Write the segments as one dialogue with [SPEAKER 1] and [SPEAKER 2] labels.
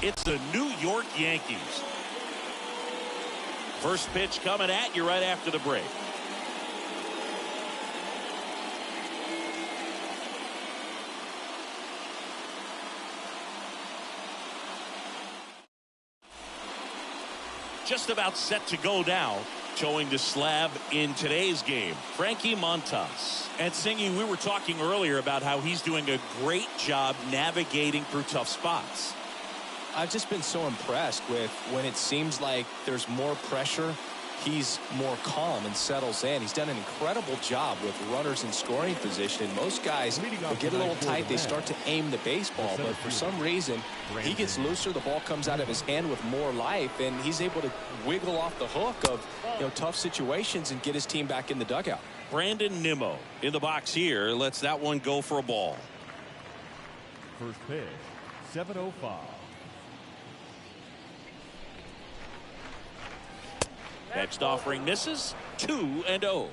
[SPEAKER 1] It's the New York Yankees. First pitch coming at you right after the break. Just about set to go now. Showing the slab in today's game, Frankie Montas. And Singy, we were talking earlier about how he's doing a great job navigating through tough spots.
[SPEAKER 2] I've just been so impressed with when it seems like there's more pressure, he's more calm and settles in. He's done an incredible job with runners in scoring position. Most guys get a little tight, they start to aim the baseball, but for some reason he gets looser, the ball comes out of his hand with more life, and he's able to wiggle off the hook of tough situations and get his team back in the dugout.
[SPEAKER 1] Brandon Nimmo in the box here, lets that one go for a ball.
[SPEAKER 3] First pitch, 7:05.
[SPEAKER 1] Next offering misses. 2-0.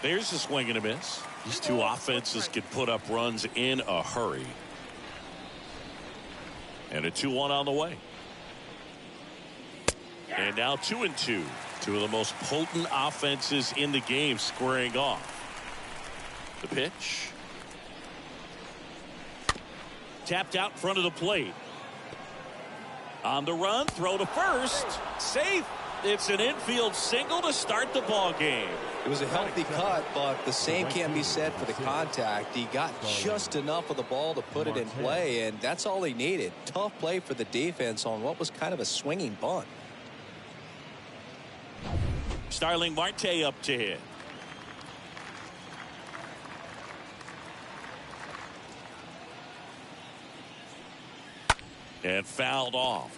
[SPEAKER 1] There's a swing and a miss. These two offenses can put up runs in a hurry. And a 2-1 on the way. And now 2-2. Two of the most potent offenses in the game squaring off. The pitch. Tapped out in front of the plate. On the run, throw to first. Safe. It's an infield single to start the ball game.
[SPEAKER 2] It was a healthy cut, but the same can't be said for the contact. He got just enough of the ball to put it in play, and that's all he needed. Tough play for the defense on what was kind of a swinging bunt.
[SPEAKER 1] Starling Marte up to hit. And fouled off.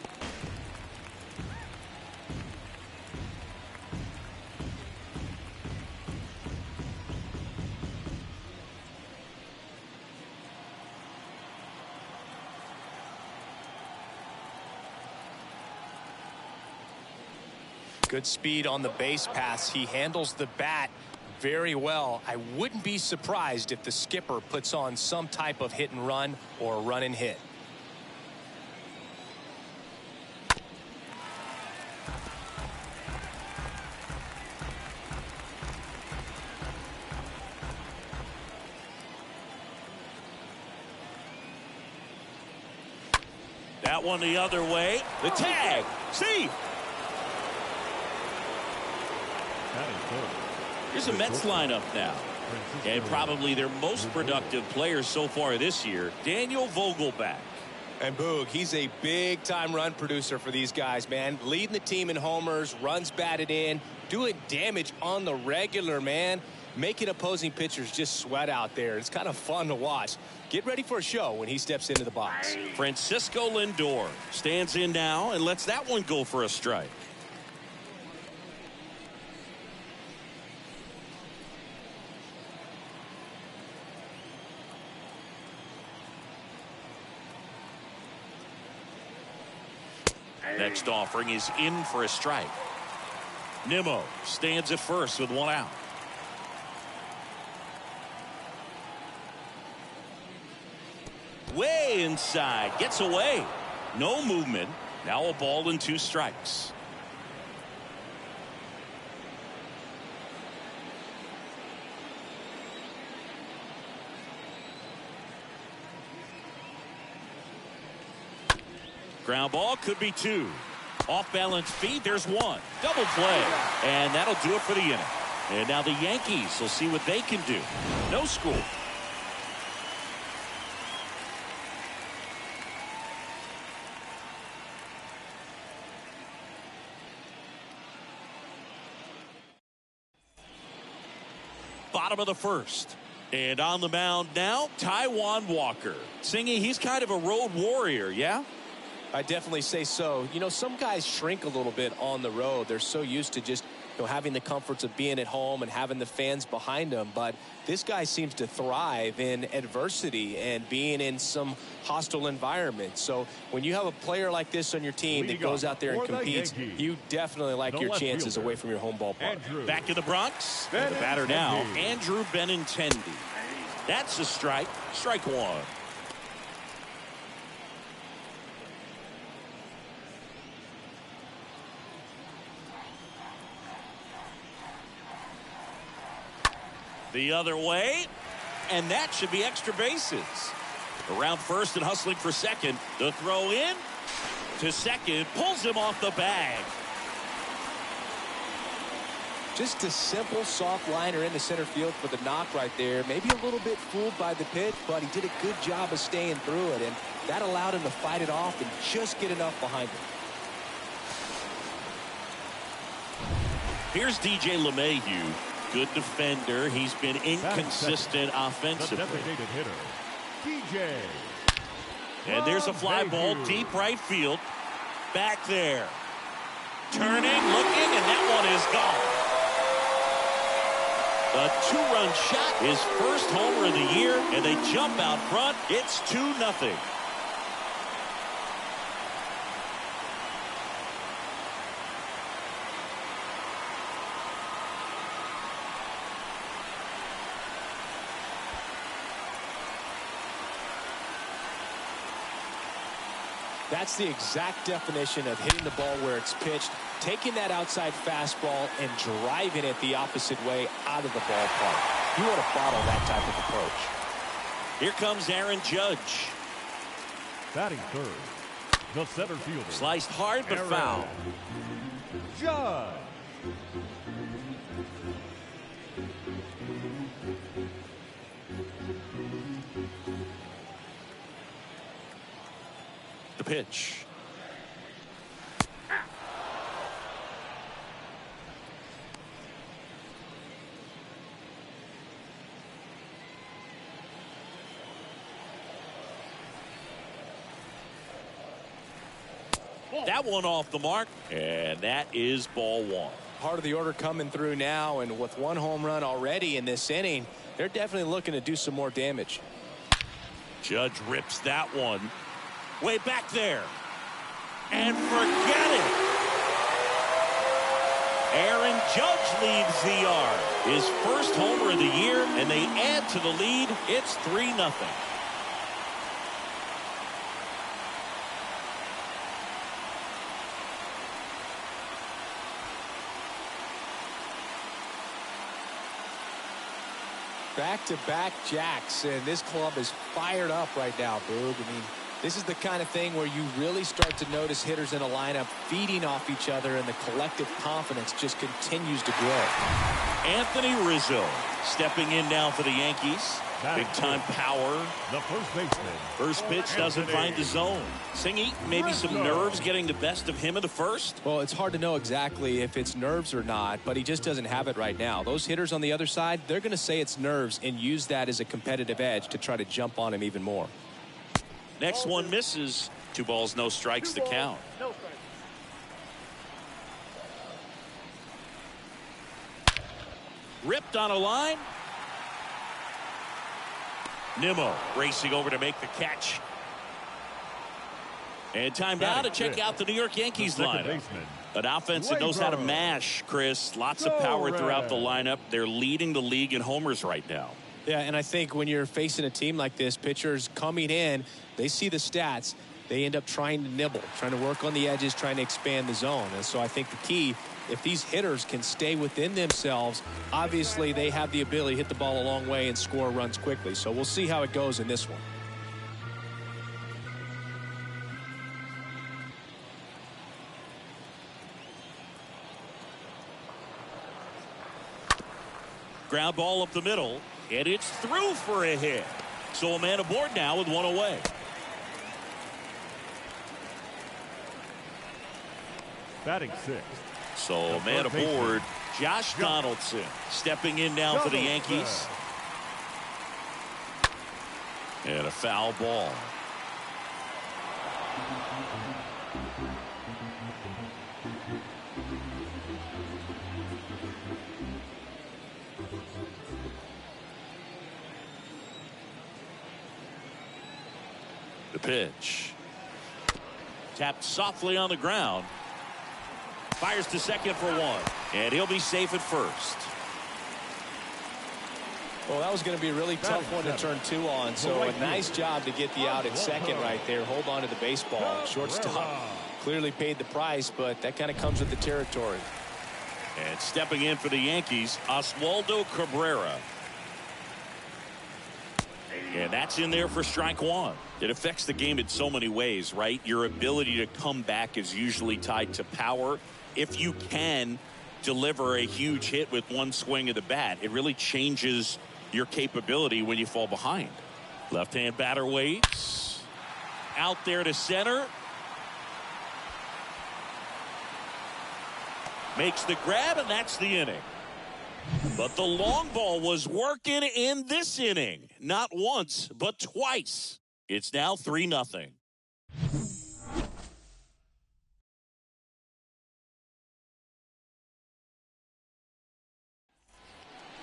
[SPEAKER 2] Good speed on the base pass. He handles the bat very well. I wouldn't be surprised if the skipper puts on some type of hit and run or run and hit.
[SPEAKER 1] That one the other way. The tag. See. Here's a Mets lineup now. And probably their most productive player so far this year, Daniel Vogelbach.
[SPEAKER 2] And Boog, he's a big-time run producer for these guys, man. Leading the team in homers, runs batted in, doing damage on the regular, man. Making opposing pitchers just sweat out there. It's kind of fun to watch. Get ready for a show when he steps into the box.
[SPEAKER 1] Francisco Lindor stands in now and lets that one go for a strike. Next offering is in for a strike. Nimmo stands at first with one out. Way inside, gets away. No movement. Now a ball and 2 strikes. Ground ball could be 2. Off balance feet, there's 1. Double play. And that'll do it for the inning. And now the Yankees will see what they can do. No score. Bottom of the first. And on the mound now, Taijuan Walker. Singy, he's kind of a road warrior, yeah?
[SPEAKER 2] I definitely say so. You know, some guys shrink a little bit on the road. They're so used to just having the comforts of being at home and having the fans behind him. But this guy seems to thrive in adversity and being in some hostile environment. So when you have a player like this on your team that goes out there and competes, you definitely like your chances away from your home ballpark.
[SPEAKER 1] Back to the Bronx. And the batter now, Andrew Benintendi. That's a strike. Strike one. The other way, and that should be extra bases. Around first and hustling for second. The throw in to second, pulls him off the bag.
[SPEAKER 2] Just a simple soft liner into center field for the knock right there. Maybe a little bit fooled by the pitch, but he did a good job of staying through it, and that allowed him to fight it off and just get enough behind him.
[SPEAKER 1] Here's DJ LeMahieu. Good defender. He's been inconsistent offensively.
[SPEAKER 3] The designated hitter, DJ.
[SPEAKER 1] And there's a fly ball deep right field. Back there. Turning, looking, and that one is gone. A two-run shot. His first homer of the year, and they jump out front. It's 2-0.
[SPEAKER 2] That's the exact definition of hitting the ball where it's pitched, taking that outside fastball and driving it the opposite way out of the ballpark. You want to bottle that type of approach.
[SPEAKER 1] Here comes Aaron Judge.
[SPEAKER 3] Batting third, the center fielder.
[SPEAKER 1] Sliced hard but foul.
[SPEAKER 3] Judge.
[SPEAKER 1] The pitch. That one off the mark, and that is ball one.
[SPEAKER 2] Part of the order coming through now, and with one home run already in this inning, they're definitely looking to do some more damage.
[SPEAKER 1] Judge rips that one way back there, and forget it. Aaron Judge leads the yard. His first homer of the year, and they add to the lead. It's 3-0.
[SPEAKER 2] Back-to-back jacks, and this club is fired up right now, Boog. I mean, this is the kind of thing where you really start to notice hitters in a lineup feeding off each other, and the collective confidence just continues to grow.
[SPEAKER 1] Anthony Rizzo stepping in now for the Yankees. Big-time power.
[SPEAKER 3] The first baseman.
[SPEAKER 1] First pitch doesn't find the zone. Singy, maybe some nerves getting the best of him in the first?
[SPEAKER 2] Well, it's hard to know exactly if it's nerves or not, but he just doesn't have it right now. Those hitters on the other side, they're going to say it's nerves and use that as a competitive edge to try to jump on him even more.
[SPEAKER 1] Next one misses. 2 balls, no strikes to count. Ripped on a line. Nimmo racing over to make the catch. And time now to check out the New York Yankees lineup. An offense that knows how to mash, Chris. Lots of power throughout the lineup. They're leading the league in homers right now.
[SPEAKER 2] Yeah, and I think when you're facing a team like this, pitchers coming in, they see the stats. They end up trying to nibble, trying to work on the edges, trying to expand the zone. And so I think the key, if these hitters can stay within themselves, obviously they have the ability to hit the ball a long way and score runs quickly. So we'll see how it goes in this one.
[SPEAKER 1] Ground ball up the middle, and it's through for a hit. So a man aboard now with one away.
[SPEAKER 3] Batting sixth.
[SPEAKER 1] So a man aboard, Josh Donaldson stepping in now for the Yankees. And a foul ball. The pitch. Tapped softly on the ground. Fires to second for one. And he'll be safe at first.
[SPEAKER 2] Well, that was going to be a really tough one to turn two on. So a nice job to get the out at second right there. Hold on to the baseball. Shortstop clearly paid the price, but that kind of comes with the territory.
[SPEAKER 1] And stepping in for the Yankees, Oswaldo Cabrera. And that's in there for strike one. It affects the game in so many ways, right? Your ability to come back is usually tied to power. If you can deliver a huge hit with one swing of the bat, it really changes your capability when you fall behind. Left-hand batter waits. Out there to center. Makes the grab, and that's the inning. But the long ball was working in this inning. Not once, but twice. It's now 3-0.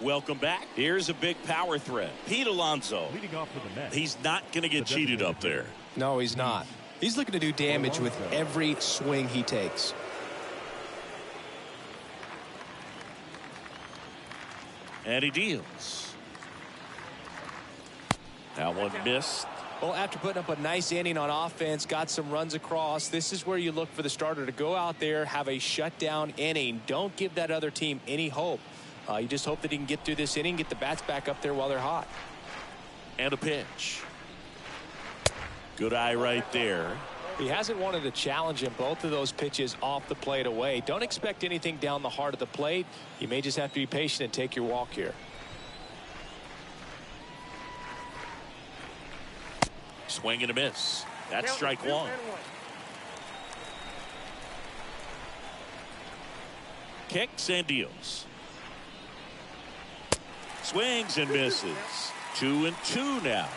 [SPEAKER 1] Welcome back. Here's a big power threat. Pete Alonso.
[SPEAKER 3] Leading off for the Mets.
[SPEAKER 1] He's not going to get cheated up there.
[SPEAKER 2] No, he's not. He's looking to do damage with every swing he takes.
[SPEAKER 1] And he deals. That one missed.
[SPEAKER 2] Well, after putting up a nice inning on offense, got some runs across, this is where you look for the starter to go out there, have a shutdown inning. Don't give that other team any hope. You just hope that he can get through this inning, get the bats back up there while they're hot.
[SPEAKER 1] And a pitch. Good eye right there.
[SPEAKER 2] He hasn't wanted to challenge him. Both of those pitches off the plate away. Don't expect anything down the heart of the plate. You may just have to be patient and take your walk here.
[SPEAKER 1] Swing and a miss. That's strike one. Kicks and deals. Swings and misses. 2-2 now.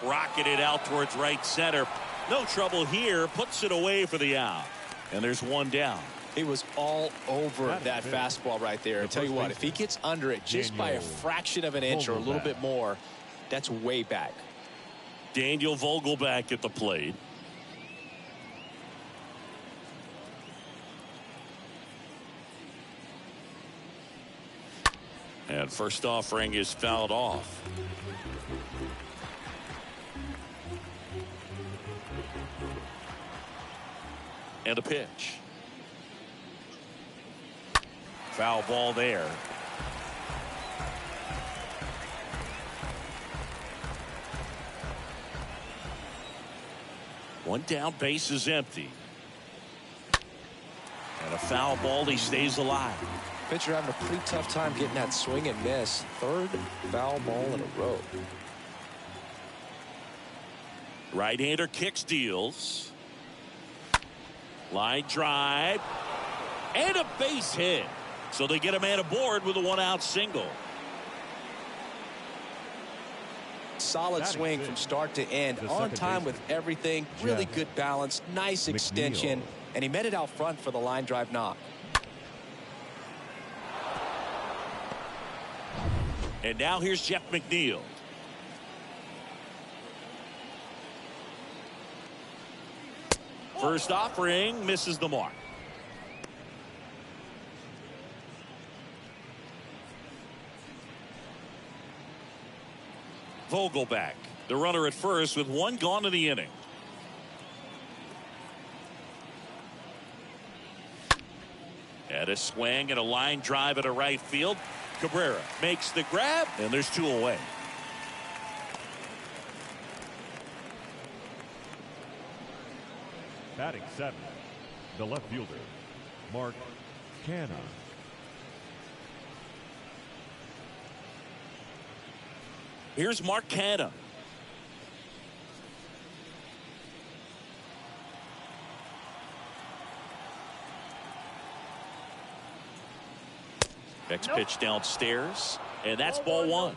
[SPEAKER 1] Rocketed out towards right center. No trouble here. Puts it away for the out. And there's one down.
[SPEAKER 2] He was all over that fastball right there. I tell you what, if he gets under it just by a fraction of an inch or a little bit more, that's way back.
[SPEAKER 1] Daniel Vogelback at the plate. And first offering is fouled off. And a pitch. Foul ball there. One down, base is empty. And a foul ball, he stays alive.
[SPEAKER 2] Pitcher having a pretty tough time getting that swing and miss. Third foul ball in a row.
[SPEAKER 1] Right-hander kicks, deals. Line drive. And a base hit. So they get a man aboard with a one-out single.
[SPEAKER 2] Solid swing from start to end. On time with everything. Really good balance. Nice extension. And he met it out front for the line drive knock.
[SPEAKER 1] And now here's Jeff McNeil. First offering misses the mark. Vogelback, the runner at first with one gone in the inning. And a swing and a line drive at a right field. Cabrera makes the grab, and there's two away.
[SPEAKER 3] Batting 7, the left fielder, Mark Canha.
[SPEAKER 1] Here's Mark Canha. Next pitch downstairs, And that's ball one.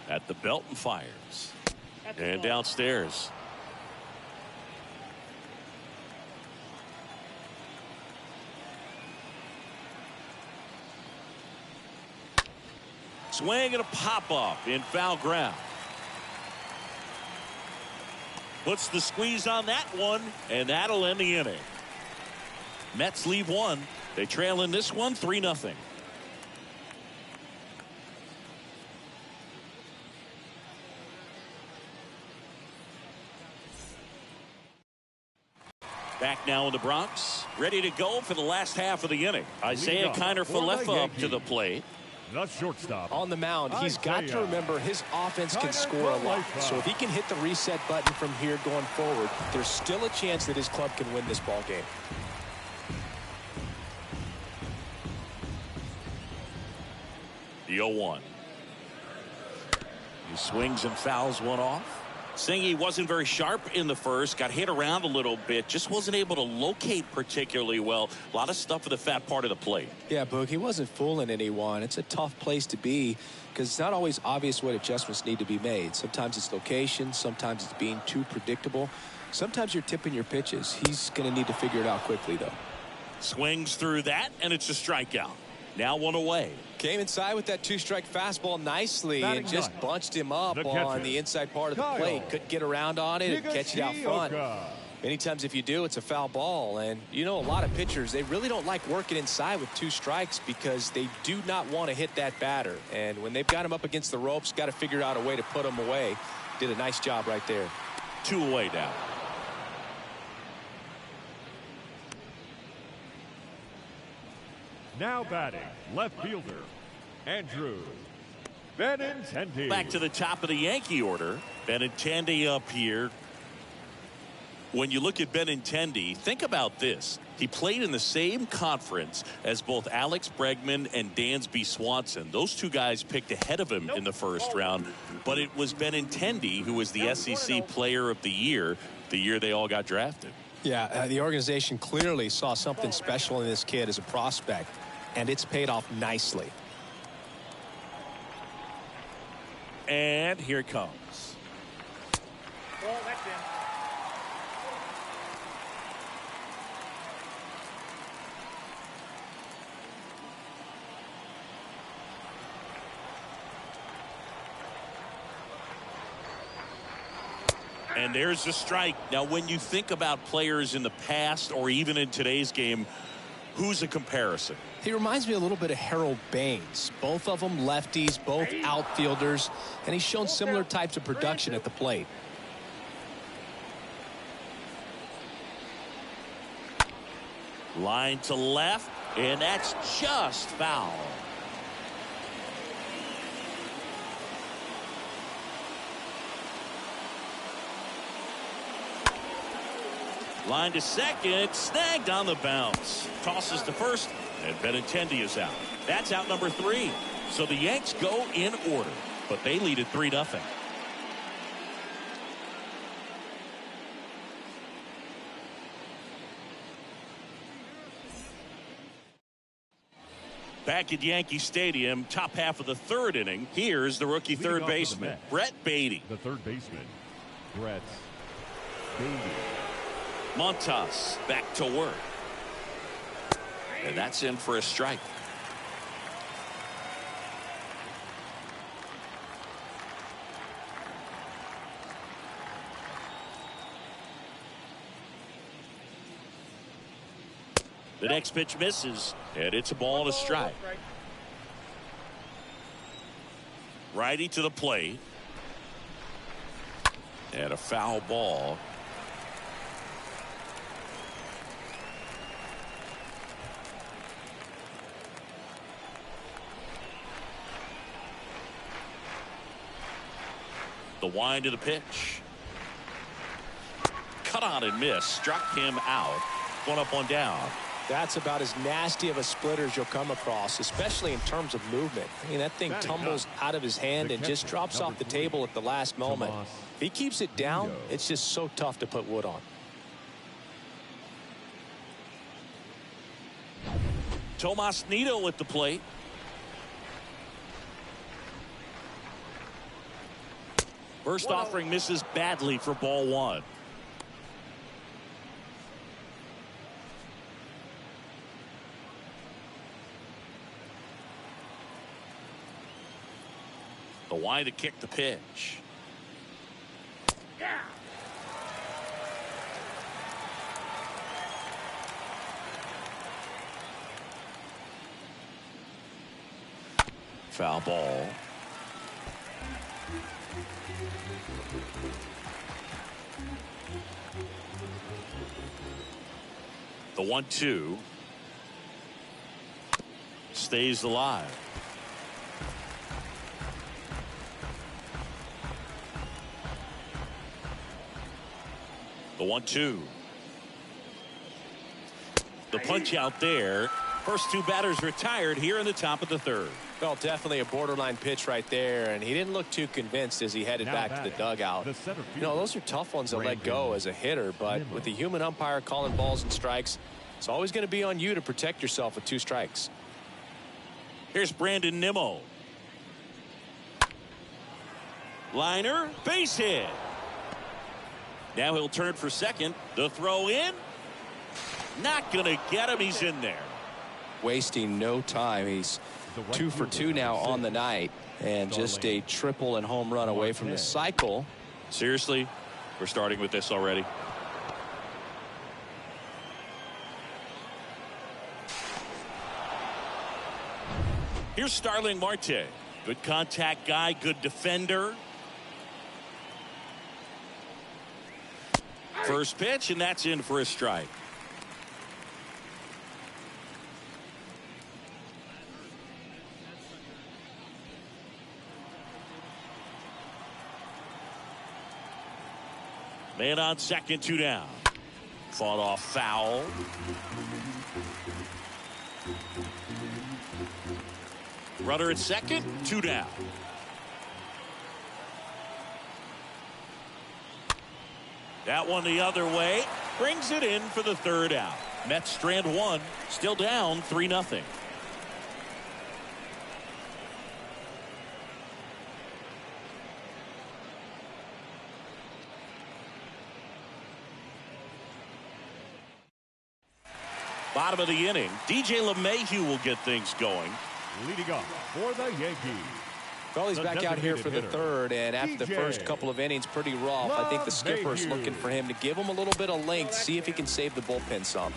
[SPEAKER 1] At the belt and fires. And downstairs. Swing and a pop-up in foul ground. Puts the squeeze on that one, and that'll end the inning. Mets leave one. They trail in this one 3-0. Back now in the Bronx, ready to go for the last half of the inning. Isaiah Kiner-Falefa up to the plate.
[SPEAKER 3] The shortstop.
[SPEAKER 2] On the mound, he's got to remember his offense can score a lot. So if he can hit the reset button from here going forward, there's still a chance that his club can win this ball game.
[SPEAKER 1] The 0-1. He swings and fouls one off. Singy wasn't very sharp in the first, got hit around a little bit, just wasn't able to locate particularly well. A lot of stuff for the fat part of the plate.
[SPEAKER 2] Yeah, Boog, he wasn't fooling anyone. It's a tough place to be because it's not always obvious what adjustments need to be made. Sometimes it's location, sometimes it's being too predictable. Sometimes you're tipping your pitches. He's going to need to figure it out quickly, though.
[SPEAKER 1] Swings through that, and it's a strikeout. Now one away.
[SPEAKER 2] Came inside with that two-strike fastball nicely and just bunched him up on the inside part of the plate. Couldn't get around on it and catch it out front. Many times if you do, it's a foul ball. And you know, a lot of pitchers, they really don't like working inside with two strikes because they do not want to hit that batter. And when they've got him up against the ropes, got to figure out a way to put him away. Did a nice job right there.
[SPEAKER 1] 2 away now.
[SPEAKER 3] Now batting, left fielder, Andrew Benintendi.
[SPEAKER 1] Back to the top of the Yankee order. Benintendi up here. When you look at Benintendi, think about this. He played in the same conference as both Alex Bregman and Dansby Swanson. Those two guys picked ahead of him in the first round. But it was Benintendi who was the SEC Player of the year they all got drafted.
[SPEAKER 2] Yeah, the organization clearly saw something special in this kid as a prospect, and it's paid off nicely.
[SPEAKER 1] And here it comes.
[SPEAKER 4] Well, that's in.
[SPEAKER 1] And there's the strike. Now, when you think about players in the past or even in today's game, who's a comparison?
[SPEAKER 2] He reminds me a little bit of Harold Baines. Both of them lefties, both outfielders, and he's shown similar types of production at the plate.
[SPEAKER 1] Line to left, and that's just foul. Line to second, snagged on the bounce. Tosses to first, and Benintendi is out. That's out number 3. So the Yanks go in order, but they lead at 3-0. Back at Yankee Stadium, top half of the 3rd inning. Here's the rookie third baseman, Brett Beatty.
[SPEAKER 3] The third baseman, Brett Beatty.
[SPEAKER 1] Montas back to work. And that's in for a strike. The next pitch misses, and it's a ball and a strike. Righty to the plate. And a foul ball. The wind of the pitch. Cut on and miss. Struck him out. One up, one down.
[SPEAKER 2] That's about as nasty of a splitter as you'll come across, especially in terms of movement. I mean, that thing tumbles out of his hand and just drops off the table at the last moment. If he keeps it down, it's just so tough to put wood on.
[SPEAKER 1] Tomas Nido at the plate. First offering misses badly for ball one. The wide to kick the pitch.
[SPEAKER 4] Yeah.
[SPEAKER 1] Foul ball. The 1-2 stays alive. The 1-2. The punch out there. First two batters retired here in the top of the third.
[SPEAKER 2] Well, definitely a borderline pitch right there, and he didn't look too convinced as he headed back to the dugout. You know, those are tough ones to let go as a hitter, but with the human umpire calling balls and strikes, it's always going to be on you to protect yourself with 2 strikes.
[SPEAKER 1] Here's Brandon Nimmo. Liner, base hit. Now he'll turn for second. The throw in. Not going to get him. He's in there.
[SPEAKER 2] Wasting no time. He's 2 for 2 now on the night, and just a triple and home run away from the cycle.
[SPEAKER 1] Seriously, we're starting with this already. Here's Starling Marte. Good contact guy, good defender. First pitch, and that's in for a strike. Man on second, 2 down. Fought off foul. Runner at second, 2 down. That one the other way. Brings it in for the 3rd out. Mets strand 1. Still down 3-0. Bottom of the inning, DJ LeMahieu will get things going.
[SPEAKER 3] Leading off for the Yankees.
[SPEAKER 2] Well, he's back out here for the 3rd, and after the first couple of innings, pretty rough. I think the skipper's looking for him to give him a little bit of length, see if he can save the bullpen some.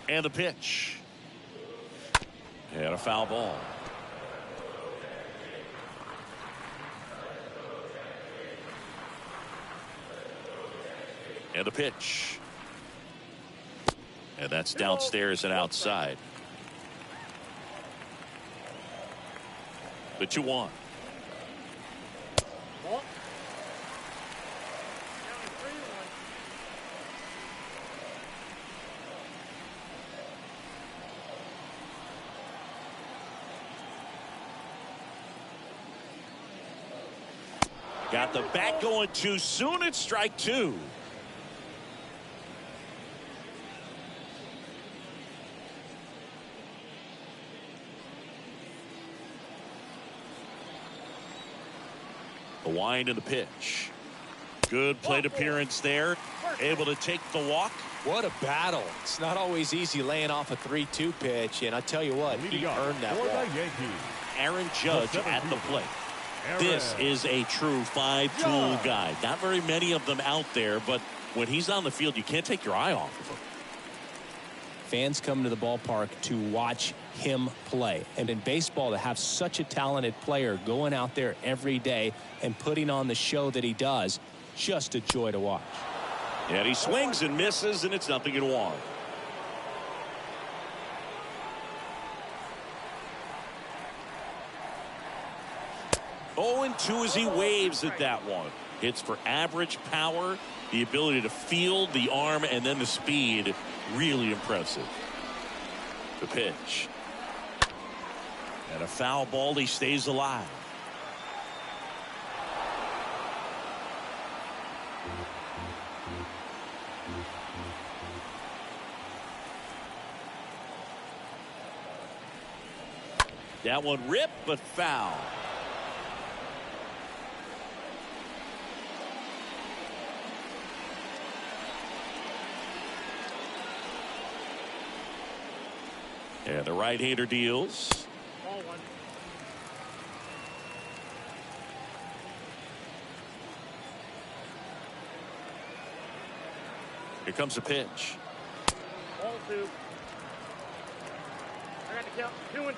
[SPEAKER 1] And the pitch. And a foul ball. And a pitch. And that's downstairs and outside. The 2-1. Got the bat going too soon. It's strike 2. The wind and the pitch. Good plate appearance there. Able to take the walk.
[SPEAKER 2] What a battle. It's not always easy laying off a 3-2 pitch, and I tell you what, he earned that walk.
[SPEAKER 1] Aaron Judge at the plate. This is a true 5-tool guy. Not very many of them out there, but when he's on the field, you can't take your eye off of him.
[SPEAKER 2] Fans come to the ballpark to watch him play. And in baseball, to have such a talented player going out there every day and putting on the show that he does, just a joy to watch.
[SPEAKER 1] And he swings and misses, and it's 0-1. Oh, and 2 as he waves at that one. Hits for average power, the ability to field, the arm, and then the speed. Really impressive. The pitch. And a foul ball. He stays alive. That one ripped, but foul. And the right-hander deals.
[SPEAKER 4] Ball one.
[SPEAKER 1] Here comes a pitch.
[SPEAKER 4] Ball two. I got to count 2-2.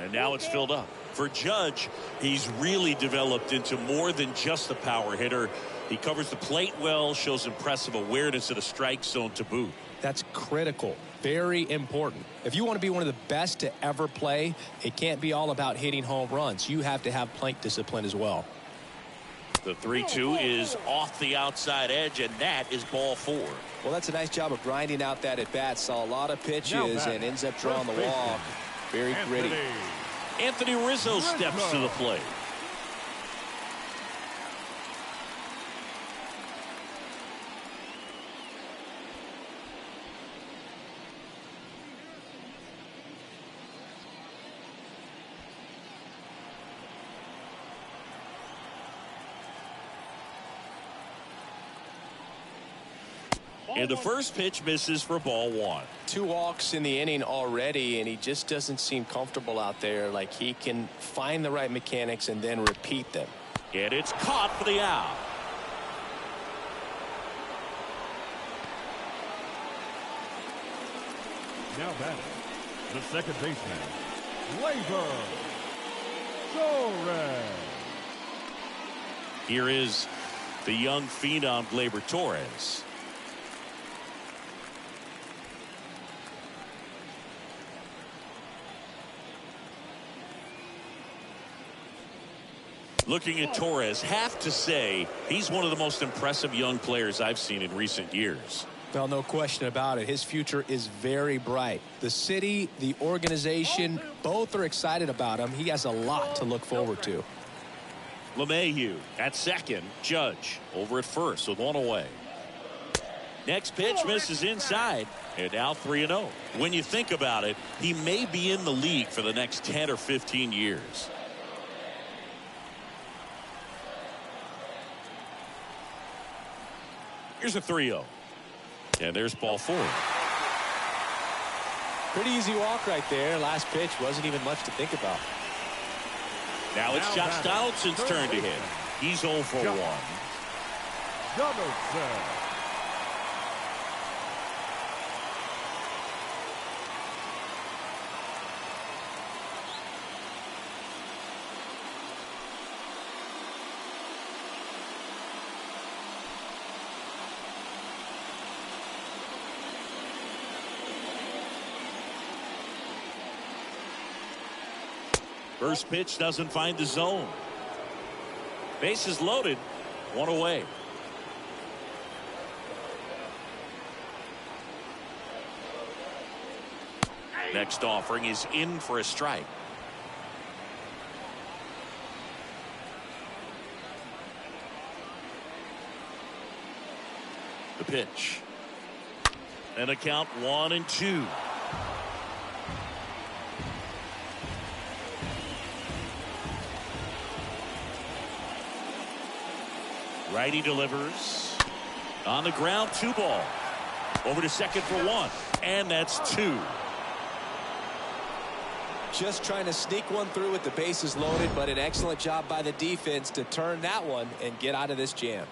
[SPEAKER 1] And now it's filled up. For Judge, he's really developed into more than just a power hitter. He covers the plate well, shows impressive awareness of the strike zone to boot.
[SPEAKER 2] That's critical. Very important. If you want to be one of the best to ever play, it can't be all about hitting home runs. You have to have plate discipline as well.
[SPEAKER 1] The 3-2 is off the outside edge, and that is ball 4.
[SPEAKER 2] Well, that's a nice job of grinding out that at bat. Saw a lot of pitches and ends up drawing the walk. Very gritty.
[SPEAKER 1] Anthony Rizzo steps to the plate. And the first pitch misses for ball 1.
[SPEAKER 2] 2 walks in the inning already, and he just doesn't seem comfortable out there. Like he can find the right mechanics and then repeat them.
[SPEAKER 1] And it's caught for the out.
[SPEAKER 3] Now batting, the second baseman, Labor Torres.
[SPEAKER 1] Here is the young phenom, Gleyber Torres. Looking at Torres, have to say he's one of the most impressive young players I've seen in recent years.
[SPEAKER 2] Well, no question about it. His future is very bright. The city, the organization, both are excited about him. He has a lot to look forward to.
[SPEAKER 1] LeMahieu at second. Judge over at first with 1 away. Next pitch misses inside. And now 3-0. When you think about it, he may be in the league for the next 10 or 15 years. Here's a 3-0. And there's ball 4.
[SPEAKER 2] Pretty easy walk right there. Last pitch wasn't even much to think about.
[SPEAKER 1] Now it's Josh Donaldson's turn to hit. He's 0 for 1.
[SPEAKER 3] Donaldson.
[SPEAKER 1] First pitch doesn't find the zone. Bases loaded. 1 away. Next offering is in for a strike. The pitch. And a count 1-2. Righty delivers on the ground. 2 ball. Over to second for 1. And that's 2.
[SPEAKER 2] Just trying to sneak one through with the bases loaded, but an excellent job by the defense to turn that one and get out of this jam.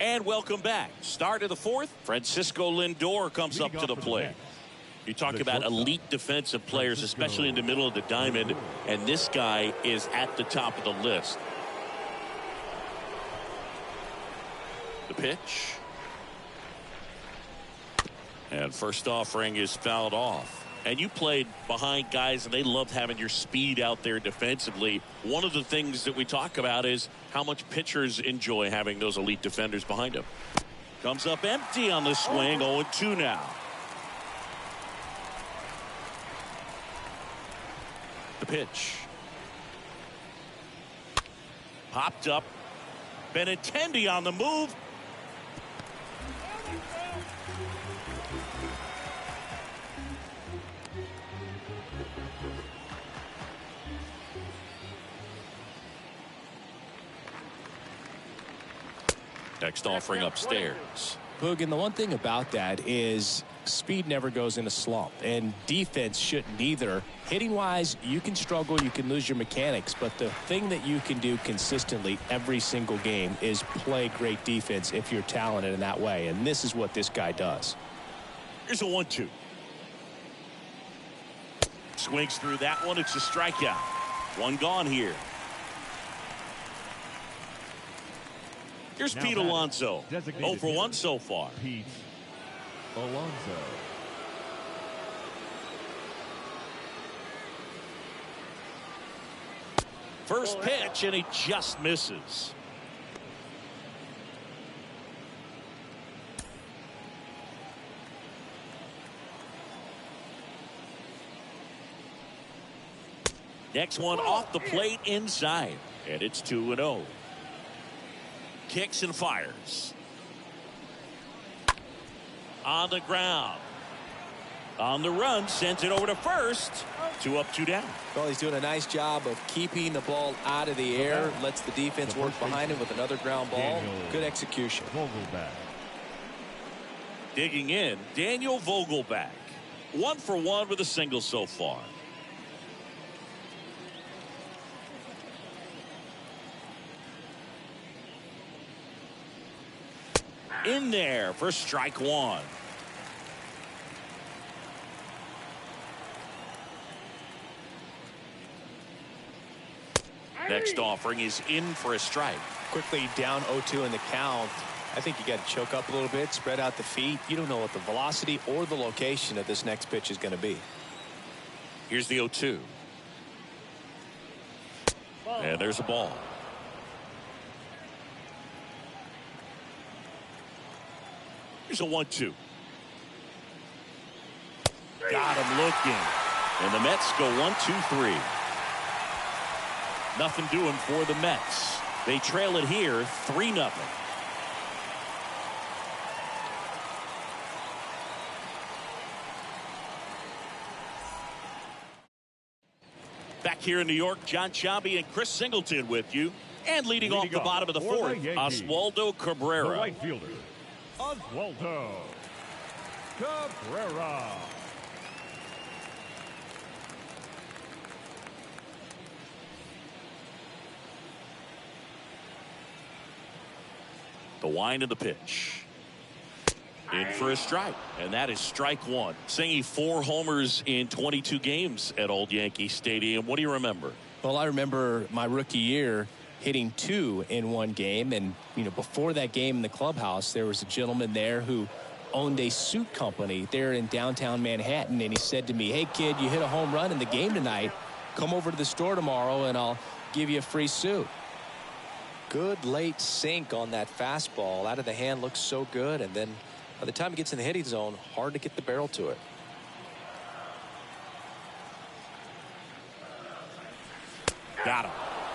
[SPEAKER 1] And welcome back. Start of the 4th. Francisco Lindor comes up to the plate. You talk about elite defensive players, especially in the middle of the diamond, and this guy is at the top of the list. The pitch. And first offering is fouled off. And you played behind guys, and they loved having your speed out there defensively. One of the things that we talk about is how much pitchers enjoy having those elite defenders behind them. Comes up empty on the swing. 0-2 now. The pitch. Popped up. Benintendi on the move. Next offering upstairs.
[SPEAKER 2] Boog, and the one thing about that is speed never goes in a slump, and defense shouldn't either. Hitting wise, you can struggle, you can lose your mechanics, but the thing that you can do consistently every single game is play great defense if you're talented in that way, and this is what this guy does.
[SPEAKER 1] Here's a 1-2. Swings through that one. It's a strikeout. One gone here. Here's Pete Alonso. 0 for 1 so far.
[SPEAKER 3] Pete Alonso.
[SPEAKER 1] First pitch, and he just misses. Next one off the plate inside, and it's 2-0. Kicks and fires. On the ground. On the run, sends it over to first. 2 up, 2 down.
[SPEAKER 2] Well, he's doing a nice job of keeping the ball out of the air. Lets the defense work behind him with another ground ball. Good execution.
[SPEAKER 3] Vogelback.
[SPEAKER 1] Digging in, Daniel Vogelback. 1 for 1 with a single so far. In there for strike 1. Next offering is in for a strike.
[SPEAKER 2] Quickly down 0-2 in the count. I think you got to choke up a little bit, spread out the feet. You don't know what the velocity or the location of this next pitch is going to be.
[SPEAKER 1] Here's the 0-2. And there's a ball. Here's a 1-2. Got him looking. And the Mets go 1-2-3. Nothing doing for the Mets. They trail it here 3-0. Back here in New York, John Sciambi and Chris Singleton with you. And leading off the bottom of the fourth, Oswaldo Cabrera.
[SPEAKER 3] The right fielder, Oswaldo Cabrera.
[SPEAKER 1] The wind of the pitch. In for a strike, and that is strike 1. Singy 4 homers in 22 games at Old Yankee Stadium. What do you remember?
[SPEAKER 2] Well, I remember my rookie year hitting 2 in one game, and before that game in the clubhouse, there was a gentleman there who owned a suit company there in downtown Manhattan, and he said to me, "Hey kid, you hit a home run in the game tonight. Come over to the store tomorrow and I'll give you a free suit." Good late sink on that fastball. Out of the hand, looks so good, and then by the time it gets in the hitting zone, hard to get the barrel to it.
[SPEAKER 1] Got him.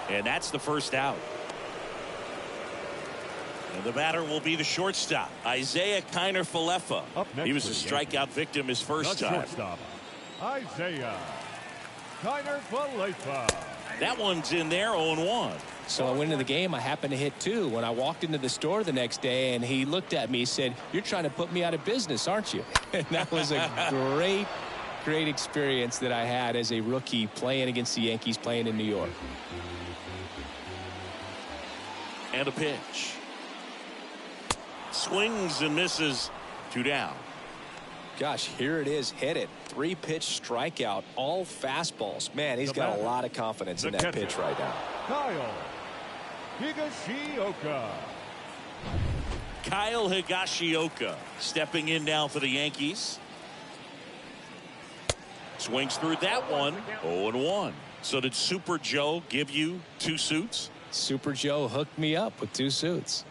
[SPEAKER 1] And that's the first out. And the batter will be the shortstop, Isaiah Kiner-Falefa. He was a strikeout victim his first time.
[SPEAKER 3] Shortstop, Isaiah Kiner-Falefa.
[SPEAKER 1] That one's in there, 0-1.
[SPEAKER 2] So I went into the game. I happened to hit 2. When I walked into the store the next day, and he looked at me, said, "You're trying to put me out of business, aren't you?" And that was a great experience that I had as a rookie playing against the Yankees, playing in New York.
[SPEAKER 1] And a pitch. Swings and misses. 2 down.
[SPEAKER 2] Gosh, here it is. Hit it. 3-pitch strikeout. All fastballs. Man, he's got a lot of confidence in that pitch right now.
[SPEAKER 3] Kyle Higashioka.
[SPEAKER 1] Kyle Higashioka stepping in now for the Yankees. Swings through that one. 0-1. So did Super Joe give you 2 suits?
[SPEAKER 2] Super Joe hooked me up with 2 suits.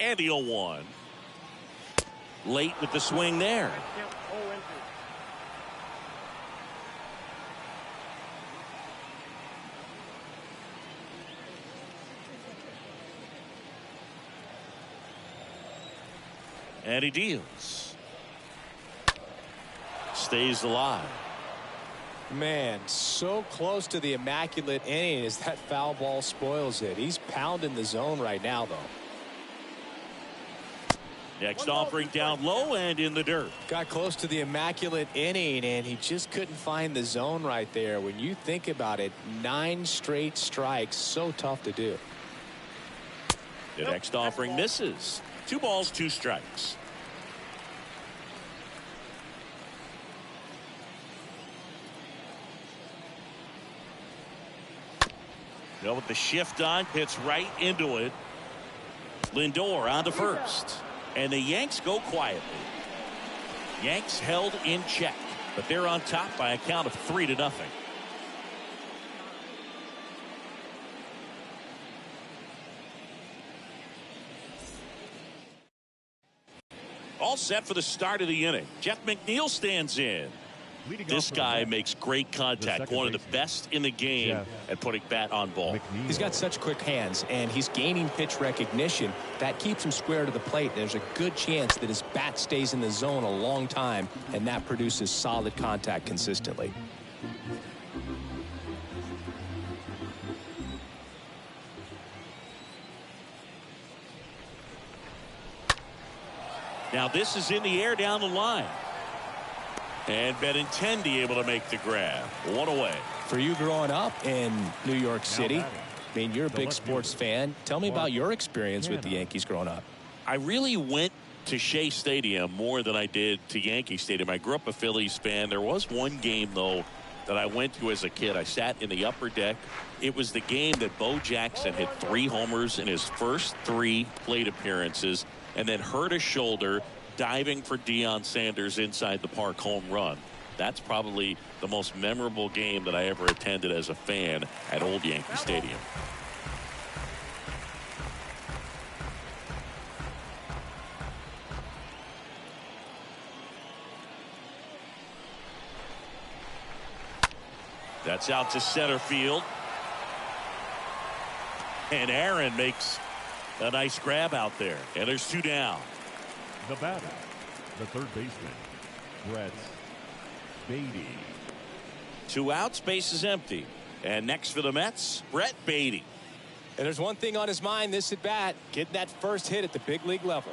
[SPEAKER 1] And the 0-1. Late with the swing there. And he deals. Stays alive.
[SPEAKER 2] Man, so close to the immaculate inning as that foul ball spoils it. He's pounding the zone right now, though.
[SPEAKER 1] Next offering down low and in the dirt.
[SPEAKER 2] Got close to the immaculate inning, and he just couldn't find the zone right there. When you think about it, 9 straight strikes, so tough to do.
[SPEAKER 1] The next offering misses. 2 balls, 2 strikes. Now with the shift on, hits right into it. Lindor on to first. And the Yanks go quietly. Yanks held in check, but they're on top by a count of 3-0. All set for the start of the inning. Jeff McNeil stands in. This guy makes great contact, one of the best in the game at putting bat on ball.
[SPEAKER 2] He's got such quick hands, and he's gaining pitch recognition. That keeps him square to the plate. There's a good chance that his bat stays in the zone a long time, and that produces solid contact consistently.
[SPEAKER 1] Now this is in the air down the line. And Benintendi able to make the grab. 1 away.
[SPEAKER 2] For you growing up in New York City, I mean, you're a big sports fan. Tell me about your experience with the Yankees growing up.
[SPEAKER 1] I really went to Shea Stadium more than I did to Yankee Stadium. I grew up a Phillies fan. There was one game, though, that I went to as a kid. I sat in the upper deck. It was the game that Bo Jackson hit 3 homers in his first 3 plate appearances and then hurt a shoulder diving for Deion Sanders inside the park home run. That's probably the most memorable game that I ever attended as a fan at Old Yankee Stadium. That's out to center field. And Aaron makes a nice grab out there. And there's 2 down.
[SPEAKER 3] The batter, the third baseman, Brett Beatty.
[SPEAKER 1] 2 outs, base is empty. And next for the Mets, Brett Beatty.
[SPEAKER 2] And there's one thing on his mind this at bat, getting that first hit at the big league level.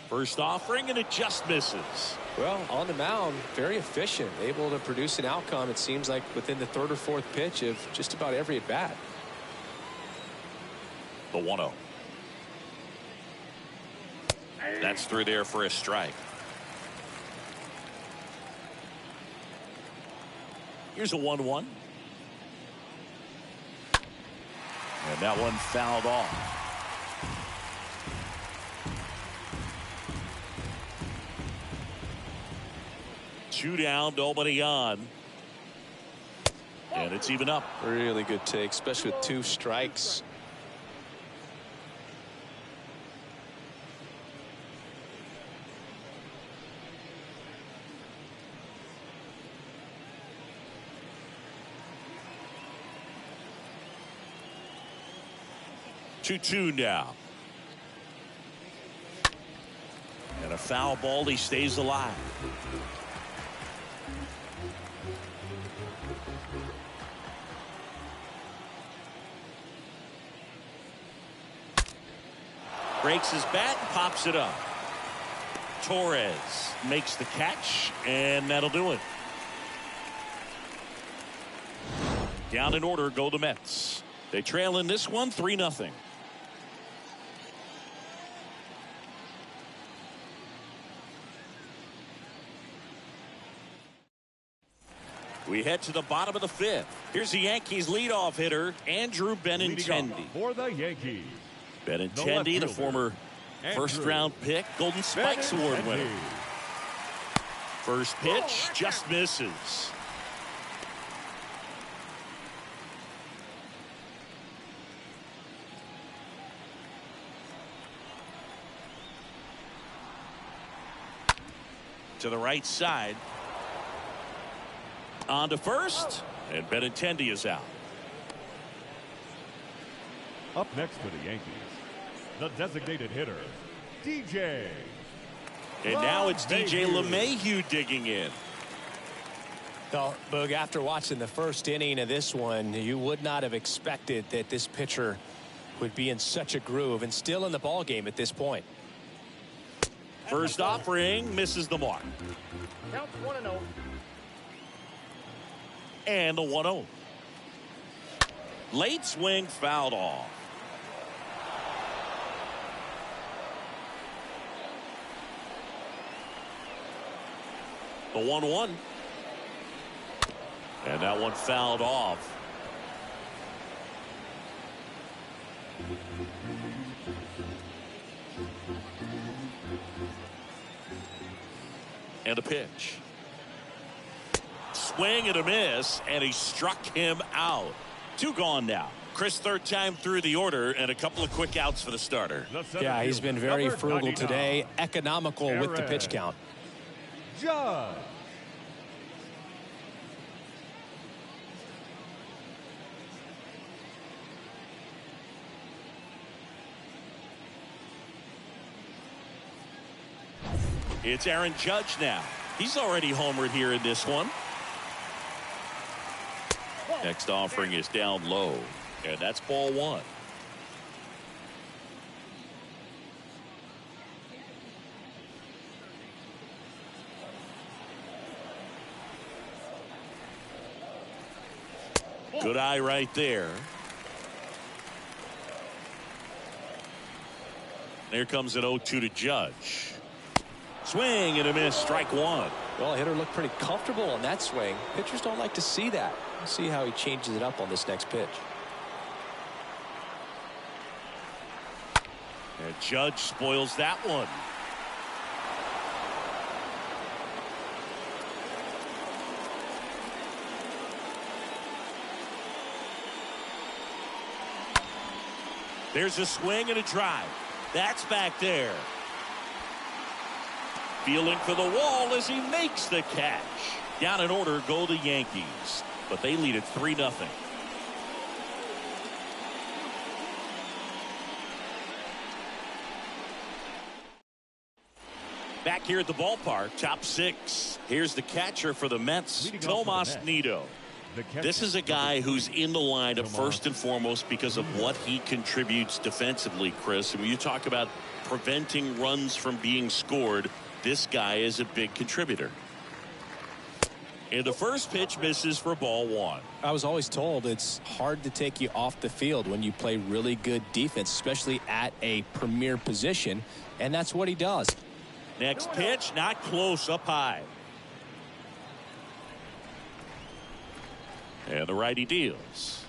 [SPEAKER 1] First offering, and it just misses.
[SPEAKER 2] Well, on the mound, very efficient, able to produce an outcome, it seems like, within the 3rd or 4th pitch of just about every at bat.
[SPEAKER 1] The 1-0. That's through there for a strike. Here's a 1-1. And that one fouled off. Two down, nobody on. And it's even up.
[SPEAKER 2] Really good take, especially with 2 strikes.
[SPEAKER 1] Two now. And a foul ball, he stays alive. Breaks his bat and pops it up. Torres makes the catch, and that'll do it. Down in order go the Mets. They trail in this one 3-0. We head to the bottom of the 5th. Here's the Yankees leadoff hitter, Andrew Benintendi.
[SPEAKER 3] For the Yankees,
[SPEAKER 1] Benintendi, the former first-round pick, Golden Spikes Award winner. First pitch just misses. To the right side. On to first, and Benintendi is out.
[SPEAKER 3] Up next for the Yankees, the designated hitter, DJ.
[SPEAKER 1] And now it's DJ LeMahieu digging in.
[SPEAKER 2] Well, Boog, after watching the first inning of this one, you would not have expected that this pitcher would be in such a groove and still in the ball game at this point.
[SPEAKER 1] First offering misses the mark.
[SPEAKER 4] Counts 1-0.
[SPEAKER 1] And the 1-0. Late swing fouled off. The 1-1. And that one fouled off. And a pitch. Swing and a miss, and he struck him out. 2 gone now. Chris, third time through the order, and a couple of quick outs for the starter.
[SPEAKER 2] Yeah, he's been very frugal today, economical with the pitch count.
[SPEAKER 3] Judge.
[SPEAKER 1] It's Aaron Judge now. He's already homered here in this one. Next offering is down low, and that's ball 1. Good eye right there. There comes an 0-2 to Judge. Swing and a miss, strike 1.
[SPEAKER 2] Well, hitter looked pretty comfortable on that swing. Pitchers don't like to see that. Let's see how he changes it up on this next pitch.
[SPEAKER 1] And Judge spoils that one. There's a swing and a drive. That's back there. Feeling for the wall as he makes the catch. Down in order go the Yankees, but they lead it 3-0. Back here at the ballpark, top 6. Here's the catcher for the Mets, Tomas Nido. This is a guy who's in the lineup first and foremost because of what he contributes defensively, Chris. And when you talk about preventing runs from being scored, this guy is a big contributor. And the first pitch misses for ball 1.
[SPEAKER 2] I was always told it's hard to take you off the field when you play really good defense, especially at a premier position, and that's what he does.
[SPEAKER 1] Next pitch, not close, up high. And the righty deals.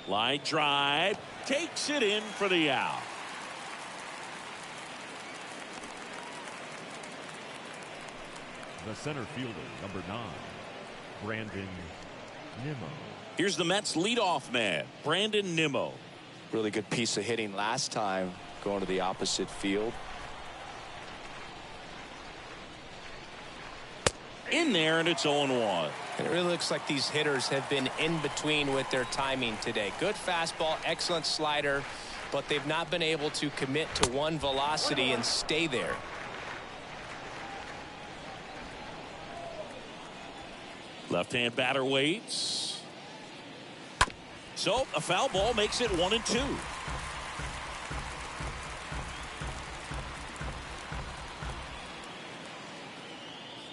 [SPEAKER 1] Line drive, takes it in for the out.
[SPEAKER 3] The center fielder, number 9, Brandon Nimmo.
[SPEAKER 1] Here's the Mets leadoff man, Brandon Nimmo.
[SPEAKER 2] Really good piece of hitting last time, going to the opposite field.
[SPEAKER 1] In there, and it's 0-1.
[SPEAKER 2] And it really looks like these hitters have been in between with their timing today. Good fastball, excellent slider, but they've not been able to commit to one velocity and stay there.
[SPEAKER 1] Left-hand batter waits. So a foul ball makes it 1-2.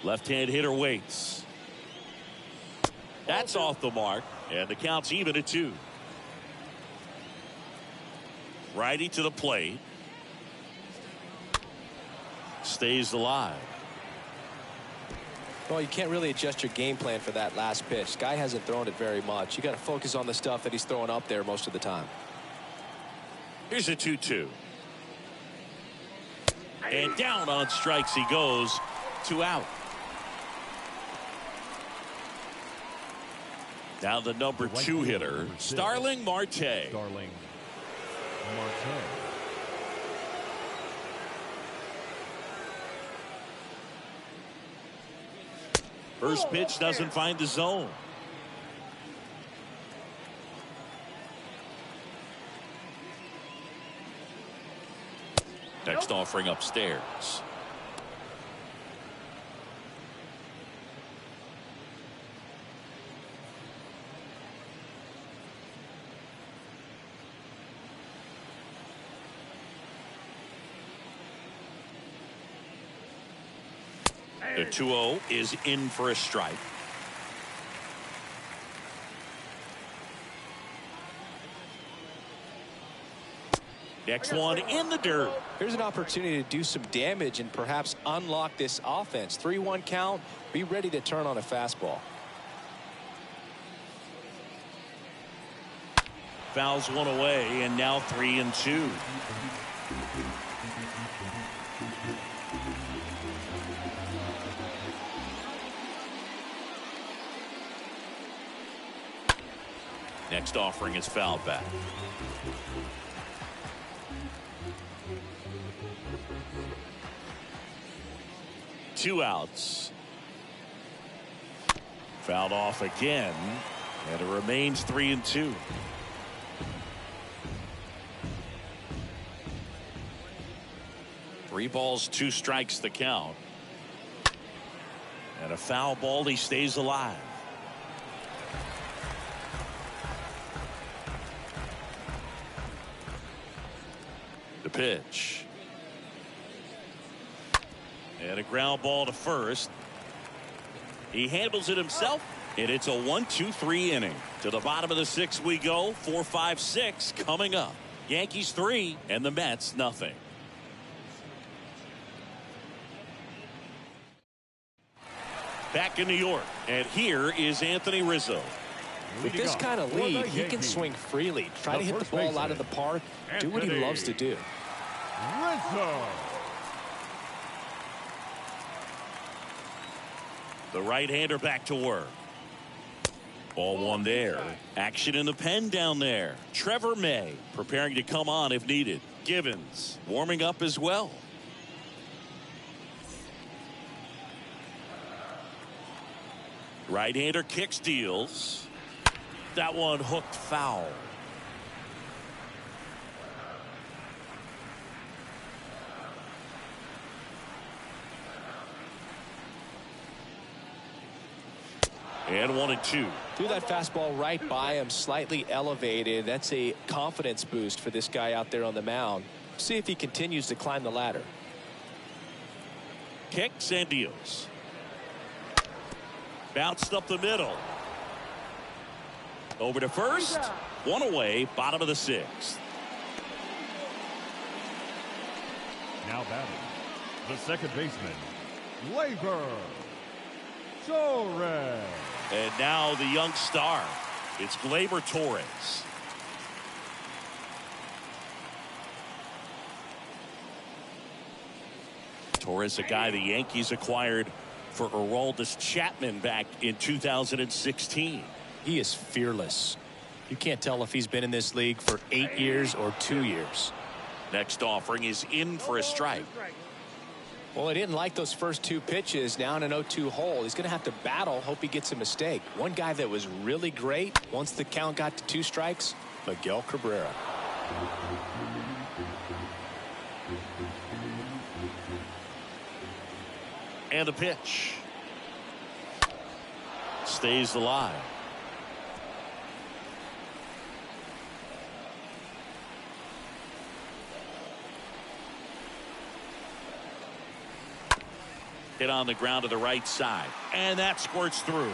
[SPEAKER 1] Left-hand hitter waits. That's off the mark, and the count's even at 2. Righty to the plate. Stays alive.
[SPEAKER 2] Well, you can't really adjust your game plan for that last pitch. Guy hasn't thrown it very much. You got to focus on the stuff that he's throwing up there most of the time.
[SPEAKER 1] Here's a 2-2. And down on strikes he goes. 2 out. Now the number 2 hitter, Starling Marte.
[SPEAKER 3] Starling Marte.
[SPEAKER 1] First pitch doesn't find the zone. Next offering upstairs. The 2-0 is in for a strike. Next one in the dirt.
[SPEAKER 2] Here's an opportunity to do some damage and perhaps unlock this offense. 3-1 count. Be ready to turn on a fastball.
[SPEAKER 1] Fouls one away, and now 3-2. Next offering is fouled back. Two outs. Fouled off again, and it remains 3-2. Three balls, 2 strikes the count. And a foul ball, he stays alive. The pitch. And a ground ball to first. He handles it himself, and it's a 1-2-3 inning. To the bottom of the 6th we go. 4, 5, 6 coming up. Yankees 3 and the Mets nothing. Back in New York, and here is Anthony Rizzo.
[SPEAKER 2] With this kind of lead, he can swing freely, try to hit the ball out of the park, do what he loves to do.
[SPEAKER 3] Rizzo.
[SPEAKER 1] The right-hander back to work. Ball one there. Action in the pen down there. Trevor May preparing to come on if needed. Givens warming up as well. Right-hander kicks, deals. That one hooked foul. And 1-2.
[SPEAKER 2] Threw that fastball right by him, slightly elevated. That's a confidence boost for this guy out there on the mound. See if he continues to climb the ladder.
[SPEAKER 1] Kicks and deals. Bounced up the middle. Over to first. One away, bottom of the 6th.
[SPEAKER 3] Now batting, the second baseman, Gleyber Torres.
[SPEAKER 1] And now the young star. It's Gleyber Torres. Torres, a guy the Yankees acquired for Aroldis Chapman back in 2016.
[SPEAKER 2] He is fearless. You can't tell if he's been in this league for 8 years or 2 years.
[SPEAKER 1] Next offering is in for a strike.
[SPEAKER 2] Well, he didn't like those first 2 pitches. Now in an 0-2 hole. He's going to have to battle. Hope he gets a mistake. One guy that was really great once the count got to 2 strikes, Miguel Cabrera.
[SPEAKER 1] And the pitch. Stays alive. Hit on the ground to the right side. And that squirts through.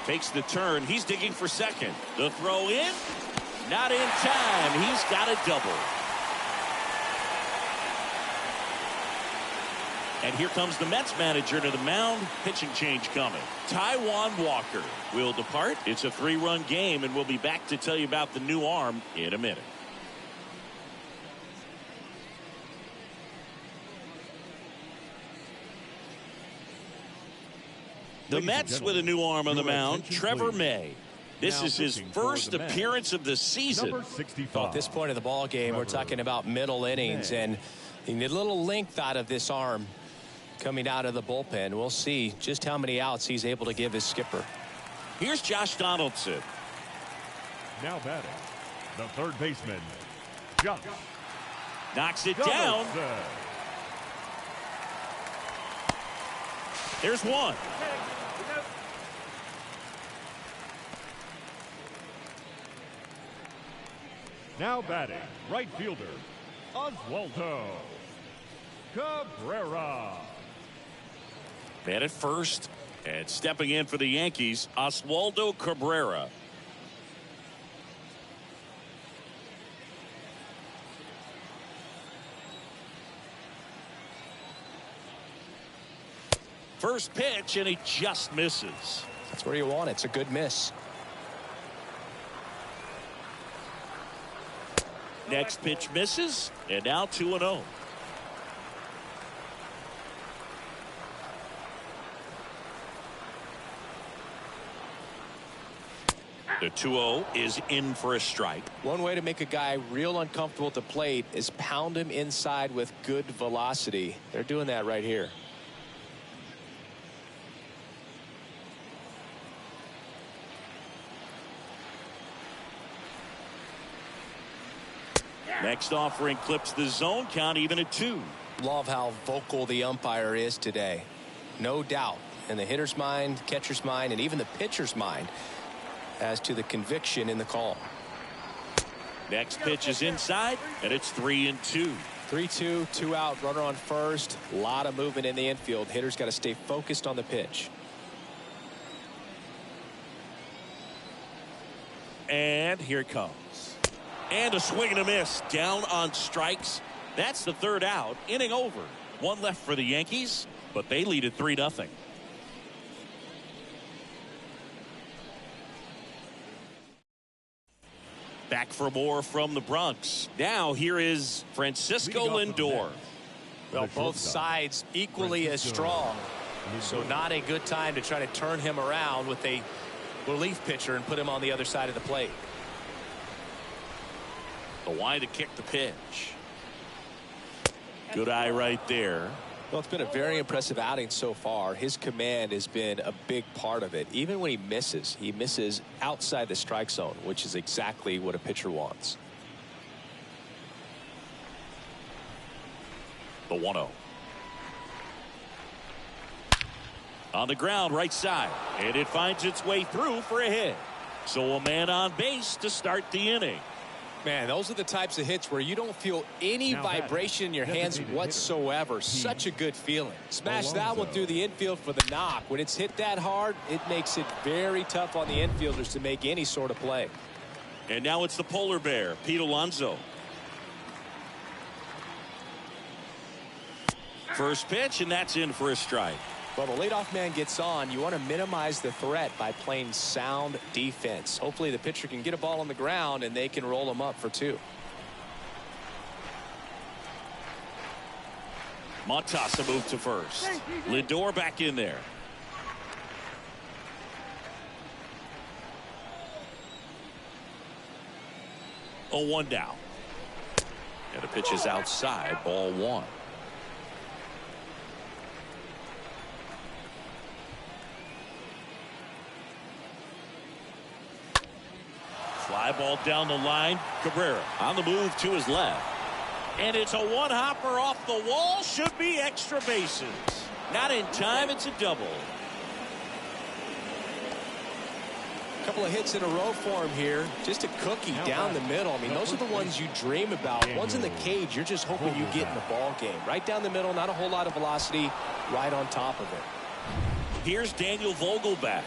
[SPEAKER 1] Takes the turn. He's digging for second. The throw in. Not in time. He's got a double. And here comes the Mets manager to the mound. Pitching change coming. Taijuan Walker will depart. It's a 3-run game, and we'll be back to tell you about the new arm in a minute. The Mets with a new arm on the mound, Trevor May. This is his first appearance of the season.
[SPEAKER 2] Well, at this point of the ball game, we're talking about middle innings, and you need a little length out of this arm coming out of the bullpen. We'll see just how many outs he's able to give his skipper.
[SPEAKER 1] Here's Josh Donaldson.
[SPEAKER 3] Now batting, the third baseman, Josh.
[SPEAKER 1] Knocks it down. There's one.
[SPEAKER 3] Now batting, right fielder, Oswaldo Cabrera.
[SPEAKER 1] Man at first, and stepping in for the Yankees, Oswaldo Cabrera. First pitch, and he just misses.
[SPEAKER 2] That's where you want it. It's a good miss.
[SPEAKER 1] Next pitch misses, and now 2-0. The 2-0 is in for a strike.
[SPEAKER 2] One way to make a guy real uncomfortable at the plate is pound him inside with good velocity. They're doing that right here.
[SPEAKER 1] Next offering clips the zone, count even at 2.
[SPEAKER 2] Love how vocal the umpire is today. No doubt in the hitter's mind, catcher's mind, and even the pitcher's mind as to the conviction in the call.
[SPEAKER 1] Next pitch is inside, and it's 3-2.
[SPEAKER 2] 3-2, 2 out, runner on first. A lot of movement in the infield. Hitter's got to stay focused on the pitch.
[SPEAKER 1] And here it comes. And a swing and a miss. Down on strikes. That's the third out. Inning over. One left for the Yankees, but they lead at 3-0. Back for more from the Bronx. Now here is Francisco Lindor.
[SPEAKER 2] Well, both sides equally as strong. So not a good time to try to turn him around with a relief pitcher and put him on the other side of the plate.
[SPEAKER 1] The wide to kick the pitch. Good eye right there.
[SPEAKER 2] Well, it's been a very impressive outing so far. His command has been a big part of it. Even when he misses outside the strike zone, which is exactly what a pitcher wants.
[SPEAKER 1] The 1-0. On the ground, right side. And it finds its way through for a hit. So a man on base to start the inning.
[SPEAKER 2] Man, those are the types of hits where you don't feel any vibration in your hands whatsoever. Such a good feeling. Smash that one through the infield for the knock. When it's hit that hard, it makes it very tough on the infielders to make any sort of play.
[SPEAKER 1] And now it's the polar bear, Pete Alonso. First pitch, and that's in for a strike.
[SPEAKER 2] Well, the leadoff man gets on. You want to minimize the threat by playing sound defense. Hopefully the pitcher can get a ball on the ground and they can roll him up for 2.
[SPEAKER 1] Montas a move to first. Lindor back in there. Oh, 1 down. And the pitch is outside, ball 1. Fly ball down the line. Cabrera on the move to his left. And it's a one-hopper off the wall. Should be extra bases. Not in time. It's a double.
[SPEAKER 2] A couple of hits in a row for him here. Just a cookie down the middle. I mean, those are the ones you dream about. Ones in the cage, you're just hoping you get in the ball game. Right down the middle, not a whole lot of velocity, right on top of it.
[SPEAKER 1] Here's Daniel Vogelback.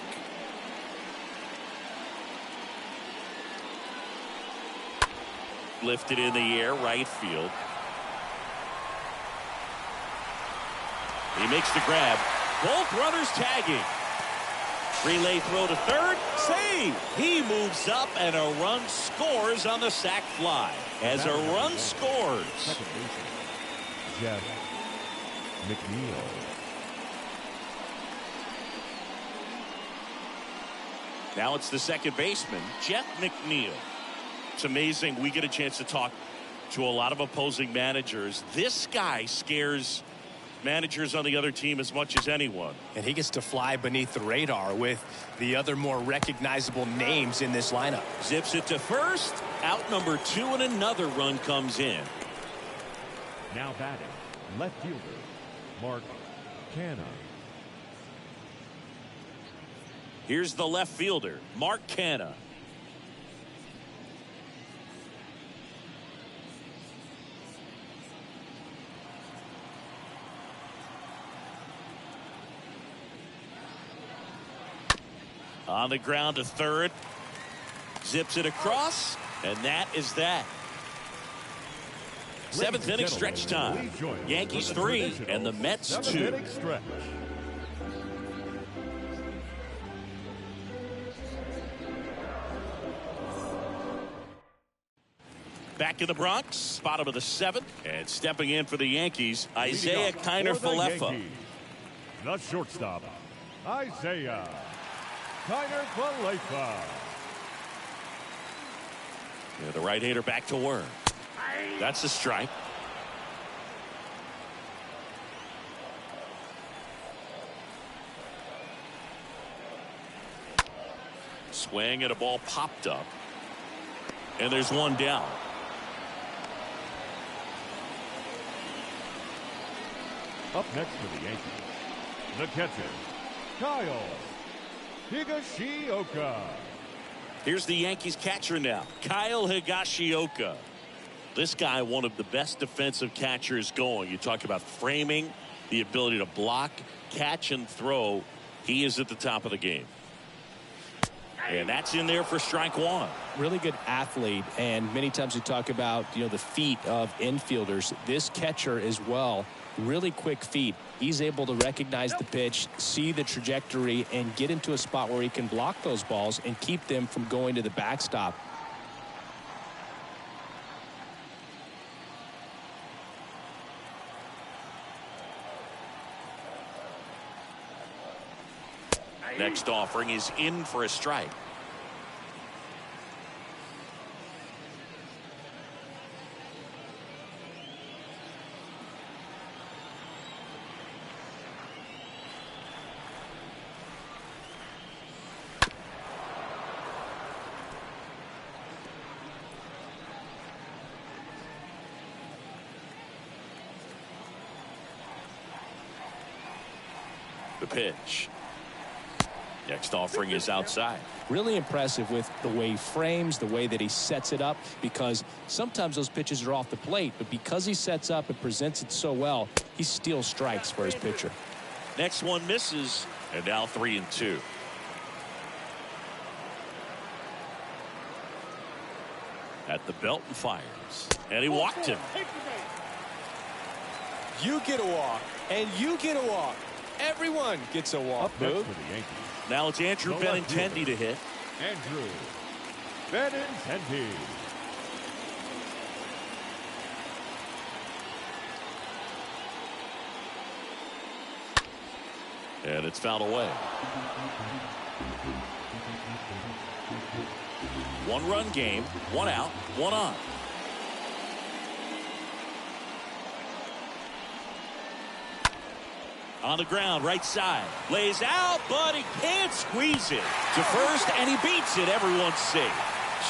[SPEAKER 1] Lifted in the air, right field. He makes the grab. Both runners tagging. Relay throw to third. Save. He moves up, and a run scores on the sac fly. As a run scores.
[SPEAKER 3] Second baseman, Jeff McNeil.
[SPEAKER 1] Now it's the second baseman, Jeff McNeil. It's amazing. We get a chance to talk to a lot of opposing managers. This guy scares managers on the other team as much as anyone.
[SPEAKER 2] And he gets to fly beneath the radar with the other more recognizable names in this lineup.
[SPEAKER 1] Zips it to first. Out number 2, and another run comes in.
[SPEAKER 3] Now batting, left fielder, Mark Canha.
[SPEAKER 1] Here's the left fielder, Mark Canha. On the ground to third. Zips it across, and that is that. Seventh inning stretch time. Yankees 3 and the Mets 2. Back in the Bronx, bottom of the 7th, and stepping in for the Yankees, Isaiah Kiner-Falefa.
[SPEAKER 3] The shortstop, Isaiah Kiner-Falefa.
[SPEAKER 1] The right-hander back to work. That's a strike. Swing, and a ball popped up. And there's one down.
[SPEAKER 3] Up next for the Yankees, the catcher, Kyle Higashioka.
[SPEAKER 1] Here's the Yankees catcher now, Kyle Higashioka. This guy, one of the best defensive catchers going. You talk about framing, the ability to block, catch, and throw. He is at the top of the game. And that's in there for strike one.
[SPEAKER 2] Really good athlete, and many times we talk about, the feet of infielders. This catcher as well, really quick feet. He's able to recognize the pitch, see the trajectory, and get into a spot where he can block those balls and keep them from going to the backstop.
[SPEAKER 1] Next offering is in for a strike. The pitch. Next offering is outside.
[SPEAKER 2] Really impressive with the way he frames, the way that he sets it up, because sometimes those pitches are off the plate, but because he sets up and presents it so well, he steals strikes for his pitcher.
[SPEAKER 1] Next one misses, and now 3-2. At the belt and fires, and he walked him.
[SPEAKER 2] You get a walk, and you get a walk. Everyone gets a walk.
[SPEAKER 3] Up next for the Yankees,
[SPEAKER 1] Now it's Andrew Benintendi to hit.
[SPEAKER 3] Andrew Benintendi.
[SPEAKER 1] And it's fouled away. One-run game, one out, one on. On the ground, right side. Lays out, but he can't squeeze it to first, and he beats it. Everyone's safe.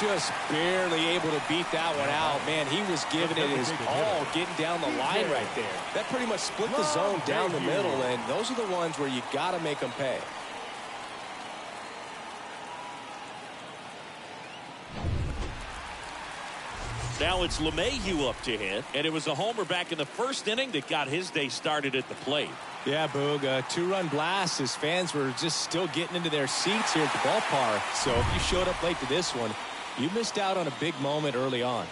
[SPEAKER 2] Just barely able to beat that one out. Man, he was giving it his all, getting down the line right there. That pretty much split the zone down the middle, and those are the ones where you got to make them pay.
[SPEAKER 1] Now it's LeMahieu up to hit, and it was a homer back in the first inning that got his day started at the plate.
[SPEAKER 2] Yeah, Boog, a two-run blast. His fans were just still getting into their seats here at the ballpark. So if you showed up late to this one, you missed out on a big moment early on.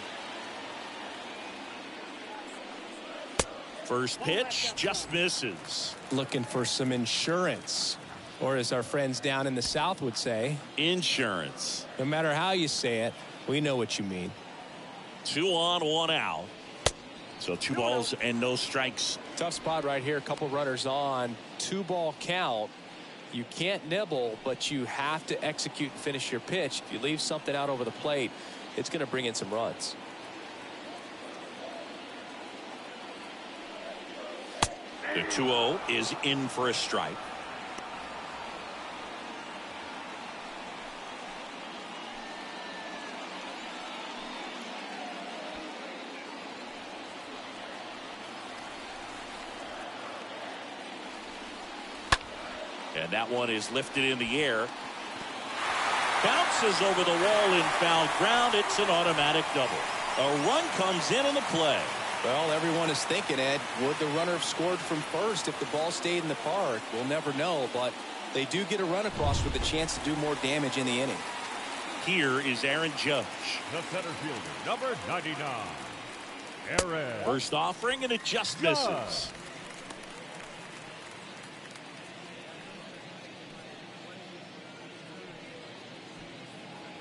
[SPEAKER 1] First pitch just misses.
[SPEAKER 2] Looking for some insurance, or as our friends down in the South would say,
[SPEAKER 1] Insurance.
[SPEAKER 2] no matter how you say it, we know what you mean.
[SPEAKER 1] 2 on, 1 out. So 2 balls and no strikes.
[SPEAKER 2] Tough spot right here. A couple runners on. 2-ball count. You can't nibble, but you have to execute and finish your pitch. If you leave something out over the plate, it's going to bring in some runs.
[SPEAKER 1] The 2-0 is in for a strike. And that one is lifted in the air. Bounces over the wall in foul ground. It's an automatic double. A run comes in the play.
[SPEAKER 2] Well, everyone is thinking, Ed, would the runner have scored from first if the ball stayed in the park? We'll never know, but they do get a run across with a chance to do more damage in the inning.
[SPEAKER 1] Here is Aaron Judge.
[SPEAKER 3] The center fielder, number 99, Aaron.
[SPEAKER 1] First offering, and it just misses.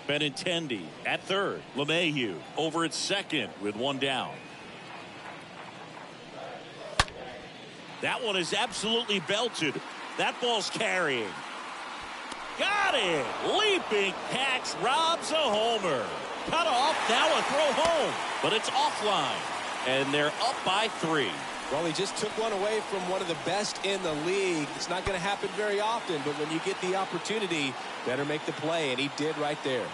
[SPEAKER 1] Benintendi at third. LeMahieu over at second with 1 down. That one is absolutely belted. That ball's carrying. Got it. Leaping catch robs a homer. Cut off. Now a throw home. But it's offline. And they're up by 3.
[SPEAKER 2] Well, he just took one away from one of the best in the league. It's not going to happen very often, but when you get the opportunity, better make the play, and he did right there.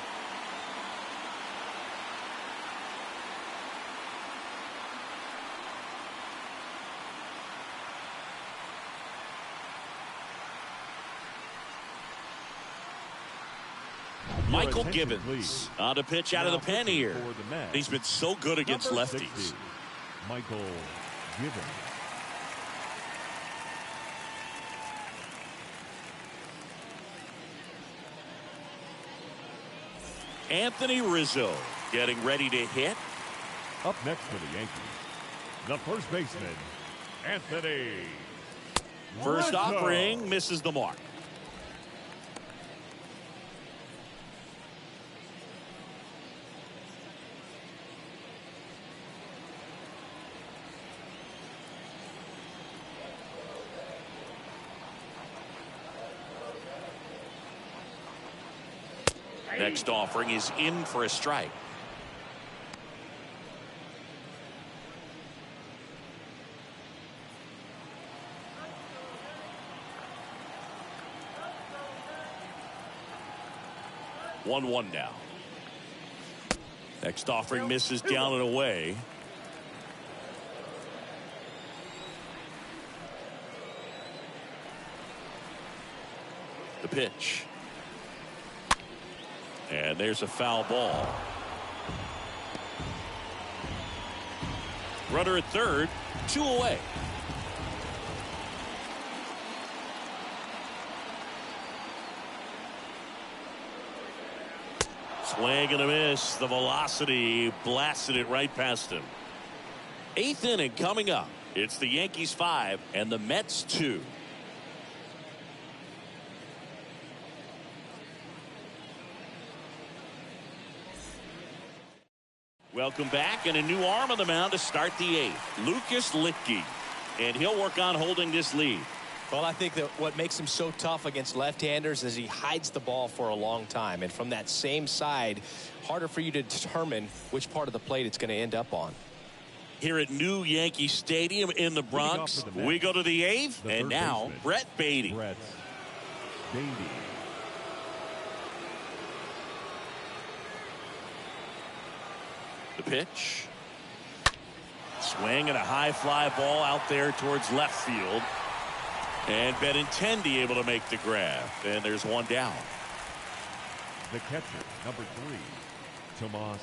[SPEAKER 1] Michael Gibbons on a pitch out of the pen here. He's been so good against lefties.
[SPEAKER 3] Michael Gibbons.
[SPEAKER 1] Anthony Rizzo getting ready to hit.
[SPEAKER 3] Up next for the Yankees, the first baseman, Anthony
[SPEAKER 1] First
[SPEAKER 3] Rizzo.
[SPEAKER 1] offering misses the mark. Next offering is in for a strike. One now. Next offering misses down and away. The pitch. And there's a foul ball. Runner at third, 2 away. Swing and a miss. The velocity blasted it right past him. 8th inning coming up. It's the Yankees 5 and the Mets 2. Welcome back, and a new arm on the mound to start the 8th. Lucas Litke, and he'll work on holding this lead.
[SPEAKER 2] Well, I think that what makes him so tough against left-handers is he hides the ball for a long time, and from that same side, harder for you to determine which part of the plate it's going to end up on.
[SPEAKER 1] Here at New Yankee Stadium in the Bronx, we go to the 8th, and now
[SPEAKER 3] baseman,
[SPEAKER 1] Brett Beatty.
[SPEAKER 3] Brett Beatty.
[SPEAKER 1] The pitch. Swing and a high fly ball out there towards left field. And Benintendi able to make the grab. And there's 1 down.
[SPEAKER 3] The catcher, number 3, Tomas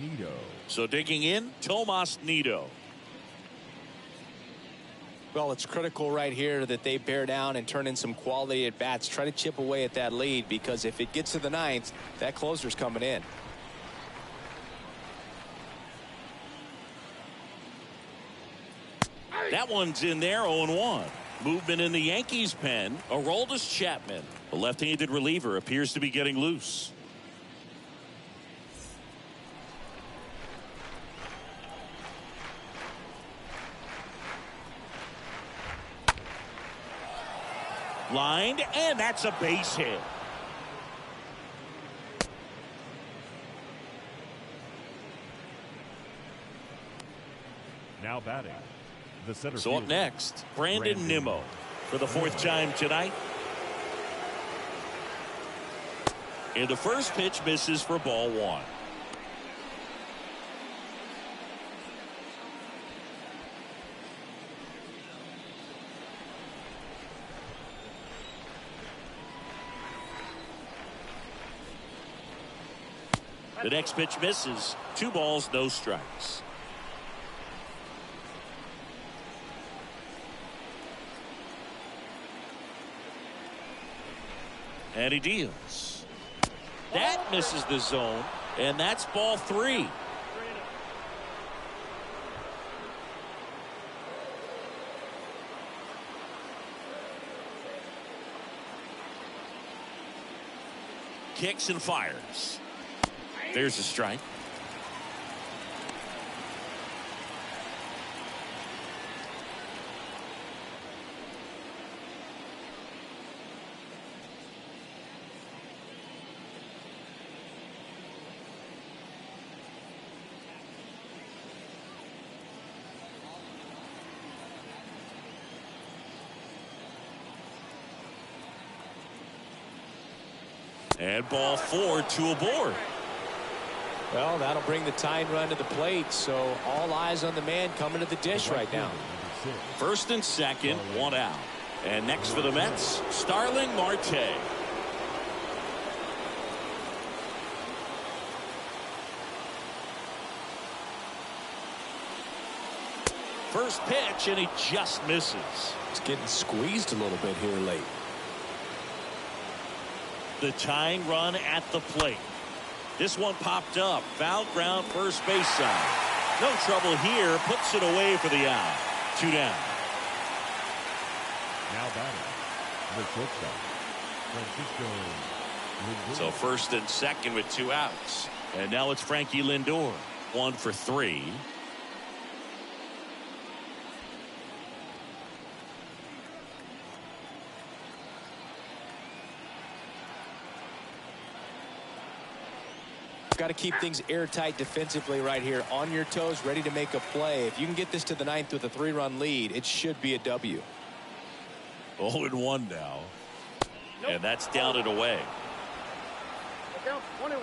[SPEAKER 3] Nido.
[SPEAKER 1] So digging in, Tomas Nido.
[SPEAKER 2] Well, it's critical right here that they bear down and turn in some quality at bats. Try to chip away at that lead, because if it gets to the 9th, that closer's coming in.
[SPEAKER 1] That one's in there, 0-1. Movement in the Yankees pen. Aroldis Chapman, the left-handed reliever, appears to be getting loose. Lined, and that's a base hit.
[SPEAKER 3] Now batting, the center
[SPEAKER 1] So up
[SPEAKER 3] fielder,
[SPEAKER 1] next, Brandon Nimmo for the 4th time tonight. And the first pitch misses for ball 1. The next pitch misses. 2 balls, no strikes. And he deals. That misses the zone, and that's ball 3. Kicks and fires. There's a strike. And ball 4, 2 aboard.
[SPEAKER 2] Well, that'll bring the tying run to the plate, so all eyes on the man coming to the dish right now.
[SPEAKER 1] First and second, 1 out. And next for the Mets, Starling Marte. First pitch, and he just misses.
[SPEAKER 2] It's getting squeezed a little bit here late.
[SPEAKER 1] The tying run at the plate. This one popped up. Foul ground, first base side. No trouble here. Puts it away for the out. 2 down.
[SPEAKER 3] Now batting, the shortstop, Francisco Lindor.
[SPEAKER 1] So first and second with 2 outs. And now it's Frankie Lindor. 1 for 3.
[SPEAKER 2] Got to keep things airtight defensively right here. On your toes, ready to make a play. If you can get this to the 9th with a 3-run lead, it should be a W.
[SPEAKER 1] 0-1 now. And that's down and away.
[SPEAKER 4] The count's 1-1.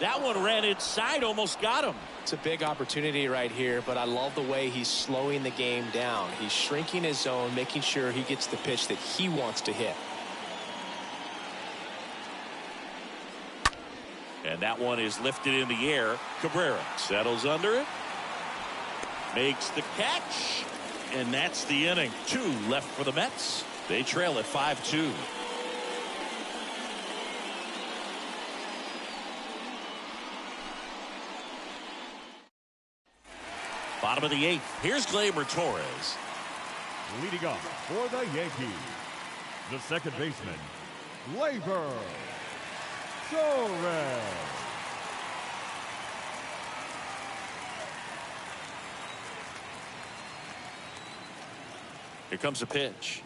[SPEAKER 1] That one ran inside, almost got him.
[SPEAKER 2] It's a big opportunity right here, but I love the way he's slowing the game down. He's shrinking his zone, making sure he gets the pitch that he wants to hit.
[SPEAKER 1] And that one is lifted in the air. Cabrera settles under it. Makes the catch. And that's the inning. 2 left for the Mets. They trail at 5-2. Bottom of the 8th. Here's Gleyber Torres.
[SPEAKER 3] Leading off for the Yankees, the second baseman, Gleyber Torres.
[SPEAKER 1] Here comes a pitch.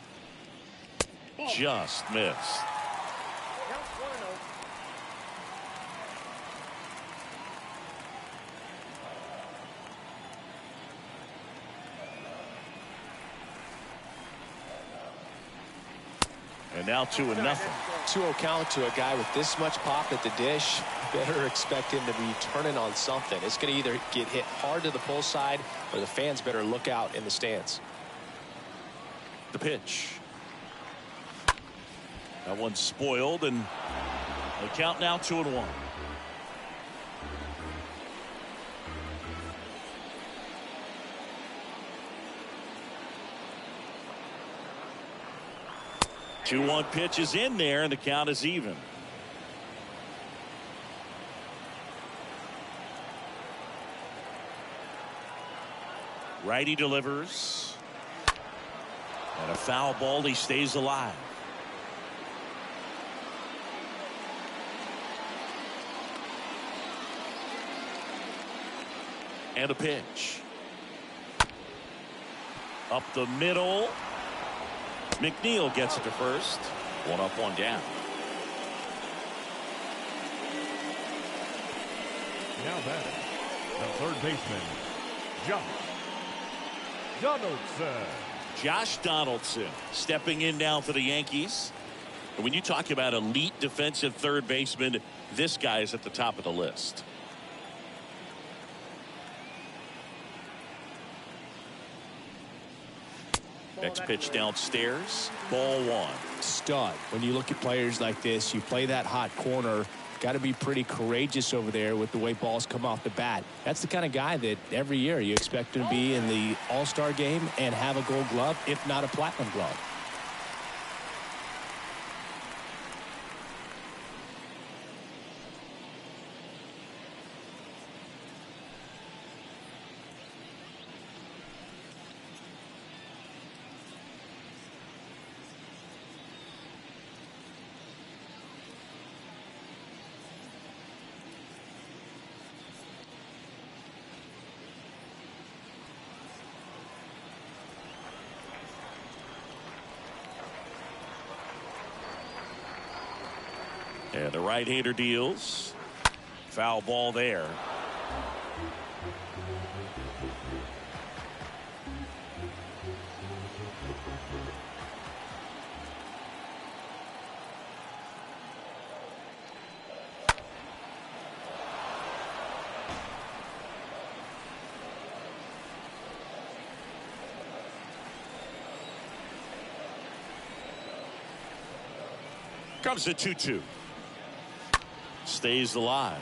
[SPEAKER 1] Just missed.
[SPEAKER 4] Count's 1-0.
[SPEAKER 1] And now 2-0.
[SPEAKER 2] 2-0 count to a guy with this much pop at the dish. Better expect him to be turning on something. It's going to either get hit hard to the pull side, or the fans better look out in the stands.
[SPEAKER 1] The pitch. That one's spoiled, and the count now 2-1. Two-one pitch is in there, and the count is even. Righty delivers. And a foul ball. He stays alive. And a pitch. Up the middle. McNeil gets it to first. One up, one down.
[SPEAKER 3] Now batting, the third baseman, Josh Donaldson.
[SPEAKER 1] Josh Donaldson stepping in now for the Yankees. And when you talk about elite defensive third baseman, this guy is at the top of the list. Next pitch downstairs. Ball one.
[SPEAKER 2] Stud. When you look at players like this, you play that hot corner. Got to be pretty courageous over there with the way balls come off the bat. That's the kind of guy that every year you expect him to be in the All-Star game and have a Gold Glove, if not a Platinum Glove.
[SPEAKER 1] And the right-hander deals. Foul ball there. Comes the 2-2. Stays alive.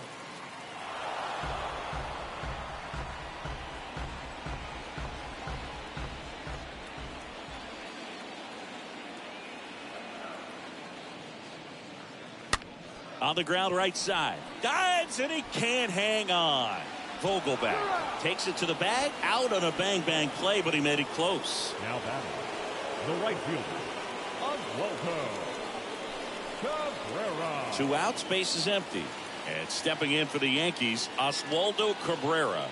[SPEAKER 1] On the ground right side. Dives and he can't hang on. Vogelback takes it to the bag. Out on a bang-bang play, but he made it close.
[SPEAKER 3] Now batting, the right fielder, Oswaldo Cabrera.
[SPEAKER 1] 2 outs, base is empty. And stepping in for the Yankees, Oswaldo Cabrera.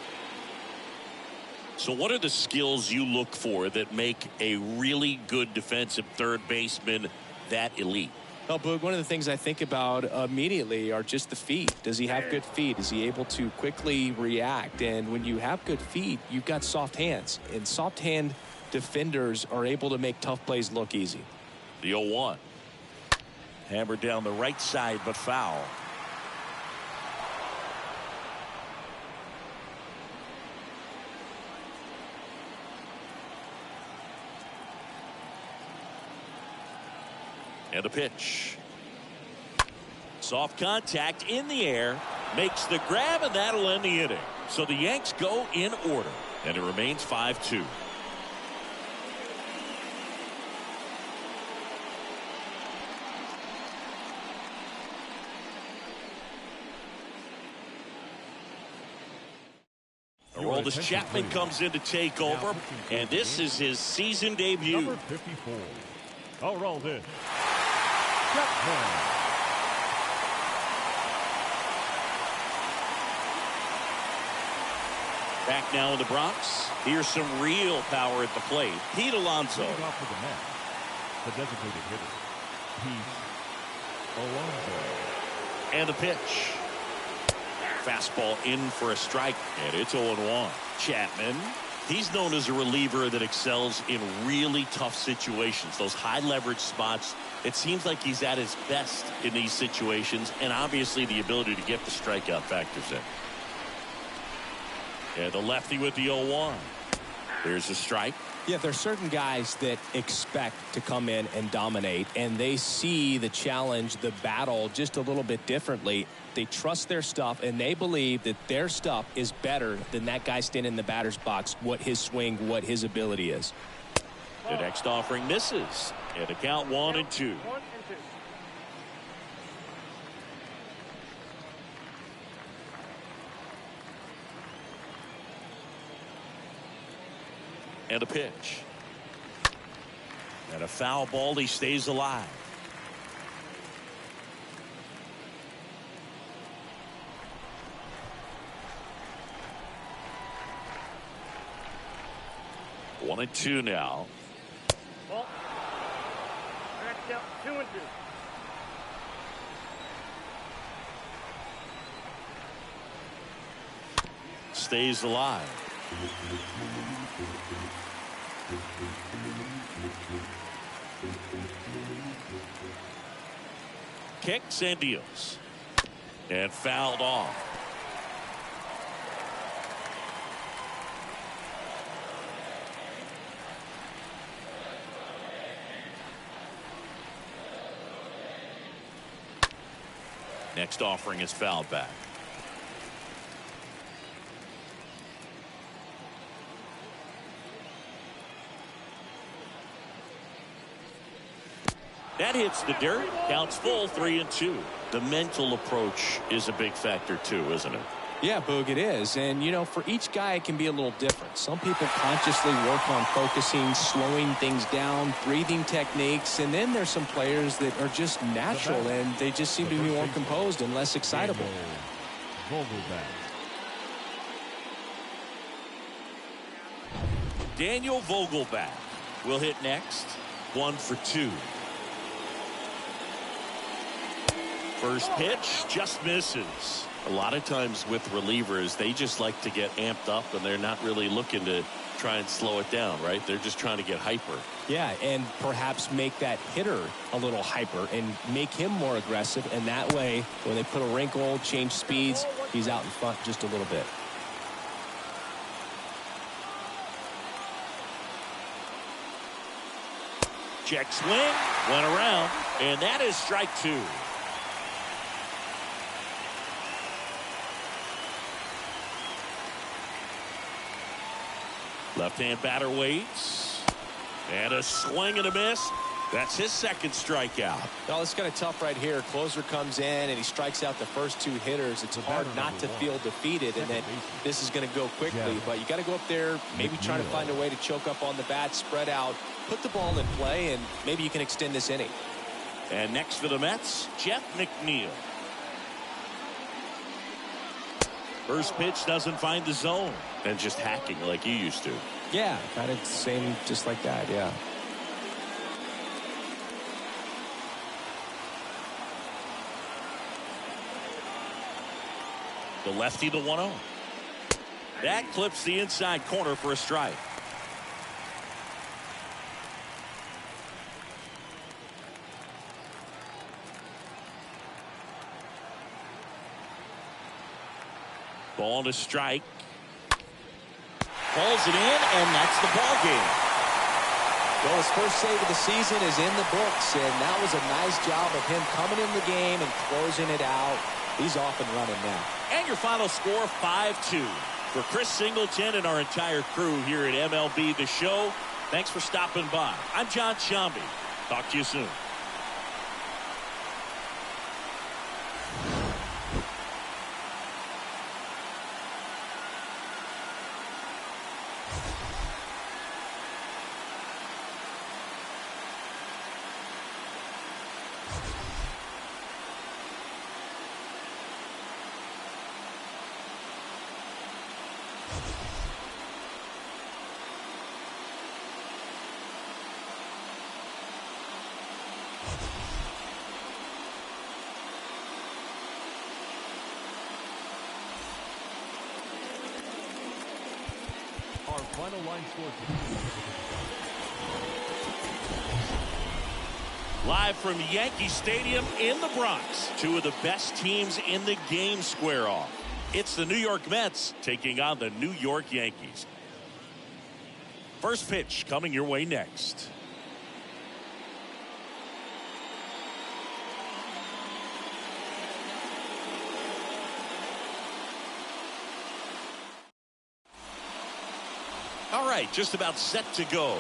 [SPEAKER 1] So what are the skills you look for that make a really good defensive third baseman that elite?
[SPEAKER 2] Well, Boog, one of the things I think about immediately are just the feet. Does he have good feet? Is he able to quickly react? And when you have good feet, you've got soft hands. And soft hand defenders are able to make tough plays look easy.
[SPEAKER 1] The 0-1. Hammered down the right side, but foul. And a pitch. Soft contact in the air. Makes the grab, and that'll end the inning. So the Yanks go in order, and it remains 5-2. Aroldis Chapman comes in to take over, and this is his season debut.
[SPEAKER 3] Number 54, Aroldis Chapman.
[SPEAKER 1] Back now in the Bronx. Here's some real power at the plate. Pete Alonso.
[SPEAKER 3] Leading off with the mat, the designated hitter, Pete Alonso.
[SPEAKER 1] And the pitch. Fastball in for a strike, and it's 0-1. Chapman, he's known as a reliever that excels in really tough situations, those high leverage spots. It seems like he's at his best in these situations, and obviously the ability to get the strikeout factors in. And the lefty with the 0-1. There's a strike.
[SPEAKER 2] Yeah, there's certain guys that expect to come in and dominate, and they see the challenge, the battle just a little bit differently. They trust their stuff, and they believe that their stuff is better than that guy standing in the batter's box, what his swing, what his ability is.
[SPEAKER 1] The next offering misses. And a count 1-2. And a pitch. And a foul ball. He stays alive. One and two now.
[SPEAKER 4] Ball. That's count 2-2.
[SPEAKER 1] Stays alive. Kicks and deals. And fouled off. Next offering is fouled back. That hits the dirt. Counts full, 3-2. The mental approach is a big factor too, isn't it?
[SPEAKER 2] Yeah, Boog, it is. And, you know, for each guy, it can be a little different. Some people consciously work on focusing, slowing things down, breathing techniques. And then there's some players that are just natural and they just seem to be more composed and less excitable.
[SPEAKER 1] Daniel Vogelback will hit next. 1 for 2. First pitch just misses. A lot of times with relievers, they just like to get amped up and they're not really looking to try and slow it down, right? They're just trying to get hyper.
[SPEAKER 2] Yeah, and perhaps make that hitter a little hyper and make him more aggressive. And that way, when they put a wrinkle, change speeds, he's out in front just a little bit.
[SPEAKER 1] Check swing, went around, and that is strike 2. Left-hand batter waits. And a swing and a miss. That's his second strikeout.
[SPEAKER 2] Well, it's kind of tough right here. Closer comes in and he strikes out the first 2 hitters. It's hard not to feel defeated and that this is going to go quickly. But you got to go up there, maybe try to find a way to choke up on the bat, spread out, put the ball in play, and maybe you can extend this inning.
[SPEAKER 1] And next for the Mets, Jeff McNeil. First pitch doesn't find the zone. And just hacking like you used to.
[SPEAKER 2] Yeah, kind of same, just like that, yeah.
[SPEAKER 1] The lefty to 1-0. That clips the inside corner for a strike. Ball to strike. Calls it in, and that's the ball game.
[SPEAKER 2] Well, his first save of the season is in the books, and that was a nice job of him coming in the game and closing it out. He's off and running now.
[SPEAKER 1] And your final score, 5-2. For Chris Singleton and our entire crew here at MLB The Show, thanks for stopping by. I'm John Shambi. Talk to you soon.
[SPEAKER 3] Our final line score.
[SPEAKER 1] Live from Yankee Stadium in the Bronx, 2 of the best teams in the game square off. It's the New York Mets taking on the New York Yankees. First pitch coming your way next. All right, just about set to go.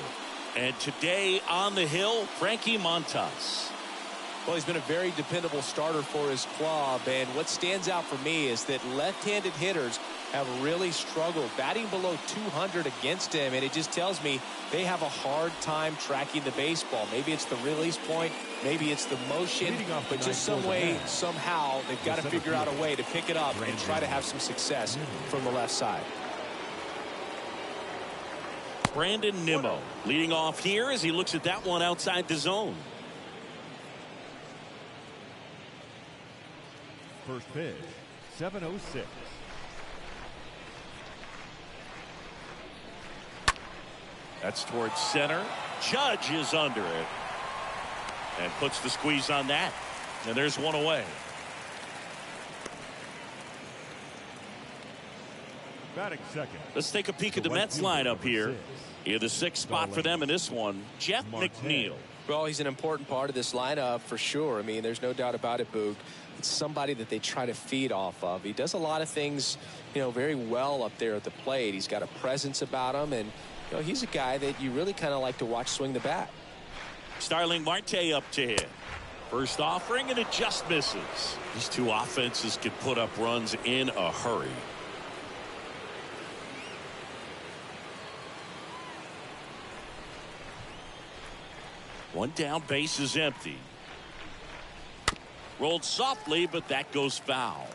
[SPEAKER 1] And today on the hill, Frankie Montas.
[SPEAKER 2] Well, he's been a very dependable starter for his club, and what stands out for me is that left-handed hitters have really struggled batting below 200 against him, and it just tells me they have a hard time tracking the baseball. Maybe it's the release point, maybe it's the motion, but just some way, somehow, they've got to figure out a way to pick it up and try to have some success from the left side.
[SPEAKER 1] Brandon Nimmo leading off here as he looks at that one outside the zone.
[SPEAKER 3] First pitch, 7:06.
[SPEAKER 1] That's towards center. Judge is under it and puts the squeeze on that. And there's one away.
[SPEAKER 3] Batting second.
[SPEAKER 1] Let's take a peek at the Mets lineup here. In the sixth spot for them in this one, Jeff McNeil.
[SPEAKER 2] Well, he's an important part of this lineup for sure. I mean, there's no doubt about it, Boog. It's somebody that they try to feed off of. He does a lot of things, very well up there at the plate. He's got a presence about him, and he's a guy that you really kind of like to watch swing the bat.
[SPEAKER 1] Starling Marte up to hit. First offering, and it just misses. These two offenses could put up runs in a hurry. One down, base is empty. Rolled softly, but that goes foul.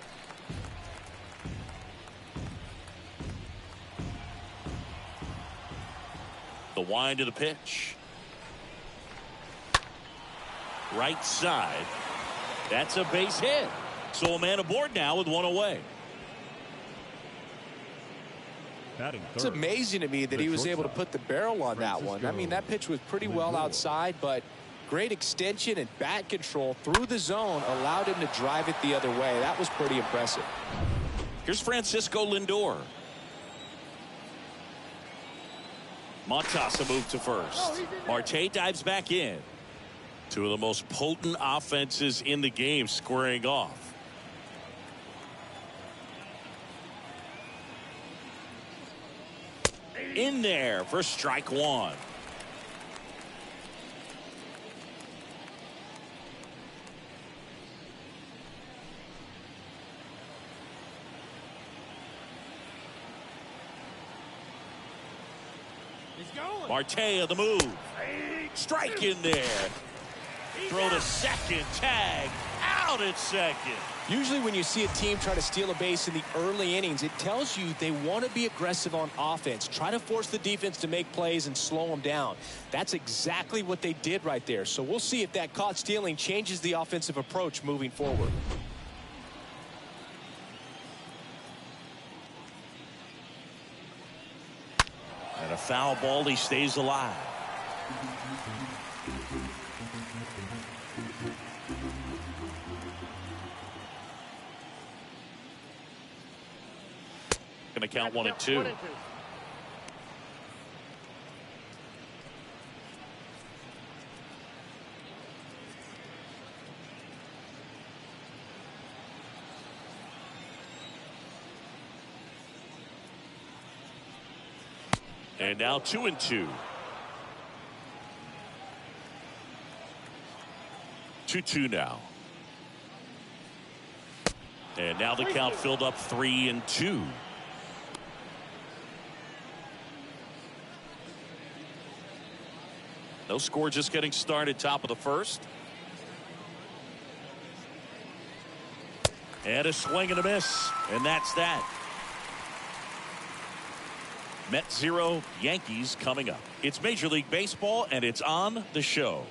[SPEAKER 1] The wind of the pitch. Right side. That's a base hit. So a man aboard now with one away.
[SPEAKER 2] It's amazing to me that he was able to put the barrel on that one. I mean, that pitch was pretty well outside, but great extension and bat control through the zone allowed him to drive it the other way. That was pretty impressive.
[SPEAKER 1] Here's Francisco Lindor. Montas a move to first. Marte dives back in. Two of the most potent offenses in the game squaring off. In there for strike one. Marte of the move. Strike in there. Throw to second. Tag. Out at second.
[SPEAKER 2] Usually when you see a team try to steal a base in the early innings, it tells you they want to be aggressive on offense. Try to force the defense to make plays and slow them down. That's exactly what they did right there. So we'll see if that caught stealing changes the offensive approach moving forward.
[SPEAKER 1] And a foul ball, he stays alive. Going to count 1 and 2. And now 2 and 2. 2-2 now. And now the count filled up 3 and 2. No score, just getting started, top of the first. And a swing and a miss. And that's that. Mets 0, Yankees coming up. It's Major League Baseball, and it's on the show.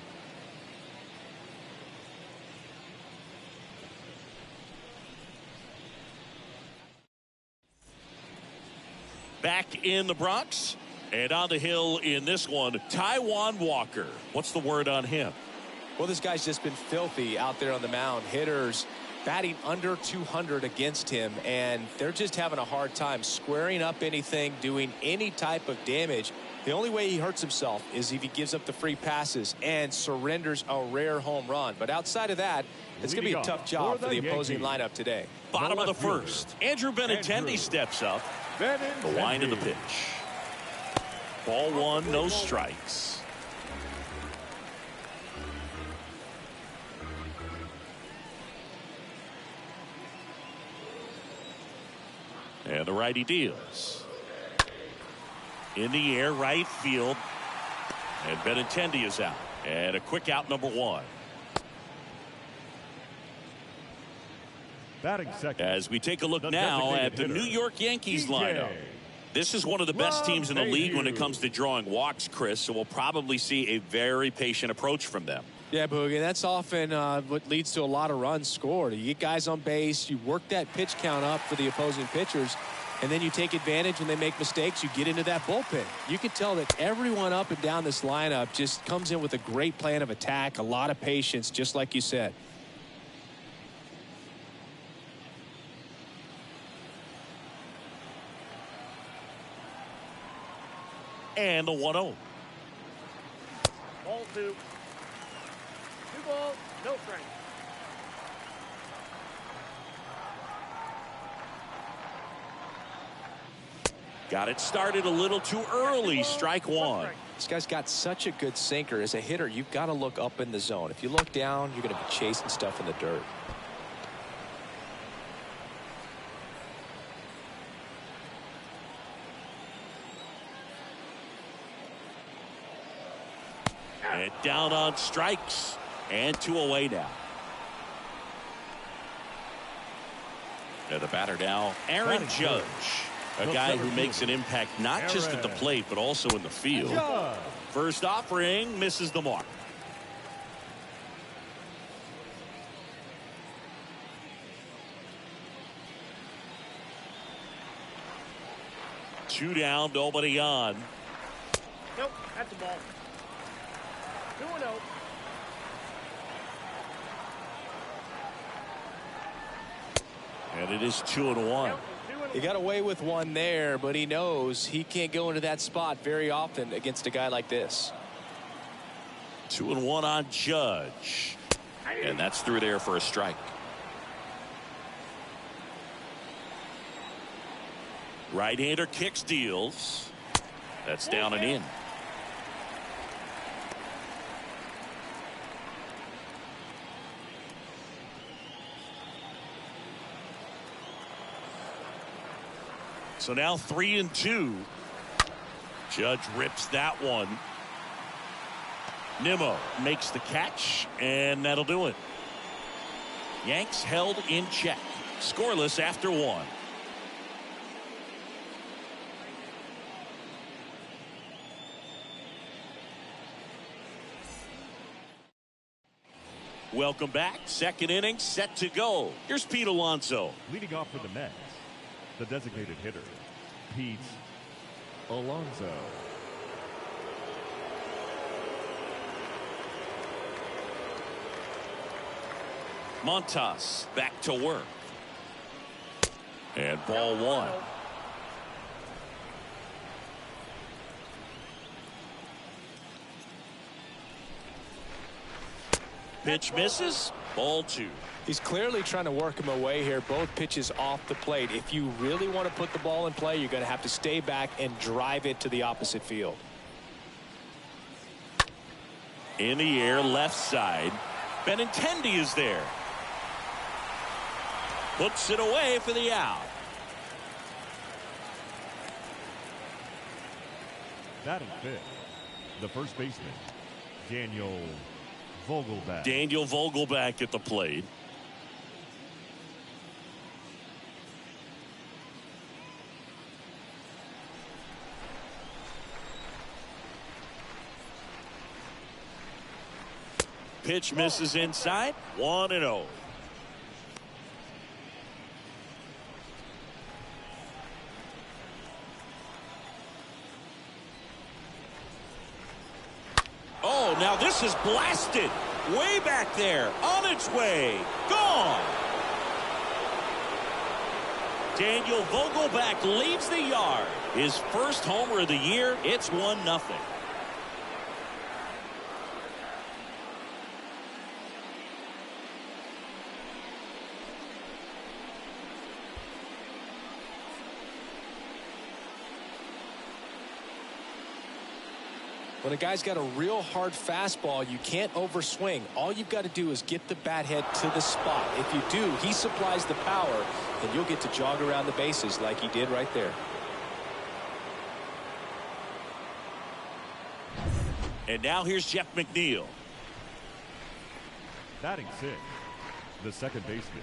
[SPEAKER 1] Back in the Bronx. And on the hill in this one, Taijuan Walker. What's the word on him?
[SPEAKER 2] Well, this guy's just been filthy out there on the mound. Hitters batting under 200 against him, and they're just having a hard time squaring up anything, doing any type of damage. The only way he hurts himself is if he gives up the free passes and surrenders a rare home run. But outside of that, it's going to be a tough job for the opposing lineup today.
[SPEAKER 1] Bottom of the first. Andrew Benintendi steps up. The wind of the pitch. Ball one, no strikes. And the righty deals. In the air, right field. And Benintendi is out. And a quick out, number 1.
[SPEAKER 3] Batting second.
[SPEAKER 1] As we take a look now at the New York Yankees lineup. This is one of the best teams in the league when it comes to drawing walks, Chris, so we'll probably see a very patient approach from them.
[SPEAKER 2] Yeah, Boogie, that's often what leads to a lot of runs scored. You get guys on base, you work that pitch count up for the opposing pitchers, and then you take advantage when they make mistakes. You get into that bullpen. You can tell that everyone up and down this lineup just comes in with a great plan of attack, a lot of patience, just like you said.
[SPEAKER 1] And the 1-0.
[SPEAKER 4] Ball 2. 2 balls, no strike.
[SPEAKER 1] Got it started a little too early. Strike 1.
[SPEAKER 2] This guy's got such a good sinker. As a hitter, you've got to look up in the zone. If you look down, you're going to be chasing stuff in the dirt.
[SPEAKER 1] And down on strikes. And 2 away now. And the batter now, Aaron Judge. A guy who makes an impact not just at the plate, but also in the field. First offering misses the mark. Two down, nobody on.
[SPEAKER 4] Nope, that's a ball. 2-0.
[SPEAKER 1] And it is 2-1.
[SPEAKER 2] He got away with one there, but he knows he can't go into that spot very often against a guy like this.
[SPEAKER 1] 2-1 on Judge. And that's through there for a strike. Right-hander kicks, deals. That's down and in. So now 3-2. Judge rips that one. Nimmo makes the catch, and that'll do it. Yanks held in check. Scoreless after 1. Welcome back. Second inning set to go. Here's Pete Alonso.
[SPEAKER 3] Leading off for the Mets, the designated hitter, Pete Alonso.
[SPEAKER 1] Montas back to work. And ball 1. Pitch misses. Ball 2.
[SPEAKER 2] He's clearly trying to work him away here. Both pitches off the plate. If you really want to put the ball in play, you're going to have to stay back and drive it to the opposite field.
[SPEAKER 1] In the air, left side. Benintendi is there. Puts it away for the out.
[SPEAKER 3] Batting fifth, the first baseman, Daniel Vogelbach.
[SPEAKER 1] Daniel Vogelbach at the plate. Pitch misses inside. 1-0. Oh, now this is blasted. Way back there. On its way. Gone. Daniel Vogelbach leaves the yard. His first homer of the year. It's 1-0.
[SPEAKER 2] When a guy's got a real hard fastball, you can't overswing. All you've got to do is get the bat head to the spot. If you do, he supplies the power, and you'll get to jog around the bases like he did right there.
[SPEAKER 1] And now here's Jeff McNeil.
[SPEAKER 3] Batting 6, the second baseman,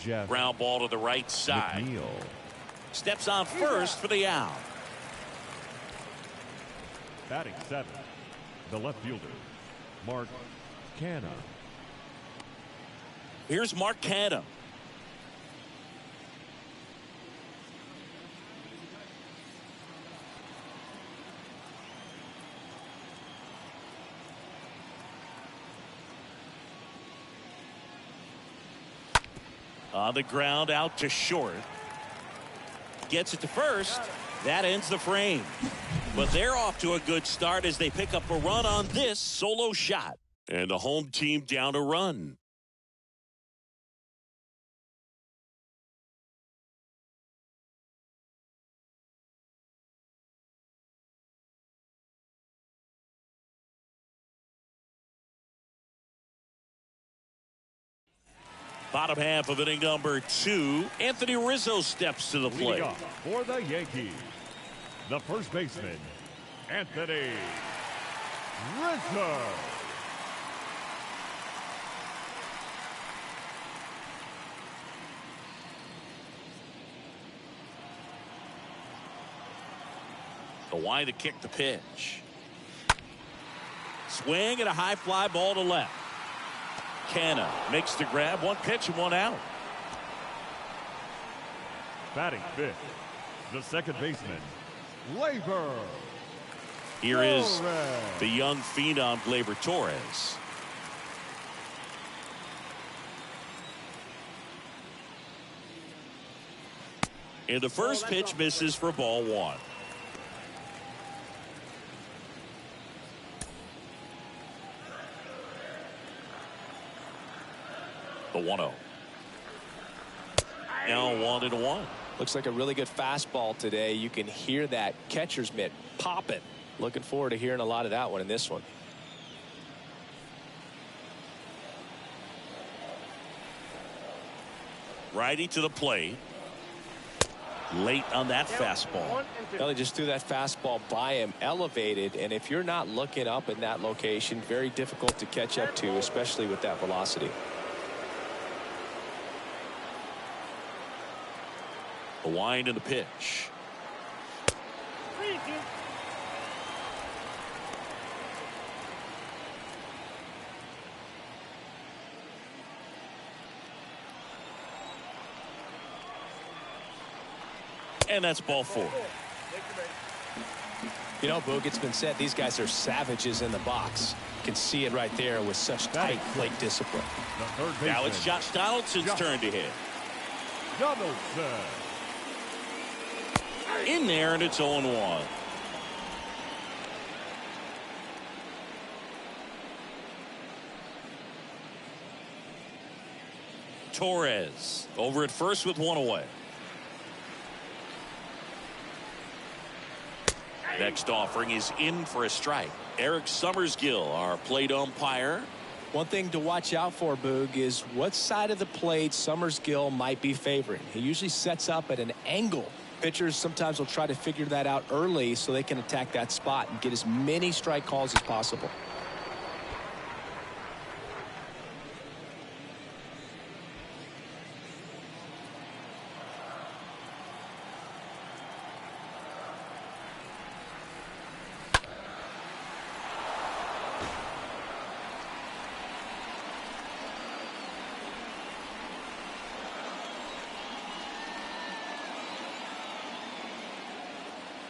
[SPEAKER 3] Jeff.
[SPEAKER 1] Ground ball to the right side.
[SPEAKER 3] McNeil.
[SPEAKER 1] Steps on first for the out.
[SPEAKER 3] Batting 7, the left fielder, Mark Canha.
[SPEAKER 1] Here's Mark Canha. On the ground out to short. Gets it to first. That ends the frame. But they're off to a good start as they pick up a run on this solo shot. And the home team down a run. Bottom half of inning number 2. Anthony Rizzo steps to the plate.
[SPEAKER 3] Leading off for the Yankees, the first baseman, Anthony Rizzo.
[SPEAKER 1] The wide to kick the pitch. Swing and a high fly ball to left. Canha makes the grab. One pitch and one out.
[SPEAKER 3] Batting 5th, the second baseman, Gleyber.
[SPEAKER 1] Here is the young phenom, Gleyber Torres. And the first pitch misses for ball 1. The 1-0. Now 1-1.
[SPEAKER 2] Looks like a really good fastball today. You can hear that catcher's mitt popping. Looking forward to hearing a lot of that one in this one.
[SPEAKER 1] Righty to the plate. Late on that fastball.
[SPEAKER 2] Well, they just threw that fastball by him, elevated, and if you're not looking up in that location, very difficult to catch up to, especially with that velocity.
[SPEAKER 1] The wind and the pitch. And that's ball 4.
[SPEAKER 2] You know, Boog, it's been said these guys are savages in the box. You can see it right there with such tight plate discipline.
[SPEAKER 1] Now it's Josh Donaldson's turn to hit.
[SPEAKER 3] Donaldson.
[SPEAKER 1] In there, and it's 0-1. Torres over at first with one away. Next offering is in for a strike. Eric Summersgill, our plate umpire.
[SPEAKER 2] One thing to watch out for, Boog, is what side of the plate Summersgill might be favoring. He usually sets up at an angle. Pitchers sometimes will try to figure that out early so they can attack that spot and get as many strike calls as possible.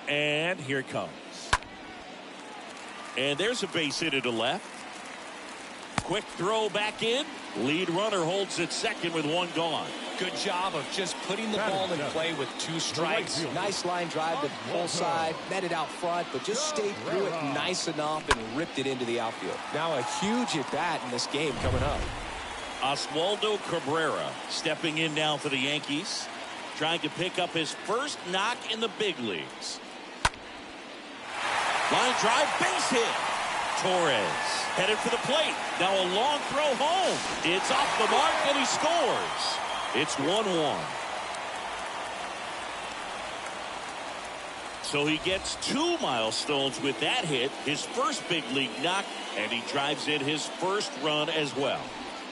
[SPEAKER 1] And here it comes. And there's a base hit to left. Quick throw back in. Lead runner holds at second with one gone.
[SPEAKER 2] Good job of just putting the ball in play with 2 strikes. Nice line drive to the full side. Met it out front, but just stayed through it nice enough and ripped it into the outfield. Now a huge at bat in this game coming up.
[SPEAKER 1] Oswaldo Cabrera stepping in now for the Yankees. Trying to pick up his first knock in the big leagues. Line drive, base hit. Torres headed for the plate. Now a long throw home. It's off the mark, and he scores. It's 1-1. So he gets 2 milestones with that hit, his first big league knock, and he drives in his first run as well.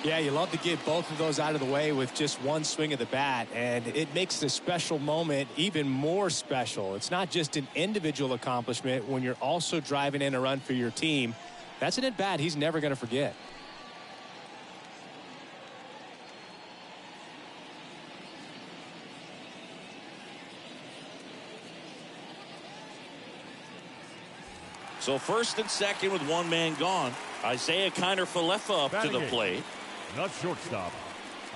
[SPEAKER 2] Yeah, you love to get both of those out of the way with just one swing of the bat, and it makes the special moment even more special. It's not just an individual accomplishment when you're also driving in a run for your team. That's an at-bat he's never going to forget.
[SPEAKER 1] So first and second with one man gone. Isaiah Kiner-Falefa up to the plate.
[SPEAKER 3] The shortstop,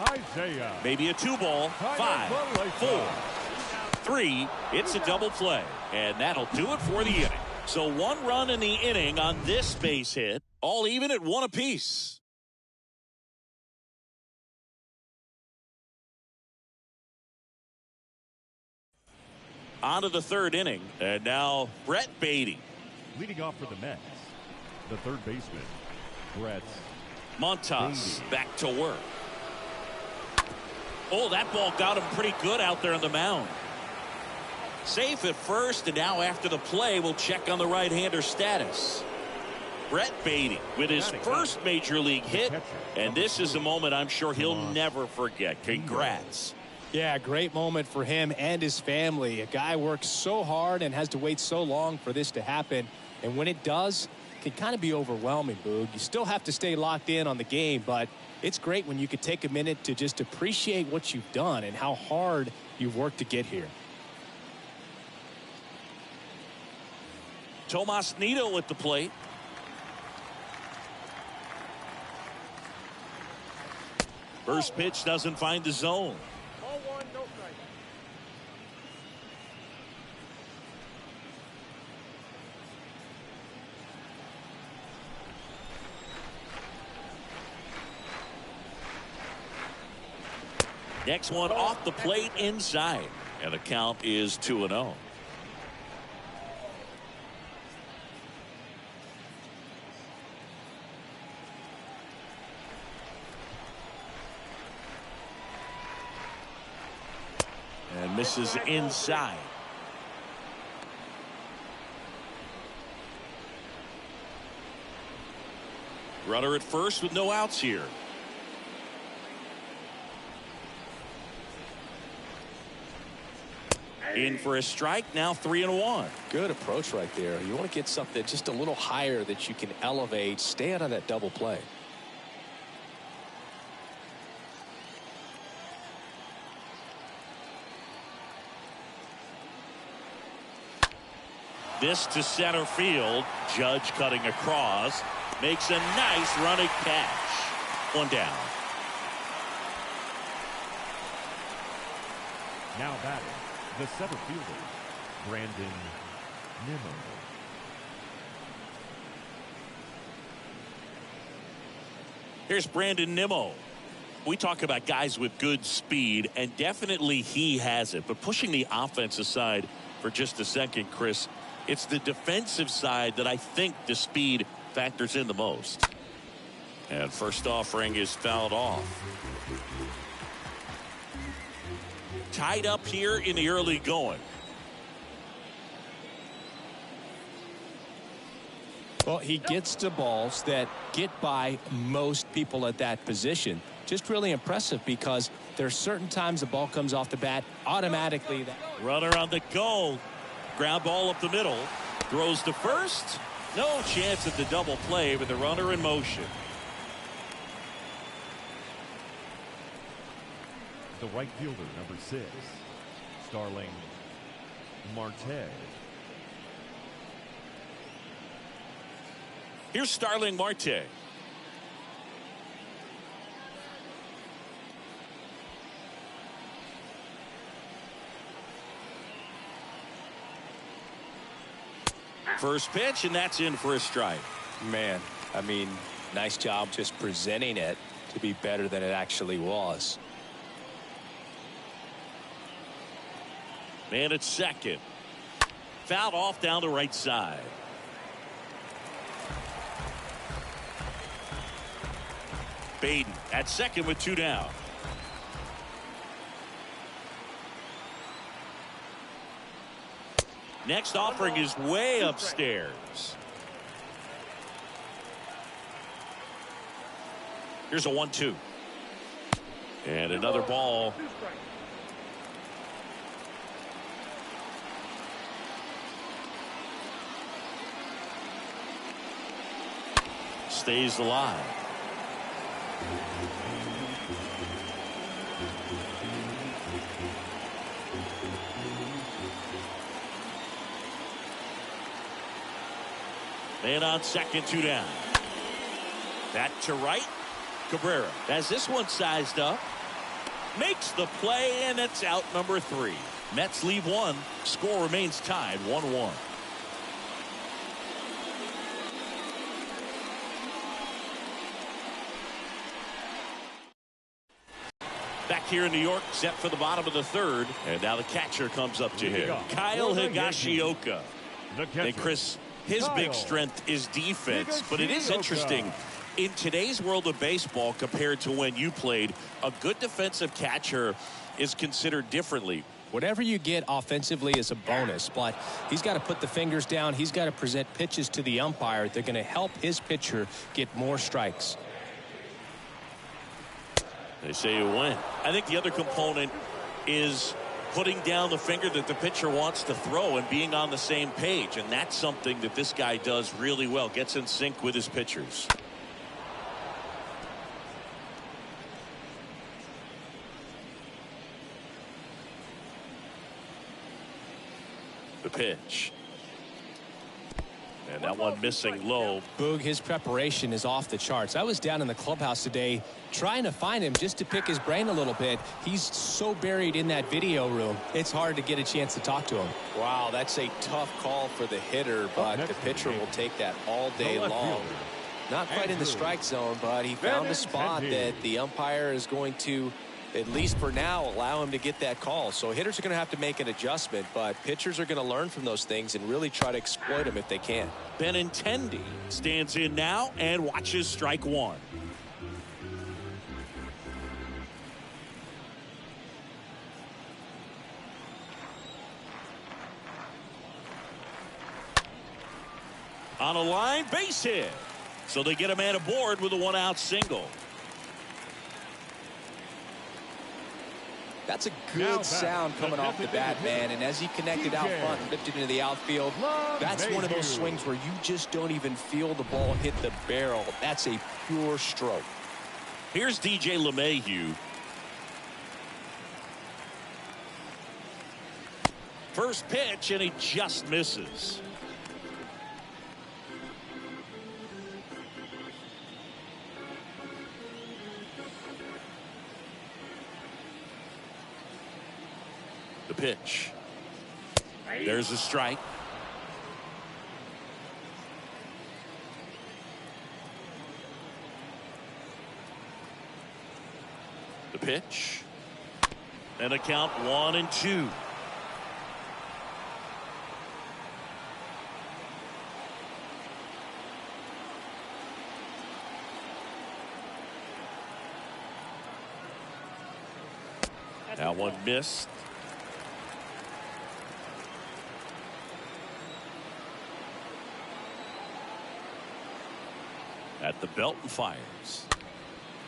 [SPEAKER 3] Isaiah.
[SPEAKER 1] Maybe a 2-ball. 5, 4, 3. It's a double play. And that'll do it for the inning. So 1 run in the inning on this base hit. All even at 1 apiece. On to the 3rd inning. And now Brett Beatty.
[SPEAKER 3] Leading off for the Mets, the third baseman, Brett
[SPEAKER 1] Montas back to work. Oh, that ball got him pretty good out there on the mound. Safe at first, and now after the play, we'll check on the right-hander status. Brett Beatty with his first major league hit, and this is a moment I'm sure he'll never forget. Congrats.
[SPEAKER 2] Yeah, great moment for him and his family. A guy works so hard and has to wait so long for this to happen, and when it does, it can kind of be overwhelming, Boog. You still have to stay locked in on the game, but it's great when you could take a minute to just appreciate what you've done and how hard you've worked to get here.
[SPEAKER 1] Tomas Nido at the plate. First pitch doesn't find the zone.
[SPEAKER 4] Ball 1, no strike.
[SPEAKER 1] Next one off the plate inside. And the count is 2-0. And misses inside. Runner at first with no outs here. In for a strike, now 3-1.
[SPEAKER 2] Good approach right there. You want to get something just a little higher that you can elevate. Stay out of that double play.
[SPEAKER 1] This to center field. Judge cutting across. Makes a nice running catch. One down.
[SPEAKER 3] Now batting, the center fielder, Brandon Nimmo.
[SPEAKER 1] Here's Brandon Nimmo. We talk about guys with good speed, and definitely he has it. But pushing the offense aside for just a second, Chris, it's the defensive side that I think the speed factors in the most. And first offering is fouled off. Tied up here in the early going.
[SPEAKER 2] Well, he gets to balls that get by most people at that position. Just really impressive because there's certain times the ball comes off the bat automatically.
[SPEAKER 1] Runner on the go. Ground ball up the middle. Throws to first. No chance at the double play with the runner in motion.
[SPEAKER 3] The right fielder, number 6, Starling Marte.
[SPEAKER 1] Here's Starling Marte. First pitch, and that's in for a strike.
[SPEAKER 2] Man, I mean, nice job just presenting it to be better than it actually was.
[SPEAKER 1] Man at second. Fouled off down the right side. Baden at second with 2 down. Next offering is way upstairs. Here's a 1-2. And another ball. Stays alive. Man on second, 2 down. Back to right. Cabrera has this one sized up. Makes the play, and it's out number 3. Mets leave 1. Score remains tied 1-1. Back here in New York, set for the bottom of the 3rd. And now the catcher comes up to him. Kyle Higashioka. And Chris, his big strength is defense, but it is interesting. In today's world of baseball, compared to when you played, a good defensive catcher is considered differently.
[SPEAKER 2] Whatever you get offensively is a bonus, but he's got to put the fingers down. He's got to present pitches to the umpire. They're going to help his pitcher get more strikes.
[SPEAKER 1] They say you win. I think the other component is putting down the finger that the pitcher wants to throw and being on the same page, and that's something that this guy does really well. Gets in sync with his pitchers. The pitch. And that one missing low.
[SPEAKER 2] Boog, his preparation is off the charts. I was down in the clubhouse today trying to find him just to pick his brain a little bit. He's so buried in that video room, it's hard to get a chance to talk to him. Wow, that's a tough call for the hitter, but the pitcher will take that all day long. Not quite in the strike zone, but he found a spot that the umpire is going to, at least for now, allow him to get that call. So hitters are going to have to make an adjustment, but pitchers are going to learn from those things and really try to exploit them if they can.
[SPEAKER 1] Benintendi stands in now and watches strike 1. On a line, base hit. So they get a man aboard with a 1-out single.
[SPEAKER 2] That's a good sound coming off the bat, man. And as he connected out front and lifted into the outfield, that's one of those swings where you just don't even feel the ball hit the barrel. That's a pure stroke.
[SPEAKER 1] Here's DJ LeMahieu. First pitch, and he just misses. The pitch. There's a strike. The pitch. And a count 1-2. That one missed. At the belt and fires.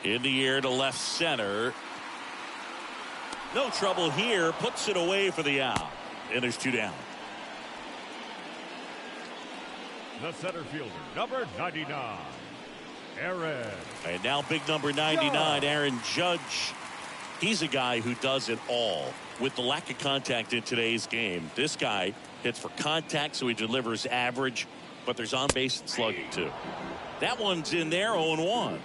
[SPEAKER 1] In the air to left center. No trouble here. Puts it away for the out. And there's 2 down.
[SPEAKER 3] The center fielder, number 99, Aaron.
[SPEAKER 1] And now big number 99, Aaron Judge. He's a guy who does it all. With the lack of contact in today's game, this guy hits for contact, so he delivers average, but there's on base and slugging too. That one's in there, 0-1.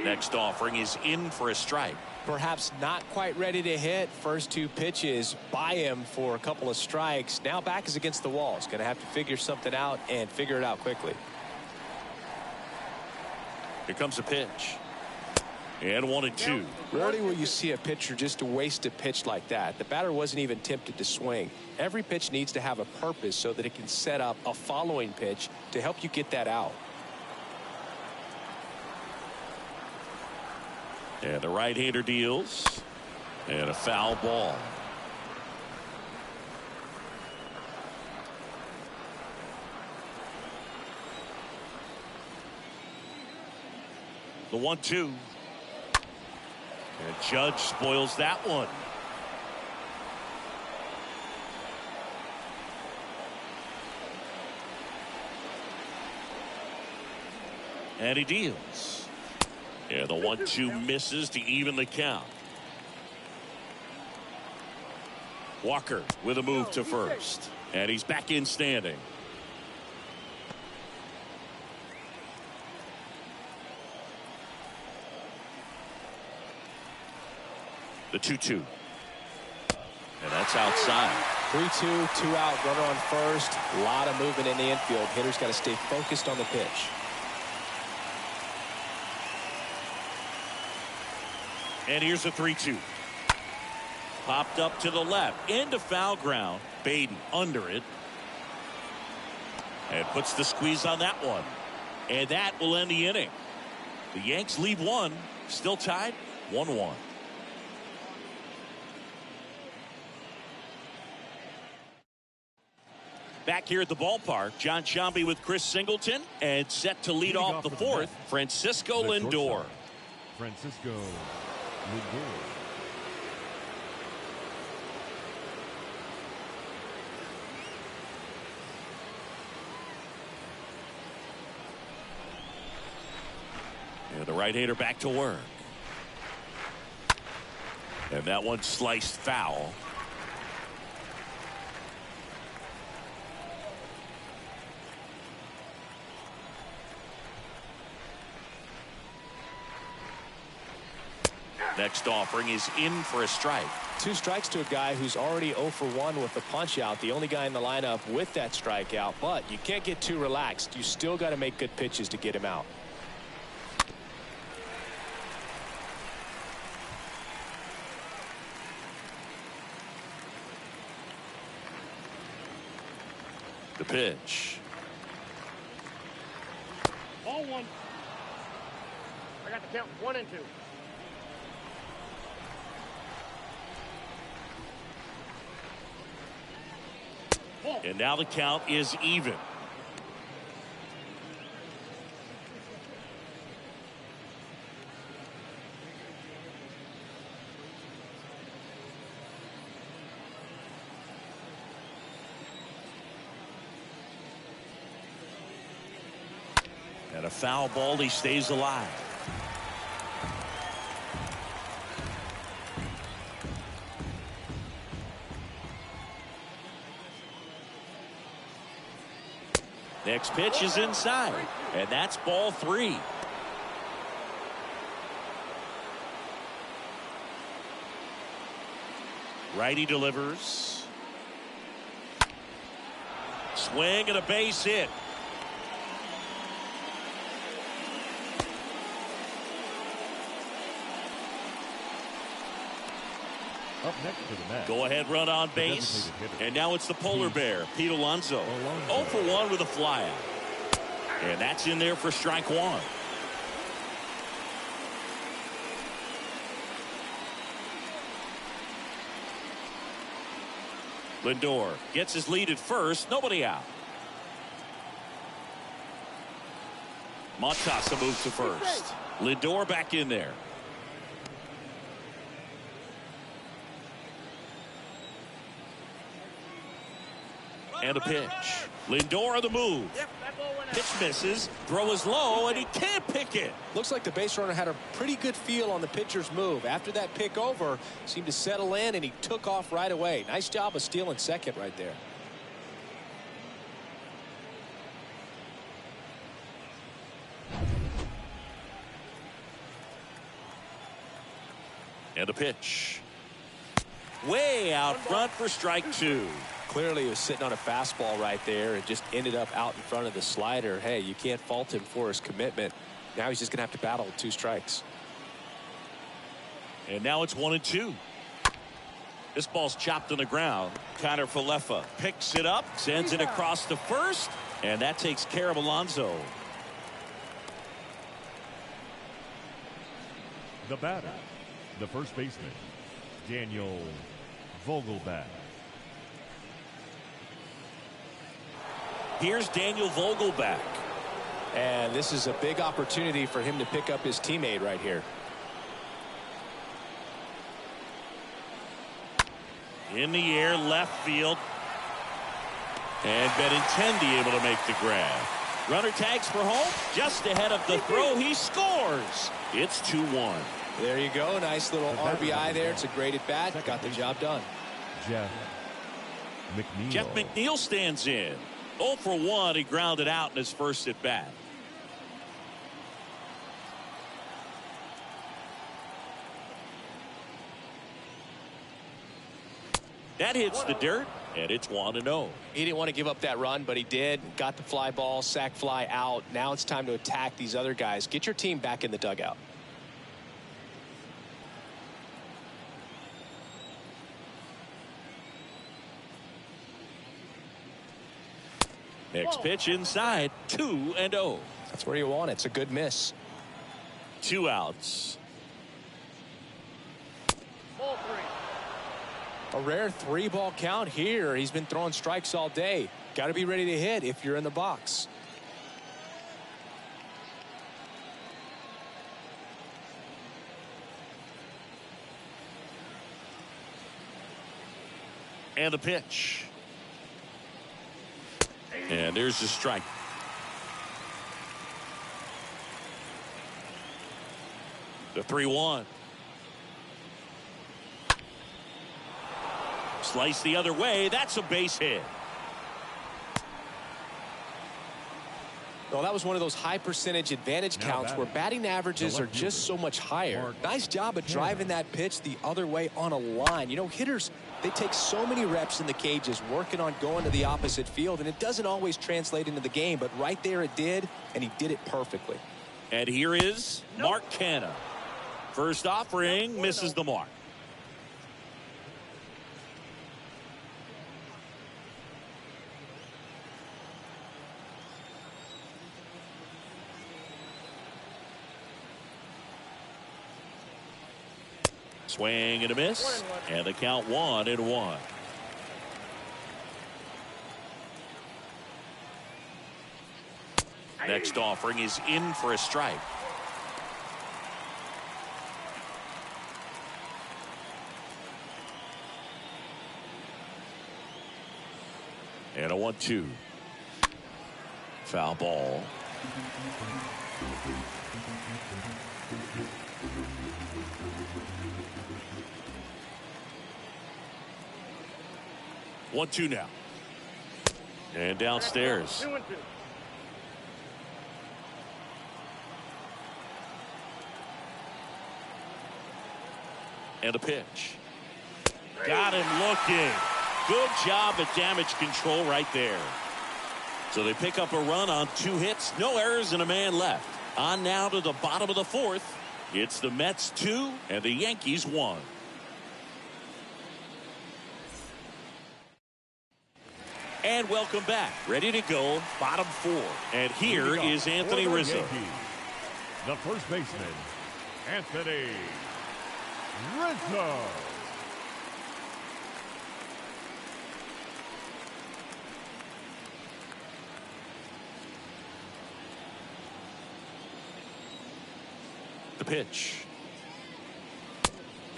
[SPEAKER 1] Next offering is in for a strike.
[SPEAKER 2] Perhaps not quite ready to hit. First 2 pitches by him for a couple of strikes. Now back is against the wall. He's going to have to figure something out and figure it out quickly.
[SPEAKER 1] Here comes a pitch. And 1-2.
[SPEAKER 2] Rarely will you see a pitcher just waste a pitch like that. The batter wasn't even tempted to swing. Every pitch needs to have a purpose so that it can set up a following pitch to help you get that out.
[SPEAKER 1] And the right-hander deals. And a foul ball. The 1-2. And Judge spoils that one. And he deals. And the 1-2 misses to even the count. Walker with a move to first. And he's back in standing. The 2-2. And that's outside.
[SPEAKER 2] 3-2, 2 out, runner on first. A lot of movement in the infield. Hitter's got to stay focused on the pitch.
[SPEAKER 1] And here's the 3-2. Popped up to the left. Into foul ground. Baden under it. And puts the squeeze on that one. And that will end the inning. The Yanks leave one. Still tied 1-1. Back here at the ballpark, John Sciambi with Chris Singleton, and set to lead off the fourth, Francisco Lindor.
[SPEAKER 3] Francisco Lindor.
[SPEAKER 1] And the right-hander back to work. And that one sliced foul. Next offering is in for a strike.
[SPEAKER 2] 2 strikes to a guy who's already 0 for 1 with the punch out. The only guy in the lineup with that strikeout. But you can't get too relaxed. You still got to make good pitches to get him out.
[SPEAKER 1] The pitch.
[SPEAKER 4] Ball 1. I got the count 1 and 2.
[SPEAKER 1] And now the count is even. And a foul ball, he stays alive. Next pitch is inside, and that's ball 3. Righty delivers. Swing and a base hit.
[SPEAKER 3] Up next to the net.
[SPEAKER 1] Go ahead run on base. And now it's the polar bear, Pete Alonso. 0 for 1 with a flyout. And that's in there for strike 1. Lindor gets his lead at first. Nobody out. Montasa moves to first. Lindor back in there. And a pitch. Lindor on the move. Pitch misses. Throw is low, and he can't pick it.
[SPEAKER 2] Looks like the base runner had a pretty good feel on the pitcher's move. After that pick over, seemed to settle in, and he took off right away. Nice job of stealing second right there.
[SPEAKER 1] And a pitch. Way out front for strike 2.
[SPEAKER 2] Clearly, he was sitting on a fastball right there and just ended up out in front of the slider. Hey, you can't fault him for his commitment. Now he's just going to have to battle with 2 strikes.
[SPEAKER 1] And now it's 1-2. This ball's chopped on the ground. Connor Falefa picks it up, sends it across to first, and that takes care of Alonso.
[SPEAKER 3] The batter, the first baseman, Daniel Vogelbach.
[SPEAKER 1] Here's Daniel Vogelbach.
[SPEAKER 2] And this is a big opportunity for him to pick up his teammate right here.
[SPEAKER 1] In the air, left field. And Benintendi able to make the grab. Runner tags for home. Just ahead of the throw. He scores. It's 2-1.
[SPEAKER 2] There you go. Nice little RBI there. It's a great at bat. Got the job done.
[SPEAKER 3] Jeff McNeil.
[SPEAKER 1] Jeff McNeil stands in. 0 for 1. He grounded out in his first at bat. That hits the dirt, and it's 1-0.
[SPEAKER 2] He didn't want to give up that run, but he did. Got the fly ball, sac fly out. Now it's time to attack these other guys. Get your team back in the dugout.
[SPEAKER 1] Next pitch inside, 2-0.
[SPEAKER 2] That's where you want it. It's a good miss.
[SPEAKER 1] 2 outs.
[SPEAKER 4] Ball 3.
[SPEAKER 2] A rare 3-ball count here. He's been throwing strikes all day. Got to be ready to hit if you're in the box.
[SPEAKER 1] And the pitch. And there's the strike. The 3-1. Slice the other way. That's a base hit.
[SPEAKER 2] Well, that was one of those high percentage advantage counts where batting averages are just so much higher. Nice job of driving that pitch the other way on a line. You know, hitters, they take so many reps in the cages working on going to the opposite field, and it doesn't always translate into the game, but right there it did, and he did it perfectly.
[SPEAKER 1] And here is Mark Canha. First offering, misses the mark. Swing and a miss, and the count 1-1. Next offering is in for a strike. And a 1-2. Foul ball. One, 2 now. And downstairs.
[SPEAKER 4] 2-2.
[SPEAKER 1] And a pitch. Got him looking. Good job at damage control right there. So they pick up a run on 2 hits, no errors, and a man left. On now to the bottom of the 4th. It's the Mets 2 and the Yankees 1. And welcome back. Ready to go. Bottom 4. And here is Anthony Rizzo.
[SPEAKER 3] Yankees, the first baseman, Anthony Rizzo.
[SPEAKER 1] The pitch.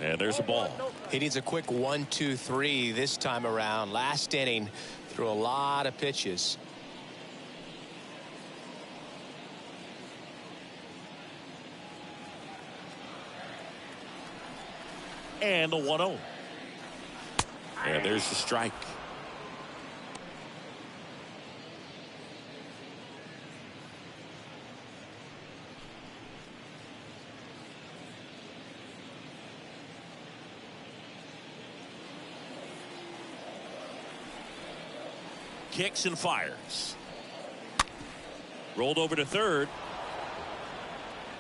[SPEAKER 1] And there's a ball.
[SPEAKER 2] He needs a quick 1-2-3 this time around. Last inning, threw a lot of pitches.
[SPEAKER 1] And the 1-0. And there's the strike. Kicks and fires. Rolled over to third.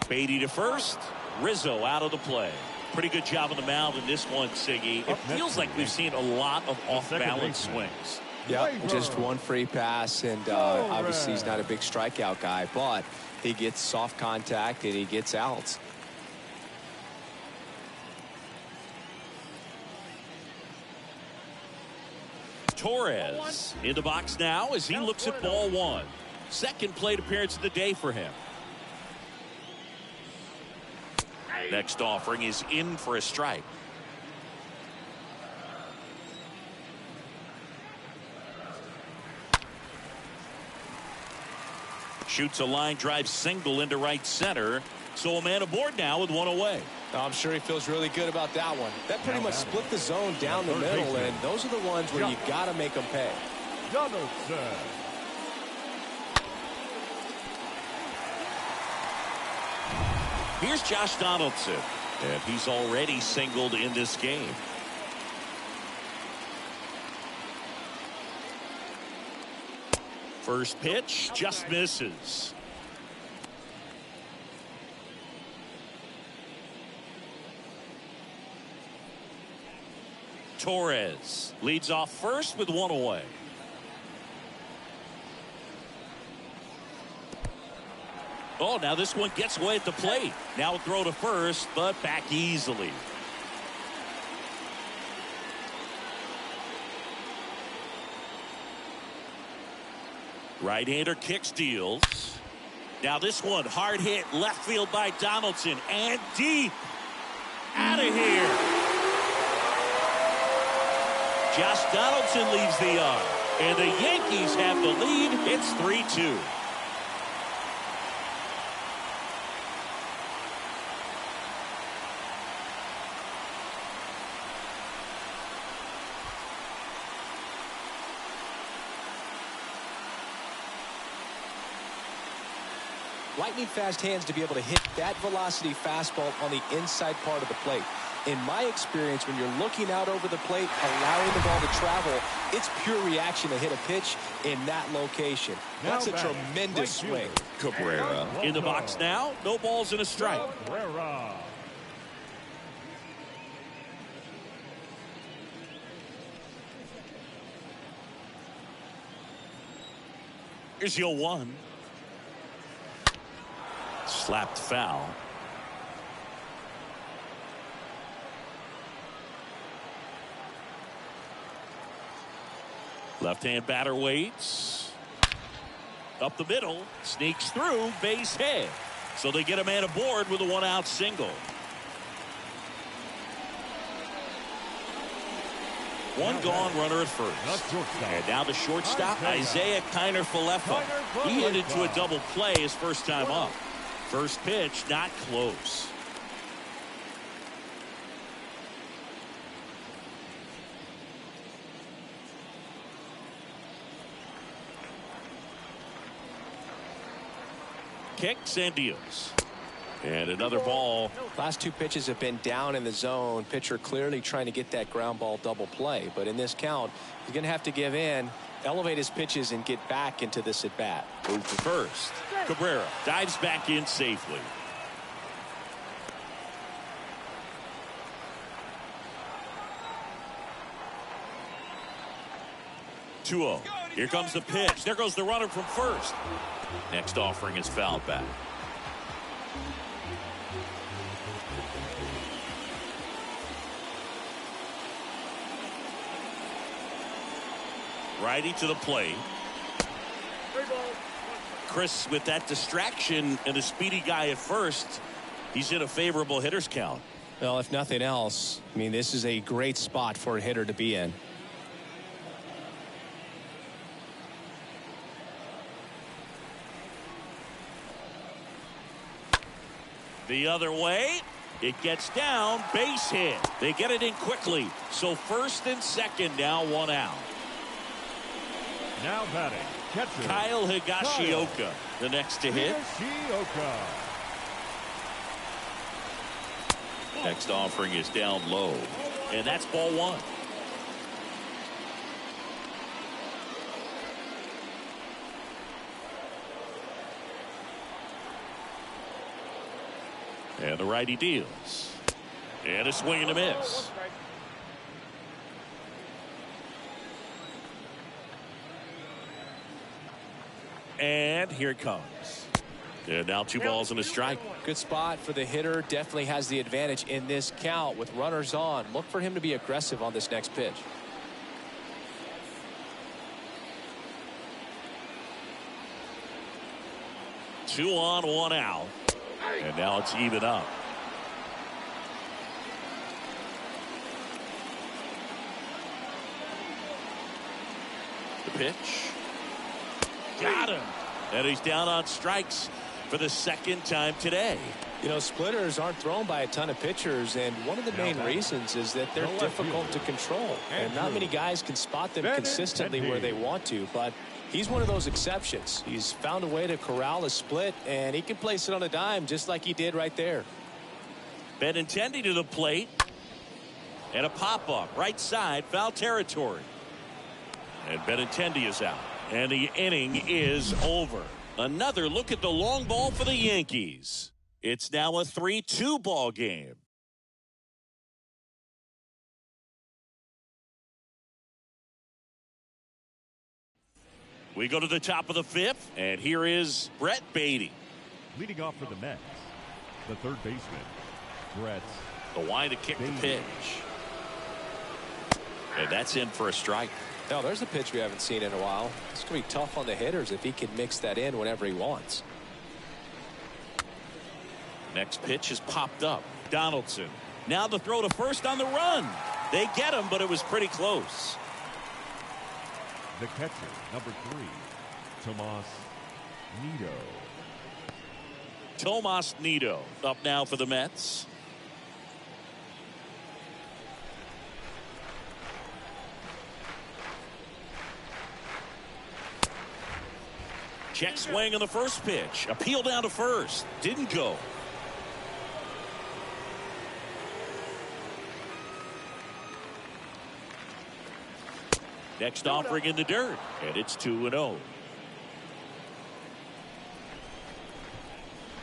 [SPEAKER 1] Beatty to first. Rizzo out of the play. Pretty good job on the mound in this one, Siggy. It feels like we've seen a lot of off-balance swings.
[SPEAKER 2] Yeah, just one free pass, and obviously he's not a big strikeout guy, but he gets soft contact and he gets outs.
[SPEAKER 1] Torres in the box now as he looks at ball one. Second plate appearance of the day for him. Next offering is in for a strike. Shoots a line drive single into right center. So a man aboard now with one away.
[SPEAKER 2] I'm sure he feels really good about that one. That pretty much split the zone down the middle, and those are the ones where you got to make them pay.
[SPEAKER 1] Here's Josh Donaldson, and he's already singled in this game. First pitch just misses. Torres leads off first with one away. Oh, now this one gets away at the plate. Now a throw to first, but back easily. Right-hander kicks, deals. Now this one hard hit left field by Donaldson and deep. Out of here. Josh Donaldson leaves the yard, and the Yankees have the lead. It's 3-2.
[SPEAKER 2] Lightning fast hands to be able to hit that velocity fastball on the inside part of the plate. In my experience, when you're looking out over the plate, allowing the ball to travel, it's pure reaction to hit a pitch in that location. That's a tremendous swing.
[SPEAKER 1] Cabrera in the box now. No balls and a strike. Here's your 1. Slapped foul. Left-hand batter waits. Up the middle. Sneaks through. Base hit. So they get a man aboard with a one-out single. One gone, runner at first. And now the shortstop, Isaiah Kiner-Falefa. He hit into a double play his first time up. First pitch, not close. Kicks and deals. And another ball.
[SPEAKER 2] Last two pitches have been down in the zone. Pitcher clearly trying to get that ground ball double play. But in this count, he's going to have to give in, elevate his pitches, and get back into this at bat.
[SPEAKER 1] Move to first. Cabrera dives back in safely. Here comes the pitch. There goes the runner from first. Next offering is fouled back. Righty to the plate. Chris, with that distraction and a speedy guy at first, he's in a favorable hitter's count.
[SPEAKER 2] Well, if nothing else, I mean, this is a great spot for a hitter to be in.
[SPEAKER 1] The other way. It gets down. Base hit. They get it in quickly. So first and second, now one out.
[SPEAKER 3] Now batting, catcher
[SPEAKER 1] Kyle Higashioka, the next to hit. Next offering is down low. And that's ball 1. And the righty deals. And a swing and a miss.
[SPEAKER 4] One strike.
[SPEAKER 1] And here it comes. And now 2 balls and a strike.
[SPEAKER 2] Good spot for the hitter. Definitely has the advantage in this count with runners on. Look for him to be aggressive on this next pitch.
[SPEAKER 1] Two on, 1 out. And now it's even up. The pitch. Got him. And he's down on strikes for the 2nd time today.
[SPEAKER 2] You know, splitters aren't thrown by a ton of pitchers, and one of the main reasons is that they're difficult to control. And not many guys can spot them consistently where they want to, but he's one of those exceptions. He's found a way to corral a split, and he can place it on a dime just like he did right there.
[SPEAKER 1] Benintendi to the plate. And a pop-up. Right side, foul territory. And Benintendi is out. And the inning is over. Another look at the long ball for the Yankees. It's now a 3-2 ball game. We go to the top of the 5th, and here is Brett Beatty.
[SPEAKER 3] Leading off for the Mets, the third baseman, Brett.
[SPEAKER 1] The wind to kick the pitch. And that's in for a strike.
[SPEAKER 2] Now, there's a pitch we haven't seen in a while. It's going to be tough on the hitters if he can mix that in whenever he wants.
[SPEAKER 1] Next pitch is popped up. Donaldson. Now the throw to first on the run. They get him, but it was pretty close.
[SPEAKER 3] The catcher, number 3, Tomas Nido.
[SPEAKER 1] Tomas Nido up now for the Mets. Check swing on the first pitch. Appeal down to first. Didn't go. Next offering in the dirt. And it's 2-0.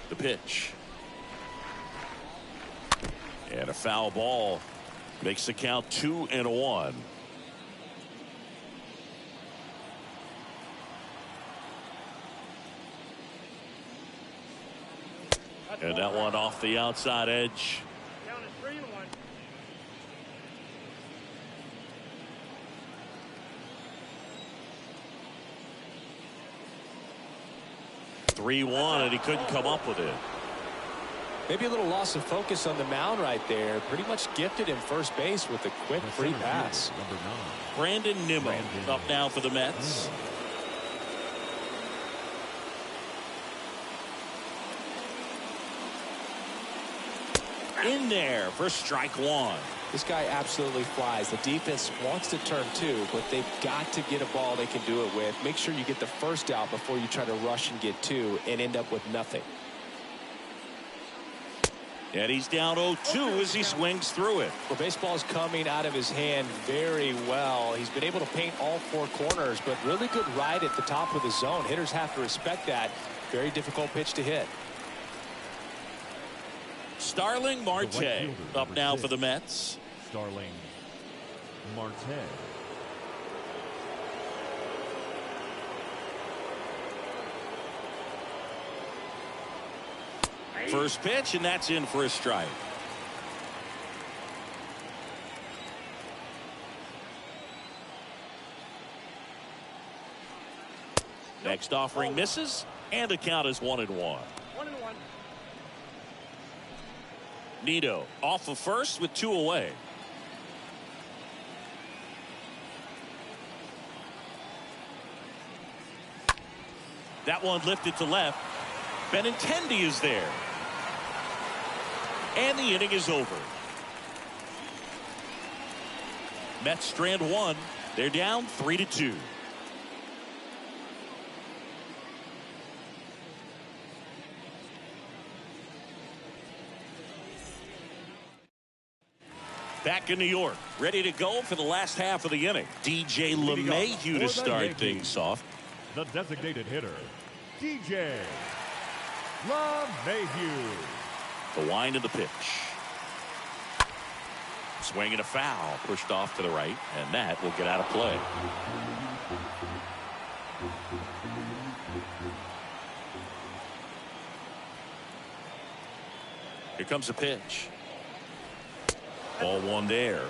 [SPEAKER 1] The pitch. And a foul ball. Makes the count 2-1. And that one off the outside edge.
[SPEAKER 4] Down to 3-1.
[SPEAKER 1] 3-1, and he couldn't come up with it.
[SPEAKER 2] Maybe a little loss of focus on the mound right there. Pretty much gifted him first base with a quick free pass.
[SPEAKER 3] Number 9.
[SPEAKER 1] Brandon Nimmo up now for the Mets. In there for strike 1.
[SPEAKER 2] This guy absolutely flies. The defense wants to turn 2, but they've got to get a ball they can do it with. Make sure you get the first out before you try to rush and get 2 and end up with nothing.
[SPEAKER 1] And he's down 0-2 as he swings through it.
[SPEAKER 2] Well, baseball's coming out of his hand very well. He's been able to paint all 4 corners, but really good ride at the top of the zone. Hitters have to respect that. Very difficult pitch to hit.
[SPEAKER 1] Starling Marte up now for the Mets.
[SPEAKER 3] Starling Marte.
[SPEAKER 1] First pitch, and that's in for a strike. Next offering misses, and the count is 1-1.
[SPEAKER 4] 1-1.
[SPEAKER 1] Nido off of first with 2 away. That one lifted to left. Benintendi is there. And the inning is over. Mets strand 1. They're down 3-2. Back in New York, ready to go for the last half of the inning. DJ LeMahieu to start things off.
[SPEAKER 3] The designated hitter, DJ LeMahieu.
[SPEAKER 1] The wind of the pitch. Swing and a foul pushed off to the right, and that will get out of play. Here comes a pitch. Ball one there.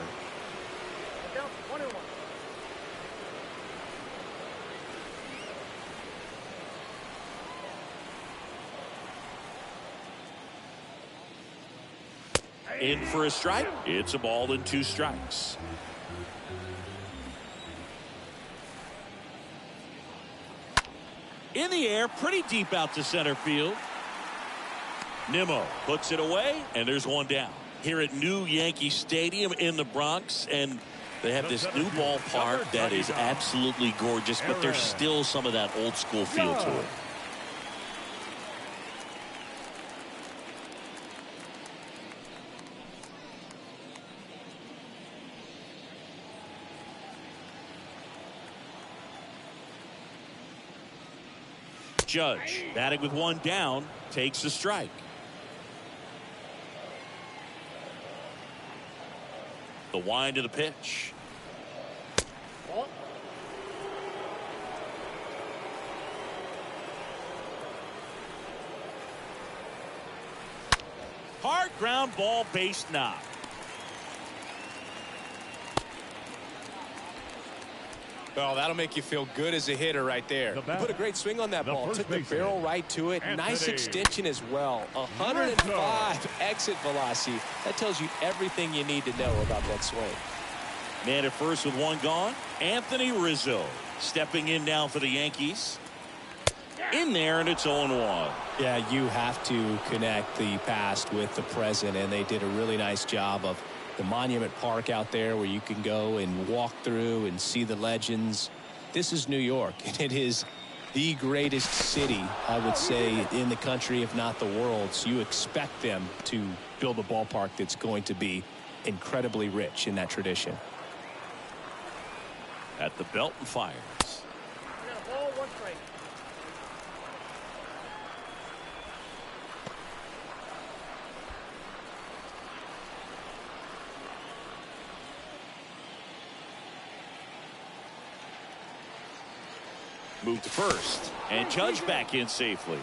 [SPEAKER 4] Down 1-1.
[SPEAKER 1] In for a strike. It's a ball and 2 strikes. In the air, pretty deep out to center field. Nimmo puts it away, and there's one down. Here at New Yankee Stadium in the Bronx, and they have this new ballpark that is absolutely gorgeous, but there's still some of that old school feel to it. Judge, batting with one down, takes the strike. The wind of the pitch.
[SPEAKER 4] Ball.
[SPEAKER 1] Hard ground ball, base knock.
[SPEAKER 2] Well, that'll make you feel good as a hitter right there. You put a great swing on that ball. Took the barrel right to it. Nice extension as well. 105 exit velocity. That tells you everything you need to know about that swing.
[SPEAKER 1] Man at first with one gone. Anthony Rizzo stepping in now for the Yankees. In there, and it's 0-1.
[SPEAKER 2] Yeah, you have to connect the past with the present, and they did a really nice job of the Monument Park out there where you can go and walk through and see the legends. This is New York, and it is the greatest city, I would say, in the country, if not the world. So you expect them to build a ballpark that's going to be incredibly rich in that tradition.
[SPEAKER 1] At the belt and fires.
[SPEAKER 4] We got a ball, 1 strike.
[SPEAKER 1] Move to first, and Judge back in safely.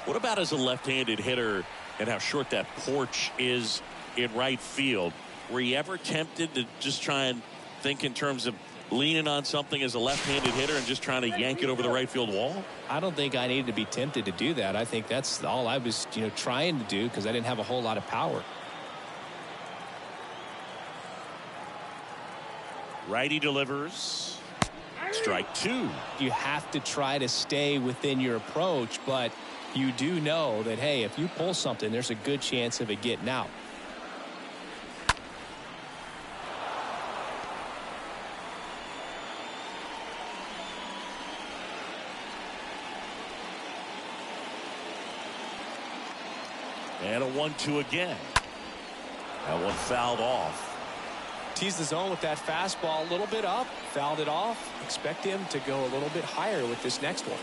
[SPEAKER 1] What about as a left-handed hitter and how short that porch is in right field? Were you ever tempted to just try and think in terms of leaning on something as a left-handed hitter and just trying to yank it over the right field wall?
[SPEAKER 2] I don't think I needed to be tempted to do that. I think that's all I was, trying to do because I didn't have a whole lot of power.
[SPEAKER 1] Righty delivers. Strike 2.
[SPEAKER 2] You have to try to stay within your approach, but you do know that, hey, if you pull something, there's a good chance of it getting out.
[SPEAKER 1] And a 1-2 again. That one fouled off.
[SPEAKER 2] Teased the zone with that fastball a little bit up, fouled it off. Expect him to go a little bit higher with this next one.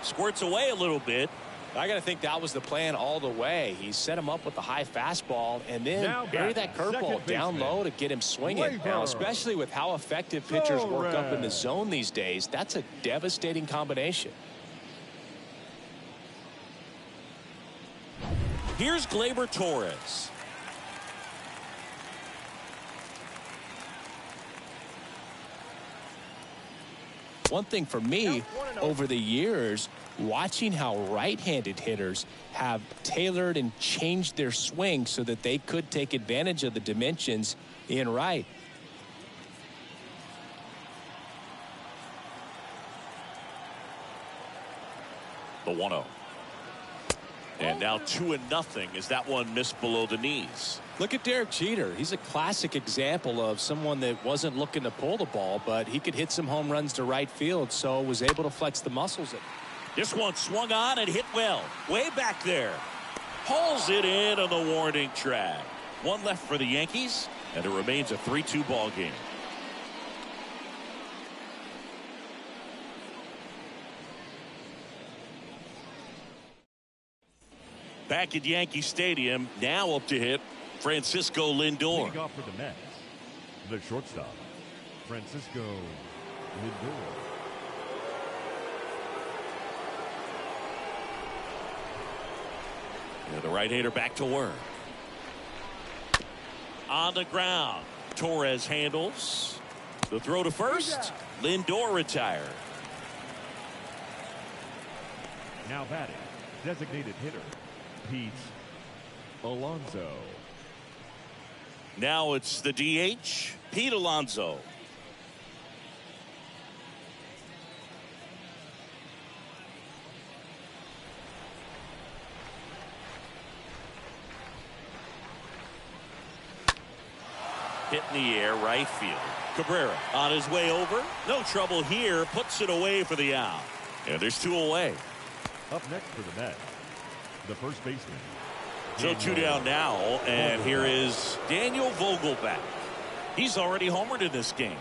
[SPEAKER 1] Squirts away a little bit.
[SPEAKER 2] I got to think that was the plan all the way. He set him up with the high fastball and then bury that curveball down low to get him swinging. Now, especially with how effective pitchers work up in the zone these days, that's a devastating combination.
[SPEAKER 1] Here's Gleyber Torres.
[SPEAKER 2] One thing for me over the years, watching how right-handed hitters have tailored and changed their swing so that they could take advantage of the dimensions in right.
[SPEAKER 1] The 1-0. And now 2-0 as that one missed below the knees.
[SPEAKER 2] Look at Derek Jeter. He's a classic example of someone that wasn't looking to pull the ball, but he could hit some home runs to right field, so was able to flex the muscles.
[SPEAKER 1] This one swung on and hit well. Way back there. Hauls it in on the warning track. One left for the Yankees, and it remains a 3-2 ball game. Back at Yankee Stadium, now up to hit Francisco Lindor.
[SPEAKER 3] Leading off for the Mets, the shortstop, Francisco Lindor.
[SPEAKER 1] And the right-hander back to work. On the ground, Torres handles. The throw to first. Lindor retired.
[SPEAKER 3] Now batting, designated hitter, Pete Alonso.
[SPEAKER 1] Now it's the DH, Pete Alonso. Hit in the air, right field. Cabrera on his way over. No trouble here. Puts it away for the out. And there's 2 away.
[SPEAKER 3] Up next for the Mets, the first baseman.
[SPEAKER 1] So 2 down now, and here is Daniel Vogelback. He's already homered in this game.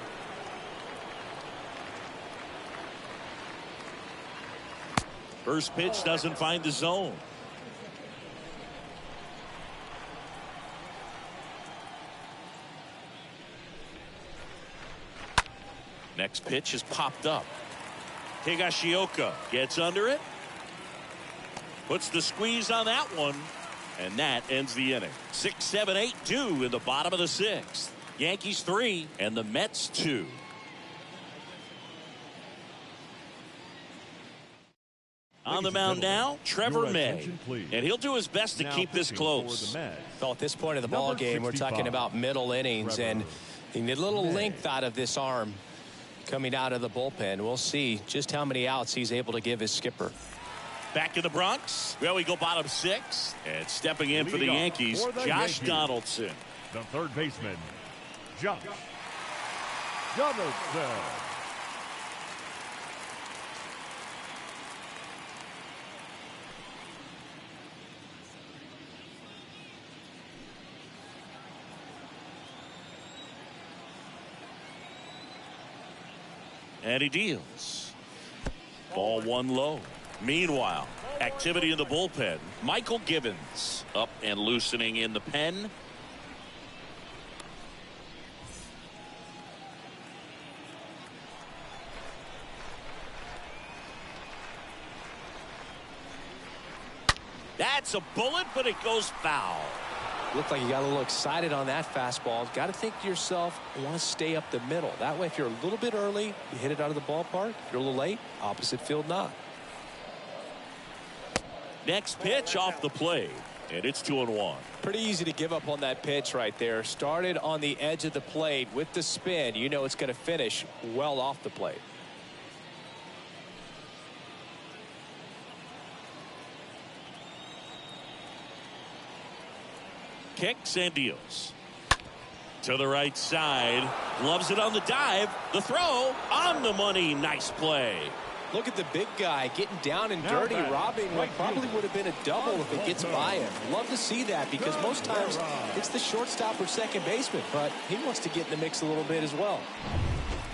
[SPEAKER 1] First pitch doesn't find the zone. Next pitch is popped up. Higashioka gets under it. Puts the squeeze on that one. And that ends the inning. 6, 7, 8, 2 in the bottom of the 6th. Yankees 3 and the Mets 2. On the mound now, Trevor May. And he'll do his best to keep this close.
[SPEAKER 2] Well, at this point of the ball game, we're talking about middle innings, and you need a little length out of this arm coming out of the bullpen. We'll see just how many outs he's able to give his skipper.
[SPEAKER 1] Back in the Bronx. Well, we go bottom 6. And stepping in for the Yankees, Josh Donaldson.
[SPEAKER 3] The third baseman, Josh Donaldson.
[SPEAKER 1] And he deals. Ball 1 low. Meanwhile, activity in the bullpen. Michael Gibbons up and loosening in the pen. That's a bullet, but it goes foul.
[SPEAKER 2] Looked like you got a little excited on that fastball. Got to think to yourself, I want to stay up the middle. That way, if you're a little bit early, you hit it out of the ballpark. If you're a little late, opposite field knock.
[SPEAKER 1] Next pitch off the plate, and it's 2-1.
[SPEAKER 2] Pretty easy to give up on that pitch right there. Started on the edge of the plate with the spin. You know it's going to finish well off the plate.
[SPEAKER 1] Kicks and deals. To the right side. Loves it on the dive. The throw on the money. Nice play.
[SPEAKER 2] Look at the big guy getting down and dirty, robbing what probably would have been a double if it gets by him. Love to see that because most times it's the shortstop or second baseman, but he wants to get in the mix a little bit as well.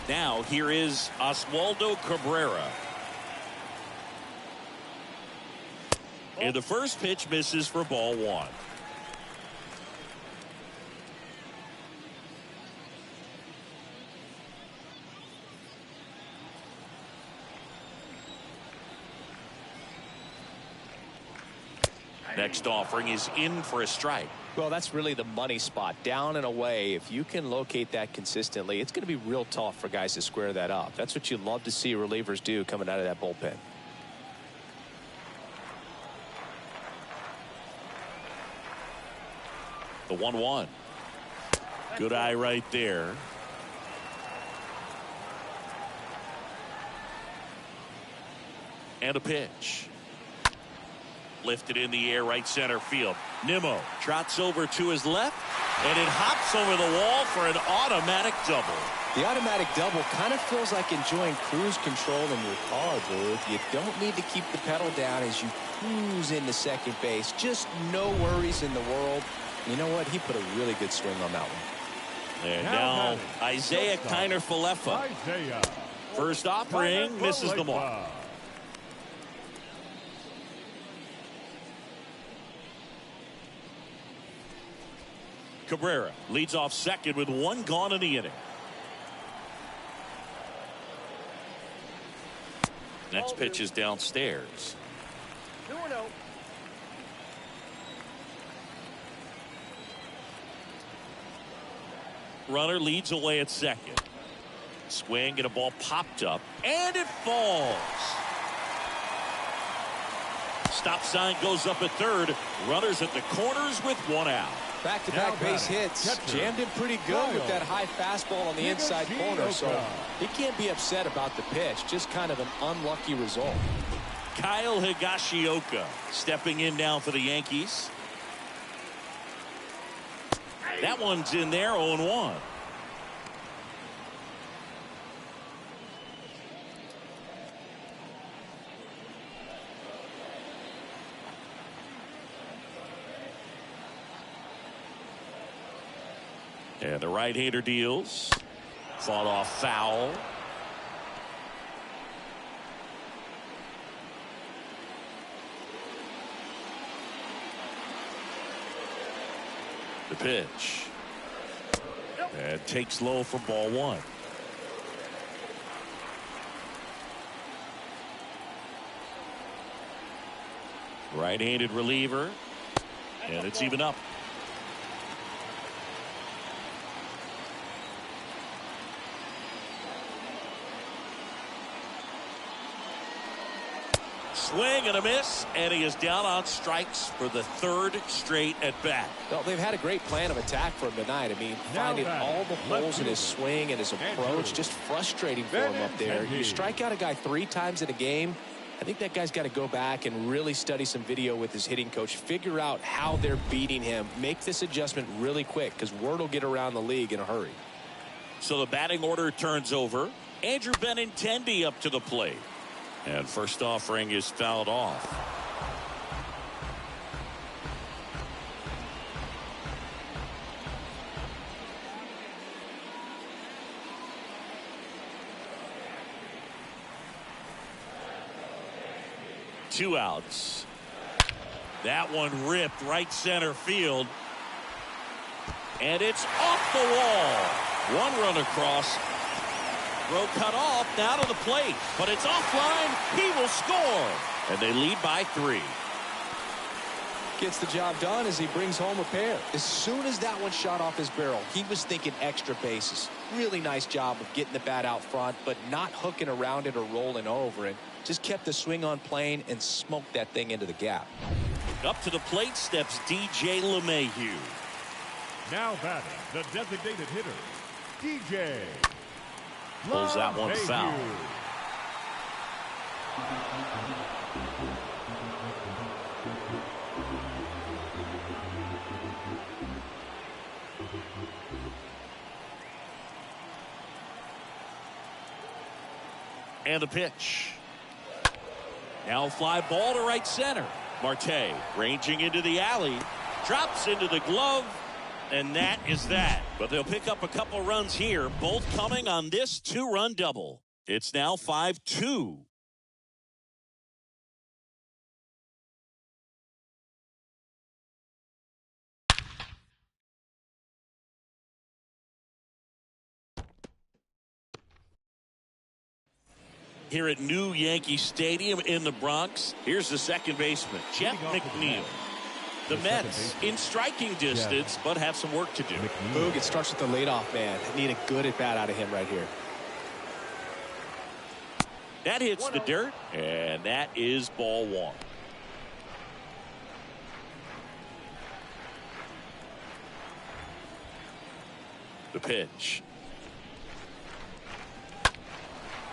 [SPEAKER 1] Now here is Oswaldo Cabrera. And the first pitch misses for ball 1. Next offering is in for a strike.
[SPEAKER 2] Well, that's really the money spot, down and away. If you can locate that consistently, it's going to be real tough for guys to square that up. That's what you love to see relievers do coming out of that bullpen.
[SPEAKER 1] The 1-1. Good eye right there. And a pitch. Lifted in the air, right center field. Nimmo trots over to his left, and it hops over the wall for an automatic double.
[SPEAKER 2] The automatic double kind of feels like enjoying cruise control in your car, Booth. You don't need to keep the pedal down as you cruise into second base. Just no worries in the world. You know what? He put a really good swing on that one.
[SPEAKER 1] And now Isaiah Kiner-Falefa. First offering, misses the mark. Cabrera leads off second with one gone in the inning. Next pitch is downstairs.
[SPEAKER 4] 2-0.
[SPEAKER 1] Runner leads away at second. Swing and a ball popped up and it falls. Stop sign goes up at third. Runners at the corners with one out.
[SPEAKER 2] Back-to-back base hits. Jammed him pretty good with that high fastball on the inside corner. So he can't be upset about the pitch. Just kind of an unlucky result.
[SPEAKER 1] Kyle Higashioka stepping in now for the Yankees. That one's in there, 0-1. And the right-hander deals. Fought off foul. The pitch. And takes low for ball one. Right-handed reliever. And it's even up. Swing and a miss, and he is down on strikes for the third straight at bat.
[SPEAKER 2] Well, they've had a great plan of attack for him tonight. I mean, finding all the holes in his swing and his approach, just frustrating for him up there. You strike out a guy 3 times in a game, I think that guy's got to go back and really study some video with his hitting coach, figure out how they're beating him, make this adjustment really quick, because word will get around the league in a hurry.
[SPEAKER 1] So the batting order turns over. Andrew Benintendi up to the plate. And first offering is fouled off. Two outs. That one ripped right center field. And it's off the wall. One run across. Throw cut off, now to the plate, but it's offline. He will score, and they lead by 3.
[SPEAKER 2] Gets the job done as he brings home a pair. As soon as that one shot off his barrel, he was thinking extra bases. Really nice job of getting the bat out front, but not hooking around it or rolling over it. Just kept the swing on plane and smoked that thing into the gap.
[SPEAKER 1] Up to the plate steps DJ LeMahieu.
[SPEAKER 3] Now batting, the designated hitter, DJ.
[SPEAKER 1] Pulls that one foul. And the pitch. Now fly ball to right center. Marte ranging into the alley. Drops into the glove. And that is that. But they'll pick up a couple runs here, both coming on this 2-run double. It's now 5-2. Here at New Yankee Stadium in the Bronx, here's the second baseman, Jeff McNeil. The Mets in striking distance, but have some work to do.
[SPEAKER 2] Boog, it starts with the leadoff man. Need a good at bat out of him right here.
[SPEAKER 1] That hits the dirt, and that is ball one. The pitch.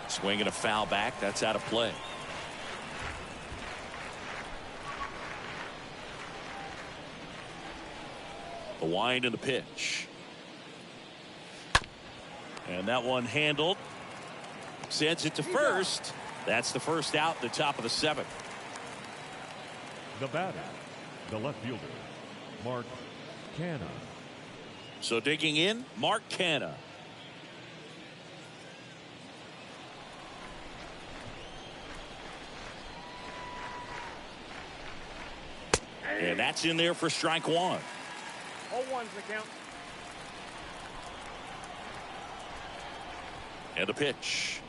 [SPEAKER 1] Swing and a foul back. That's out of play. The wind and the pitch. And that one handled. Sends it to first. That's the first out, the top of the 7th.
[SPEAKER 3] The batter, the left fielder, Mark Canha.
[SPEAKER 1] So digging in, Mark Canha. And that's in there for strike one.
[SPEAKER 4] 0-1's the count.
[SPEAKER 1] And a pitch.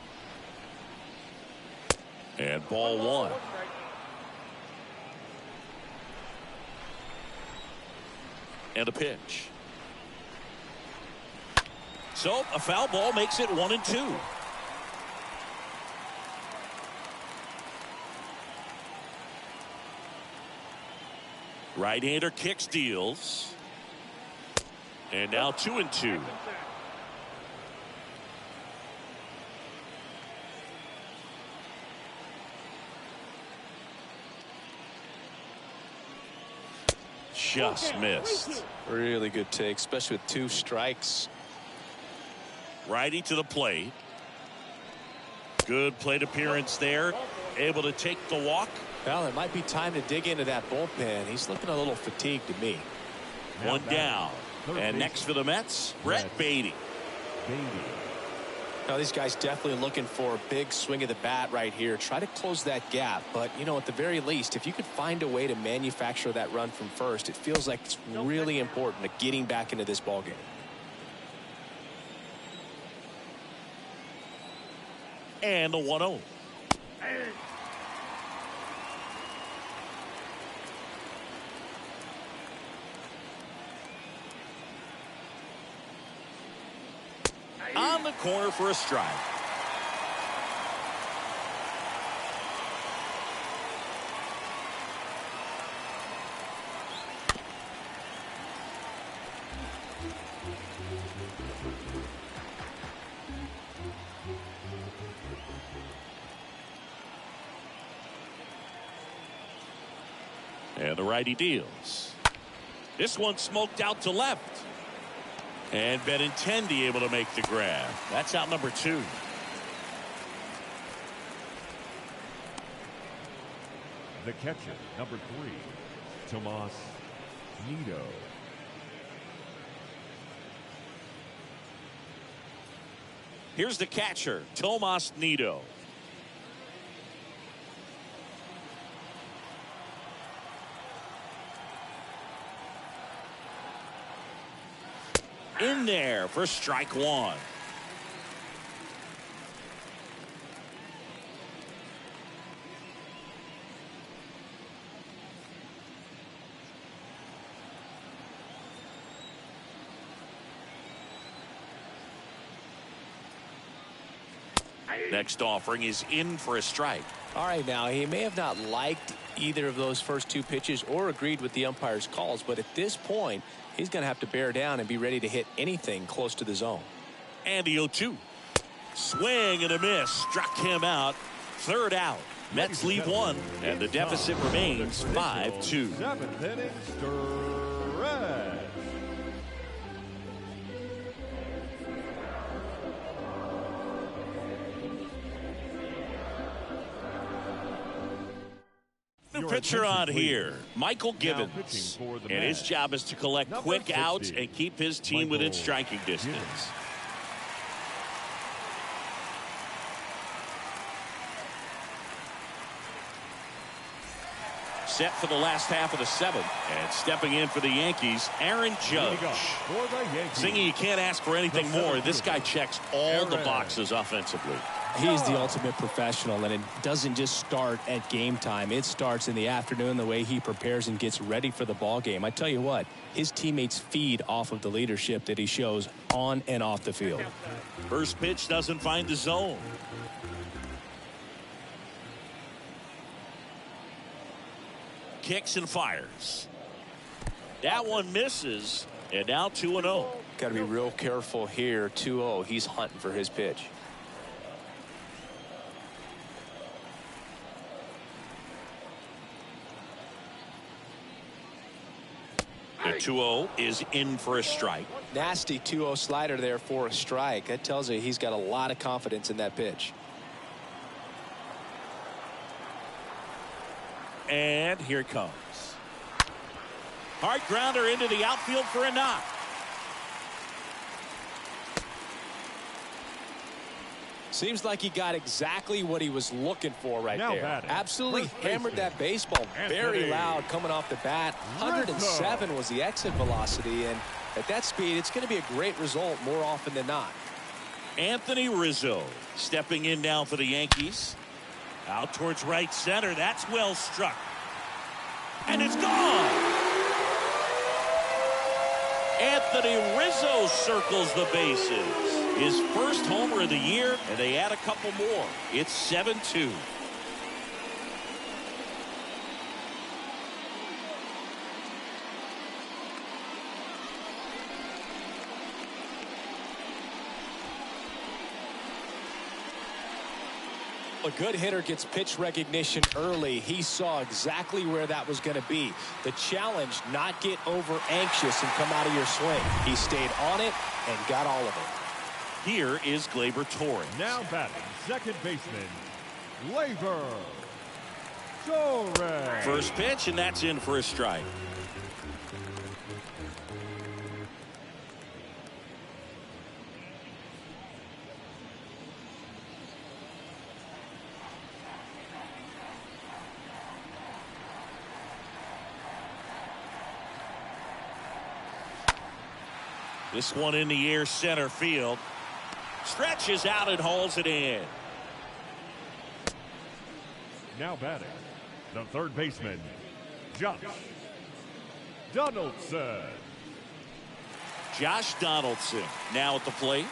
[SPEAKER 1] And ball one. And a pitch. So a foul ball makes it 1-2. Right-hander kicks, deals. And now 2-2. Just missed.
[SPEAKER 2] Really good take, especially with 2 strikes.
[SPEAKER 1] Righty to the plate. Good plate appearance there. Able to take the walk.
[SPEAKER 2] Well, it might be time to dig into that bullpen. He's looking a little fatigued to me.
[SPEAKER 1] One down. And next for the Mets, Brett Beatty.
[SPEAKER 2] Now these guys definitely looking for a big swing of the bat right here. Try to close that gap. But, you know, at the very least, if you could find a way to manufacture that run from first, it feels like it's really important to getting back into this ballgame.
[SPEAKER 1] And the 1-0. On the corner for a strike. And the righty deals. This one smoked out to left. And Benintendi able to make the grab. That's out number 2.
[SPEAKER 3] The catcher, number 3, Tomas Nido.
[SPEAKER 1] Here's the catcher, Tomas Nido. In there for strike 1. Next offering is in for a strike.
[SPEAKER 2] All right, now he may have not liked either of those first 2 pitches or agreed with the umpire's calls, but at this point he's going to have to bear down and be ready to hit anything close to the zone.
[SPEAKER 1] And the 0-2. Swing and a miss. Struck him out. 3rd out. Mets leave 1, and the deficit remains 5-2.
[SPEAKER 3] 7th inning stretch.
[SPEAKER 1] New pitcher on here, Michael Givens. And his job is to collect quick outs and keep his team within striking distance. Set for the last half of the 7th. And stepping in for the Yankees, Aaron Judge. Singy, you can't ask for anything more. This guy checks all the boxes offensively.
[SPEAKER 2] He's the ultimate professional, and it doesn't just start at game time. It starts in the afternoon, the way he prepares and gets ready for the ball game. I tell you what, his teammates feed off of the leadership that he shows on and off the field.
[SPEAKER 1] First pitch doesn't find the zone. Kicks and fires. That one misses, and now 2-0.
[SPEAKER 2] Got to be real careful here. 2-0. He's hunting for his pitch.
[SPEAKER 1] The 2-0 is in for a strike.
[SPEAKER 2] Nasty 2-0 slider there for a strike. That tells you he's got a lot of confidence in that pitch.
[SPEAKER 1] And here it comes. Hard grounder into the outfield for a knock.
[SPEAKER 2] Seems like he got exactly what he was looking for right
[SPEAKER 3] Now
[SPEAKER 2] there.
[SPEAKER 3] batting,
[SPEAKER 2] Absolutely
[SPEAKER 3] first
[SPEAKER 2] hammered that baseball very loud coming off the bat. 107 was the exit velocity, and at that speed, it's going to be a great result more often than not.
[SPEAKER 1] Anthony Rizzo stepping in now for the Yankees. Out towards right center. That's well struck. And it's gone. Anthony Rizzo circles the bases. His first homer of the year, and they add a couple more. It's 7-2.
[SPEAKER 2] A good hitter gets pitch recognition early. He saw exactly where that was going to be. The challenge, not get over anxious and come out of your swing. He stayed on it and got all of it.
[SPEAKER 1] Here is Gleyber Torres.
[SPEAKER 3] Now batting, second baseman, Gleyber Torres.
[SPEAKER 1] First pitch, and that's in for a strike. This one in the air, center field. Stretches out and hauls it in.
[SPEAKER 3] Now batting, the third baseman, Josh Donaldson.
[SPEAKER 1] Josh Donaldson now at the plate.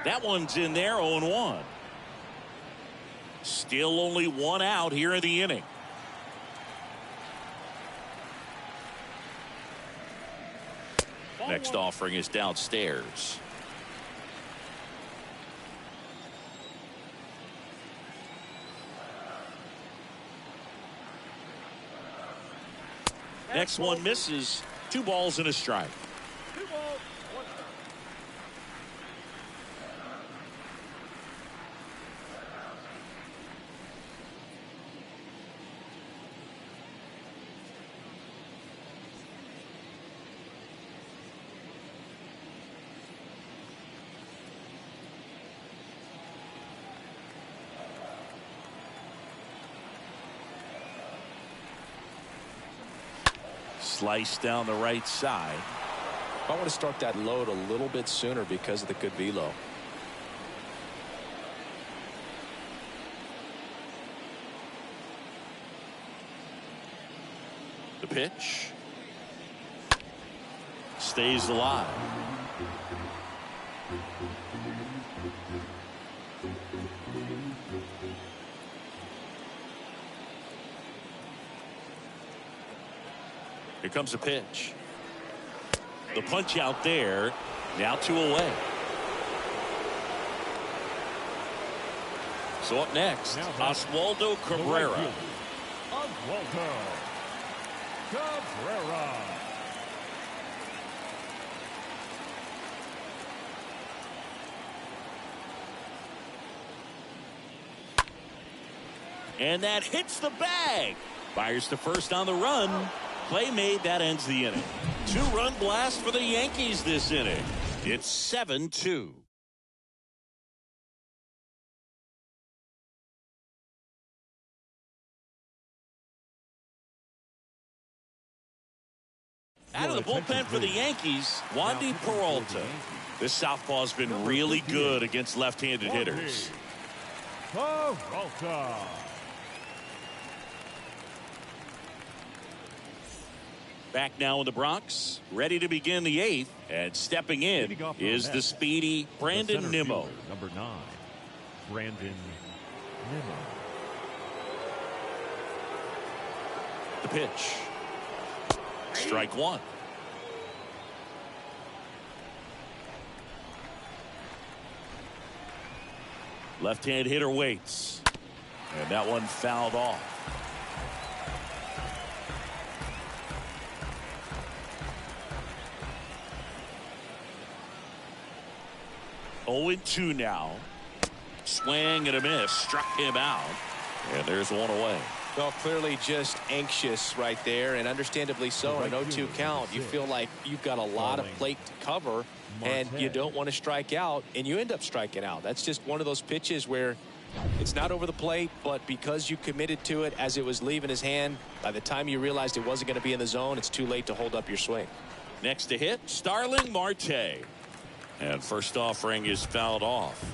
[SPEAKER 1] That one's in there, 0-1. Still only one out here in the inning. Next offering is downstairs. Next one misses. 2 balls and a strike.
[SPEAKER 4] 2 balls, 1 strike.
[SPEAKER 1] Slice down the right side.
[SPEAKER 2] I want to start that load a little bit sooner because of the good velo.
[SPEAKER 1] The pitch. Stays alive. Here comes a pitch. The punch out there. Now 2 away. So up next, Oswaldo Cabrera.
[SPEAKER 3] Oswaldo Cabrera.
[SPEAKER 1] And that hits the bag. Fires to first on the run. Play made. That ends the inning. 2-run blast for the Yankees this inning. It's 7-2. Out of the bullpen for the Yankees, Wandy Peralta. This southpaw's been really good against left-handed hitters.
[SPEAKER 3] Peralta.
[SPEAKER 1] Back now in the Bronx, ready to begin the 8th, and stepping in is the speedy Brandon Nimmo.
[SPEAKER 3] Number 9, Brandon Nimmo.
[SPEAKER 1] The pitch. Strike 1. Left-hand hitter waits, and that one fouled off. Oh, 2 now. Swing and a miss. Struck him out. And there's one away.
[SPEAKER 2] Well, clearly just anxious right there, and understandably so. An 0-2 count, you feel like you've got a lot of plate to cover, and you don't want to strike out, and you end up striking out. That's just one of those pitches where it's not over the plate, but because you committed to it as it was leaving his hand, by the time you realized it wasn't going to be in the zone, it's too late to hold up your swing.
[SPEAKER 1] Next to hit, Starling Marte. And first offering is fouled off.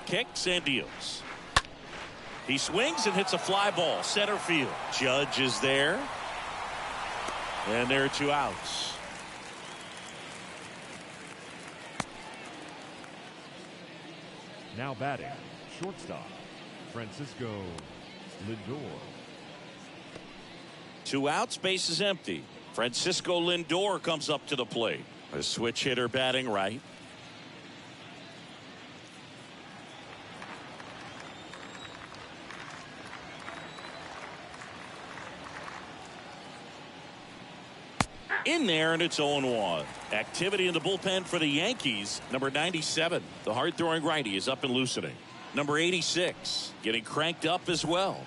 [SPEAKER 1] Kicks and deals. He swings and hits a fly ball center field. Judge is there. And there are 2 outs.
[SPEAKER 3] Now batting, shortstop, Francisco Lindor.
[SPEAKER 1] 2 outs, base is empty. Francisco Lindor comes up to the plate. A switch hitter batting right. In there, and it's 0-1. Activity in the bullpen for the Yankees. Number 97, the hard-throwing righty, is up and loosening. Number 86, getting cranked up as well.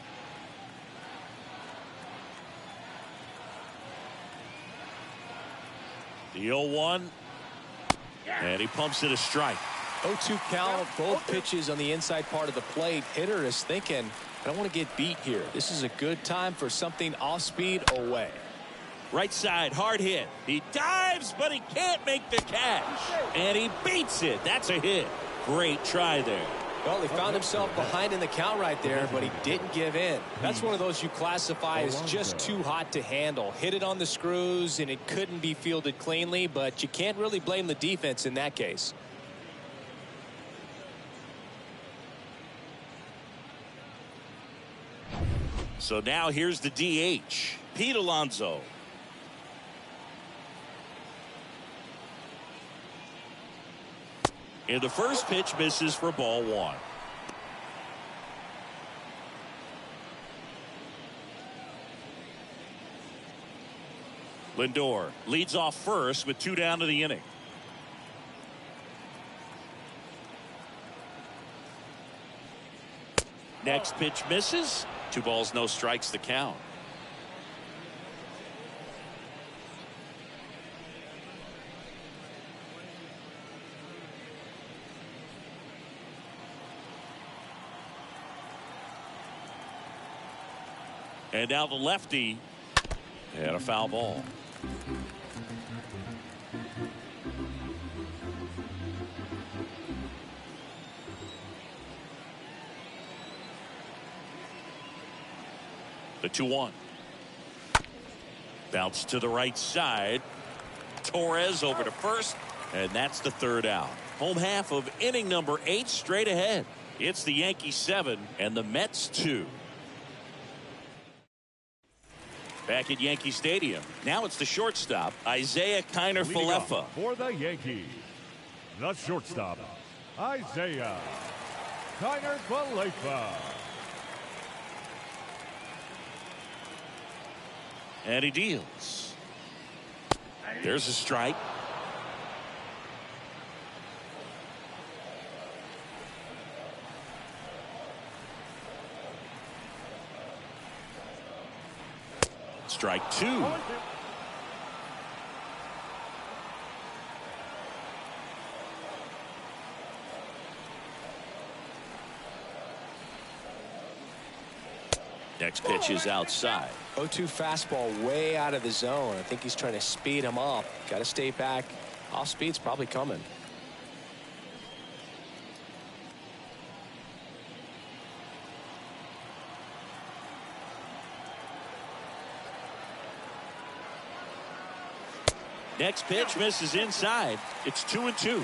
[SPEAKER 1] The 0-1, and he pumps it a strike.
[SPEAKER 2] 0-2 count, both pitches on the inside part of the plate. Hitter is thinking, I don't want to get beat here. This is a good time for something off speed away.
[SPEAKER 1] Right side, hard hit. He dives, but he can't make the catch. And he beats it. That's a hit. Great try there.
[SPEAKER 2] Well, he found himself behind in the count right there, but he didn't give in. That's one of those you classify as just too hot to handle. Hit it on the screws, and it couldn't be fielded cleanly, but you can't really blame the defense in that case.
[SPEAKER 1] So now here's the DH, Pete Alonso. And the first pitch misses for ball 1. Lindor leads off first with 2 down to the inning. Next pitch misses. 2 balls, no strikes, the count. And now the lefty, and a foul ball. The 2-1. Bounce to the right side. Torres over to first, and that's the 3rd out. Home half of inning number 8 straight ahead. It's the Yankees 7 and the Mets 2. Back at Yankee Stadium. Now it's the shortstop, Isaiah Kiner-Falefa.
[SPEAKER 3] For the Yankees, the shortstop, Isaiah Kiner-Falefa.
[SPEAKER 1] And he deals. There's a strike. Strike 2. Next pitch is outside.
[SPEAKER 2] 0-2 fastball way out of the zone. I think he's trying to speed him up. Got to stay back. Off speed's probably coming.
[SPEAKER 1] Next pitch misses inside. It's 2-2.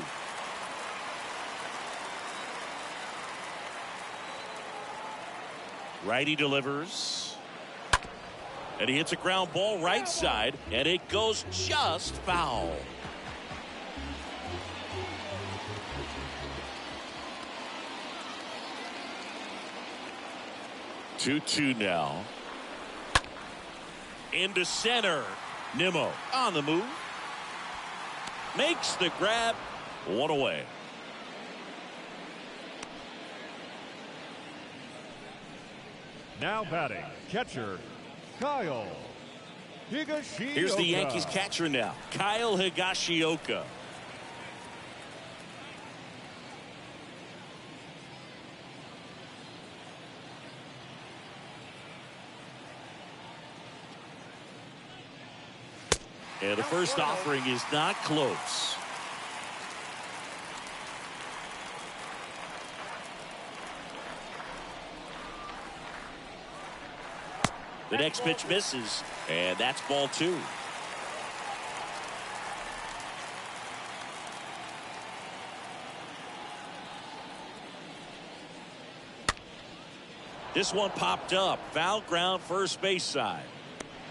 [SPEAKER 1] Righty delivers. And he hits a ground ball right side, and it goes just foul. Two-two now. Into center. Nimmo on the move. Makes the grab. One away.
[SPEAKER 3] Now batting, catcher, Kyle Higashioka.
[SPEAKER 1] Here's the Yankees catcher now, Kyle Higashioka. And the first offering is not close. The next pitch misses, and that's ball 2. This one popped up. Foul ground, first base side.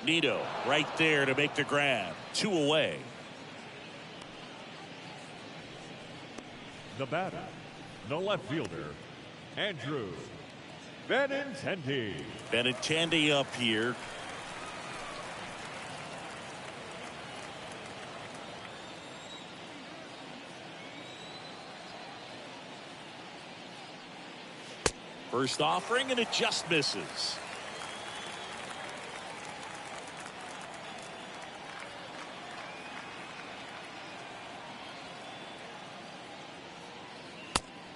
[SPEAKER 1] Nito right there to make the grab. 2 away.
[SPEAKER 3] The batter, the left fielder, Andrew Benintendi.
[SPEAKER 1] Benintendi up here. First offering, and it just misses.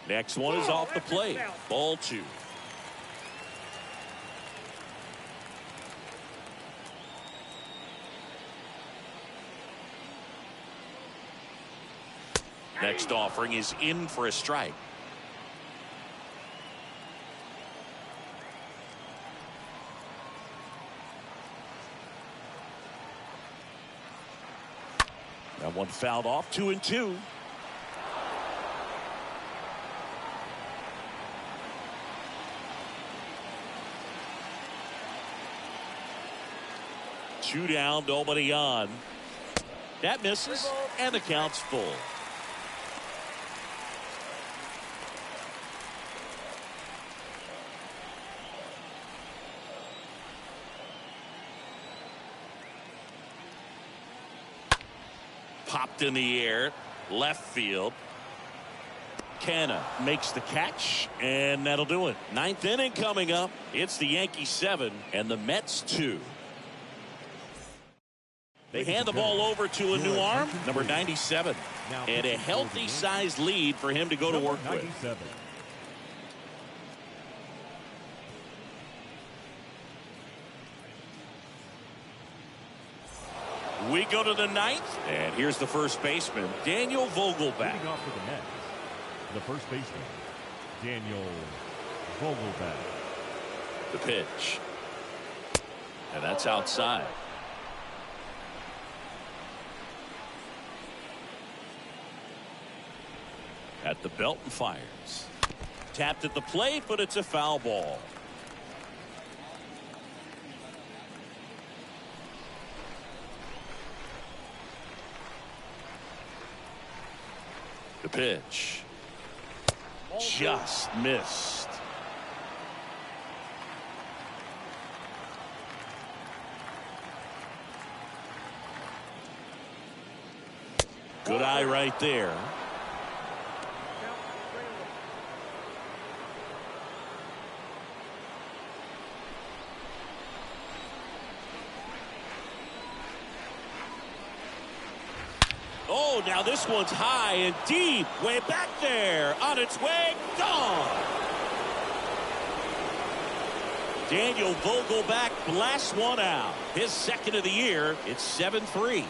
[SPEAKER 1] Next one is off the plate. Ball 2. Next offering is in for a strike. That one fouled off. 2-2. Two down, nobody on. That misses, and the count's full. Popped in the air, left field. Canna makes the catch, and that'll do it. 9th inning coming up. It's the Yankees 7 and the Mets 2. They hand the ball over to a new arm, number 97, and a healthy sized lead for him to go to work with. We go to the 9th, and here's the first baseman, Daniel Vogelbach.
[SPEAKER 3] Leading off for the Mets, the first baseman, Daniel Vogelbach.
[SPEAKER 1] The pitch, and that's outside. At the belt and fires. Tapped at the plate, but it's a foul ball. The pitch. Just missed. Good eye right there. Oh, now this one's high and deep, way back there, on its way, gone. Daniel Vogelbach blasts one out. His second of the year. It's 7-3.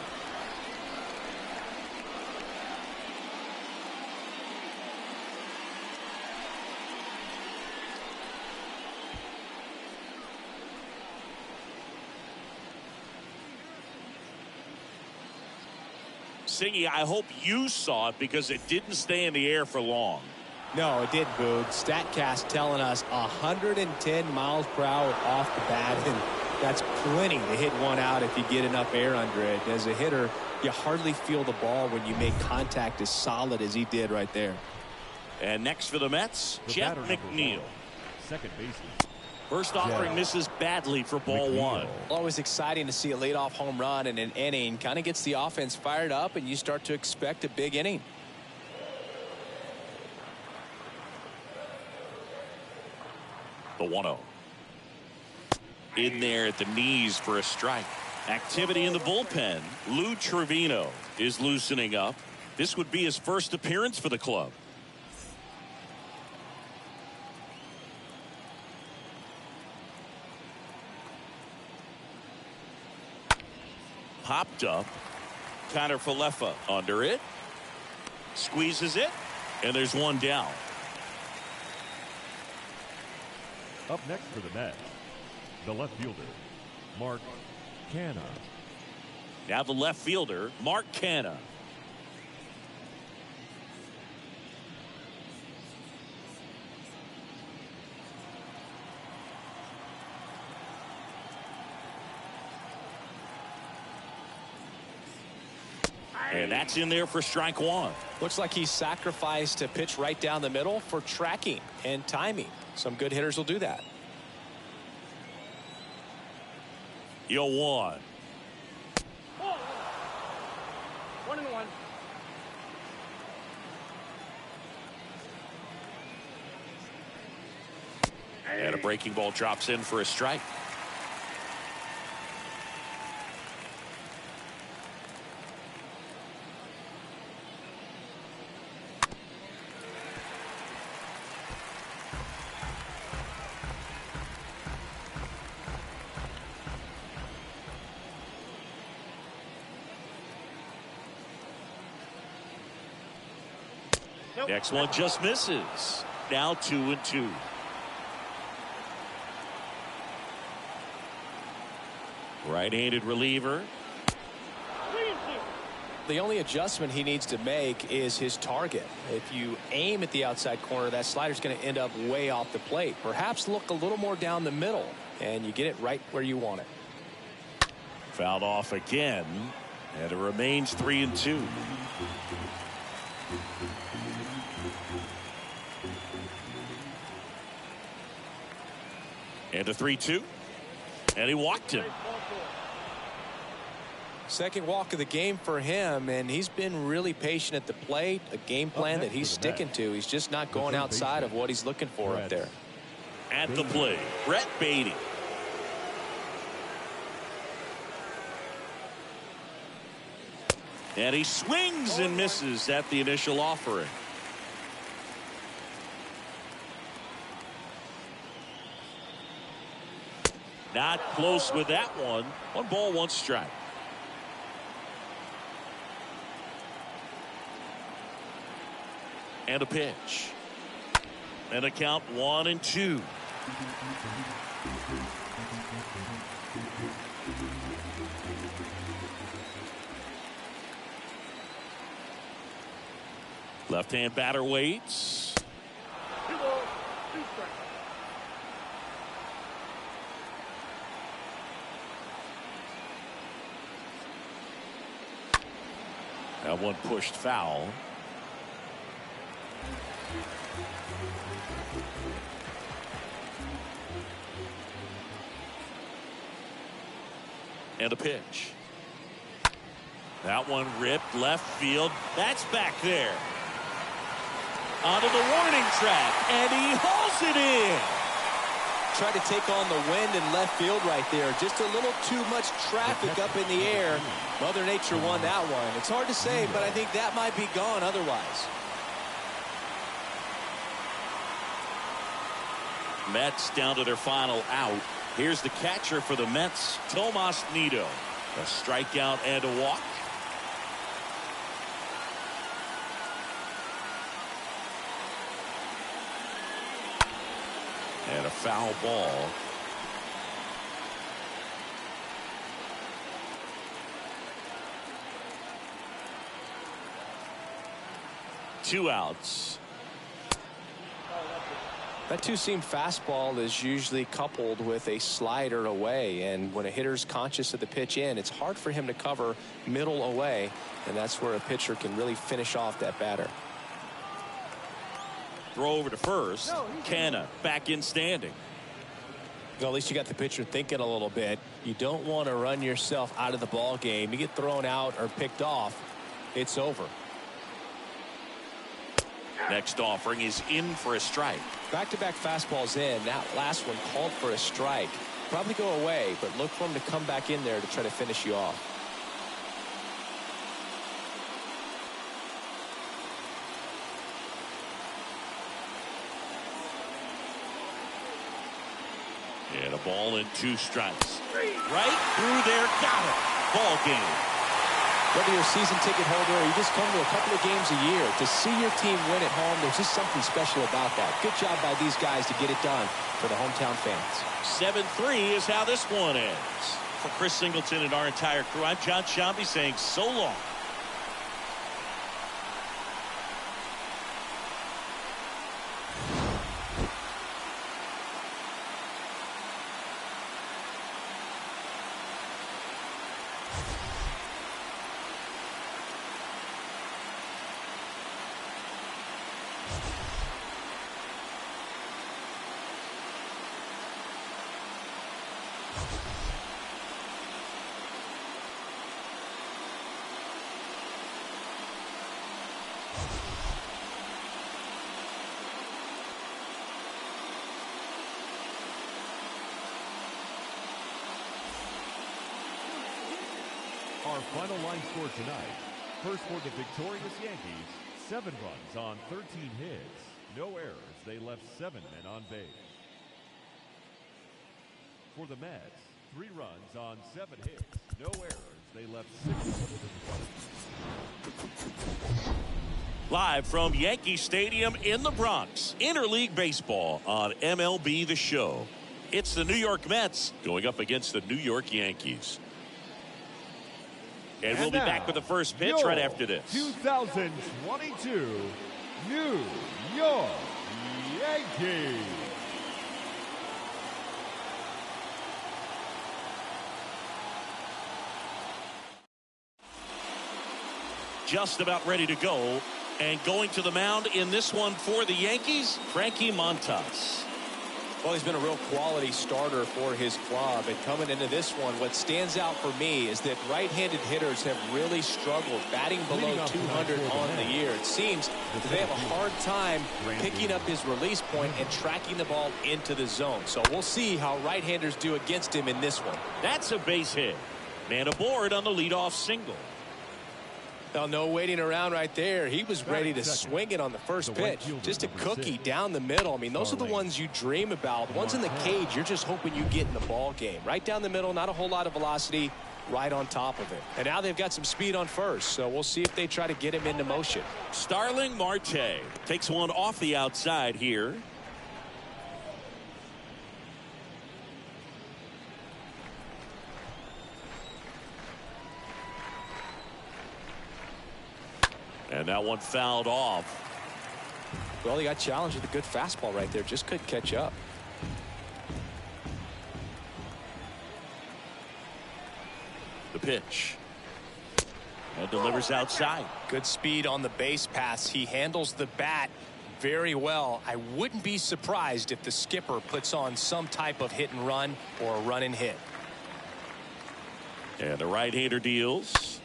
[SPEAKER 1] Singy, I hope you saw it because it didn't stay in the air for long.
[SPEAKER 2] No, it didn't, Boog. StatCast telling us 110 miles per hour off the bat, and that's plenty to hit one out if you get enough air under it. As a hitter, you hardly feel the ball when you make contact as solid as he did right there.
[SPEAKER 1] And next for the Mets, Jeff McNeil.
[SPEAKER 3] Second baseman,
[SPEAKER 1] First offering misses badly for ball one.
[SPEAKER 2] Always exciting to see a leadoff home run in an inning. Kind of gets the offense fired up, and you start to expect a big inning.
[SPEAKER 1] The 1-0. In there at the knees for a strike. Activity in the bullpen. Lou Trevino is loosening up. This would be his first appearance for the club. Popped up. Connor Falefa under it. Squeezes it. And there's one down.
[SPEAKER 3] Up next for the Mets, the left fielder, Mark Canha.
[SPEAKER 1] Now the left fielder, Mark Canha. And that's in there for strike one.
[SPEAKER 2] Looks like he sacrificed a pitch right down the middle for tracking and timing. Some good hitters will do that.
[SPEAKER 1] 0-1.
[SPEAKER 4] 1-1.
[SPEAKER 1] And a breaking ball drops in for a strike. Next one just misses. Now 2-2. Right-handed reliever.
[SPEAKER 2] The only adjustment he needs to make is his target. If you aim at the outside corner, that slider's going to end up way off the plate. Perhaps look a little more down the middle, and you get it right where you want it.
[SPEAKER 1] Fouled off again, and it remains 3-2. And a 3-2. And he walked him.
[SPEAKER 2] Second walk of the game for him, and he's been really patient at the plate. A game plan that he's sticking to. He's just not going outside of what he's looking for up there.
[SPEAKER 1] At the plate, Brett Beatty. And he swings and misses at the initial offering. Not close with that one. 1 ball, 1 strike. And a pitch. And a count 1-2. Left-hand batter waits.
[SPEAKER 4] 2 balls, 2 strikes.
[SPEAKER 1] That one pushed foul. And a pitch. That one ripped left field. That's back there. Onto the warning track, and he hauls it in.
[SPEAKER 2] Tried to take on the wind in left field right there. Just a little too much traffic up in the air. Mother Nature won that one. It's hard to say, but I think that might be gone otherwise.
[SPEAKER 1] Mets down to their final out. Here's the catcher for the Mets, Tomas Nido. A strikeout and a walk. And a foul ball. Two outs.
[SPEAKER 2] That two-seam fastball is usually coupled with a slider away, and when a hitter's conscious of the pitch in, it's hard for him to cover middle away, and that's where a pitcher can really finish off that batter.
[SPEAKER 1] Throw over to first. Canha back in standing.
[SPEAKER 2] Well, at least you got the pitcher thinking a little bit. You don't want to run yourself out of the ball game. You get thrown out or picked off, it's over.
[SPEAKER 1] Next offering is in for a strike.
[SPEAKER 2] Back-to-back fastballs in. That last one called for a strike. Probably go away, but look for him to come back in there to try to finish you off.
[SPEAKER 1] And a ball and 2 strikes. Right through there. Got it. Ball game.
[SPEAKER 2] Whether you're a season ticket holder or you just come to a couple of games a year, to see your team win at home, there's just something special about that. Good job by these guys to get it done for the hometown fans.
[SPEAKER 1] 7-3 is how this one ends. For Chris Singleton and our entire crew, I'm John Shambi saying so long.
[SPEAKER 3] Our final line score tonight. First for the victorious Yankees, 7 runs on 13 hits. No errors. They left 7 men on base. For the Mets, 3 runs on 7 hits. No errors. They left 6.
[SPEAKER 1] Live from Yankee Stadium in the Bronx, interleague baseball on MLB The Show. It's the New York Mets going up against the New York Yankees. And we'll be back with the first pitch right after this.
[SPEAKER 3] 2022 New York Yankees.
[SPEAKER 1] Just about ready to go. And going to the mound in this one for the Yankees, Frankie Montas.
[SPEAKER 2] Well, he's been a real quality starter for his club. And coming into this one, what stands out for me is that right-handed hitters have really struggled, batting below 200 on the year. It seems that they have a hard time picking up his release point and tracking the ball into the zone. So we'll see how right-handers do against him in this one.
[SPEAKER 1] That's a base hit. Man aboard on the leadoff single.
[SPEAKER 2] Well, no waiting around right there. He was ready to swing it on the first pitch. Just a cookie down the middle. I mean, those are the ones you dream about. The ones in the cage, you're just hoping you get in the ball game. Right down the middle, not a whole lot of velocity, right on top of it. And now they've got some speed on first, so we'll see if they try to get him into motion.
[SPEAKER 1] Starling Marte takes one off the outside here. And that one fouled off.
[SPEAKER 2] Well, he got challenged with a good fastball right there. Just couldn't catch up.
[SPEAKER 1] The pitch. And delivers outside.
[SPEAKER 2] Good speed on the base pass. He handles the bat very well. I wouldn't be surprised if the skipper puts on some type of hit and run or a run and hit.
[SPEAKER 1] And the right-hander deals.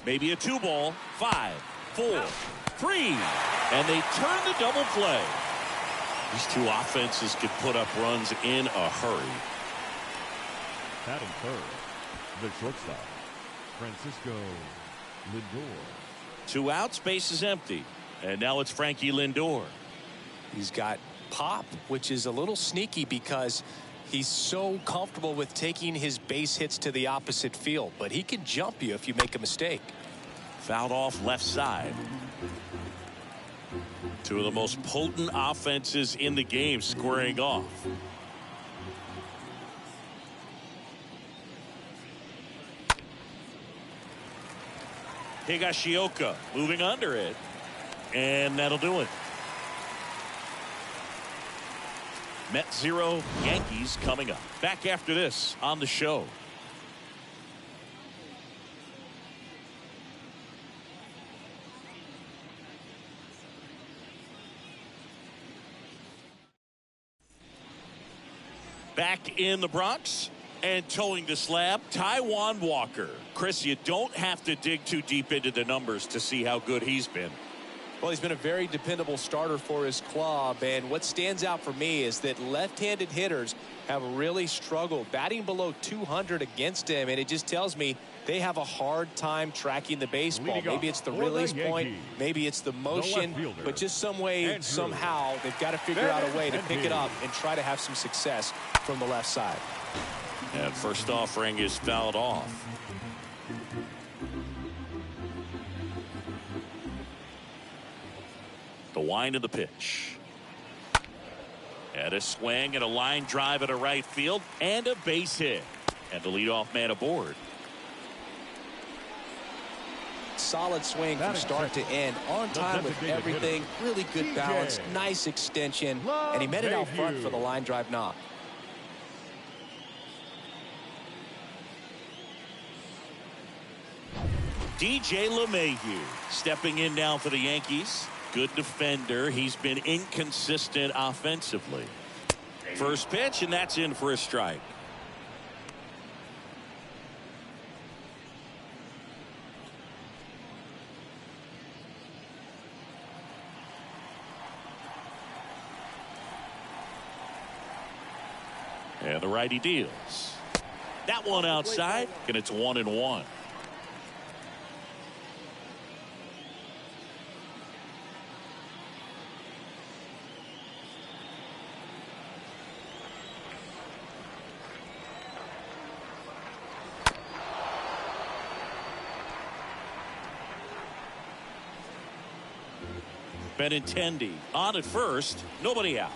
[SPEAKER 1] Maybe a 2-ball. 5, 4, 3, and they turn the double play. These two offenses could put up runs in a hurry.
[SPEAKER 3] Batting third, the shortstop, Francisco Lindor.
[SPEAKER 1] 2 outs, base is empty, and now it's Frankie Lindor.
[SPEAKER 2] He's got pop, which is a little sneaky because he's so comfortable with taking his base hits to the opposite field, but he can jump you if you make a mistake.
[SPEAKER 1] Fouled off left side. 2 of the most potent offenses in the game squaring off. Higashioka moving under it, and that'll do it. Mets 0, Yankees coming up. Back after this on the show. Back in the Bronx and towing the slab, Taijuan Walker. Chris, you don't have to dig too deep into the numbers to see how good he's been.
[SPEAKER 2] Well, he's been a very dependable starter for his club, and what stands out for me is that left-handed hitters have really struggled batting below 200 against him, and it just tells me they have a hard time tracking the baseball. Maybe it's the release point, maybe it's the motion, but just some way, somehow, they've got to figure out a way to pick it up and try to have some success from the left side.
[SPEAKER 1] And first offering is fouled off. The wind of the pitch. And a swing and a line drive at a right field and a base hit. And the leadoff man aboard.
[SPEAKER 2] Solid swing from start to end. On time with everything. Really good balance. Nice extension. And he met it out front for the line drive knock.
[SPEAKER 1] DJ LeMahieu stepping in now for the Yankees. Good defender. He's been inconsistent offensively. First pitch, and that's in for a strike. And the righty deals. That one outside, and it's 1-1. Benintendi on at first, nobody out.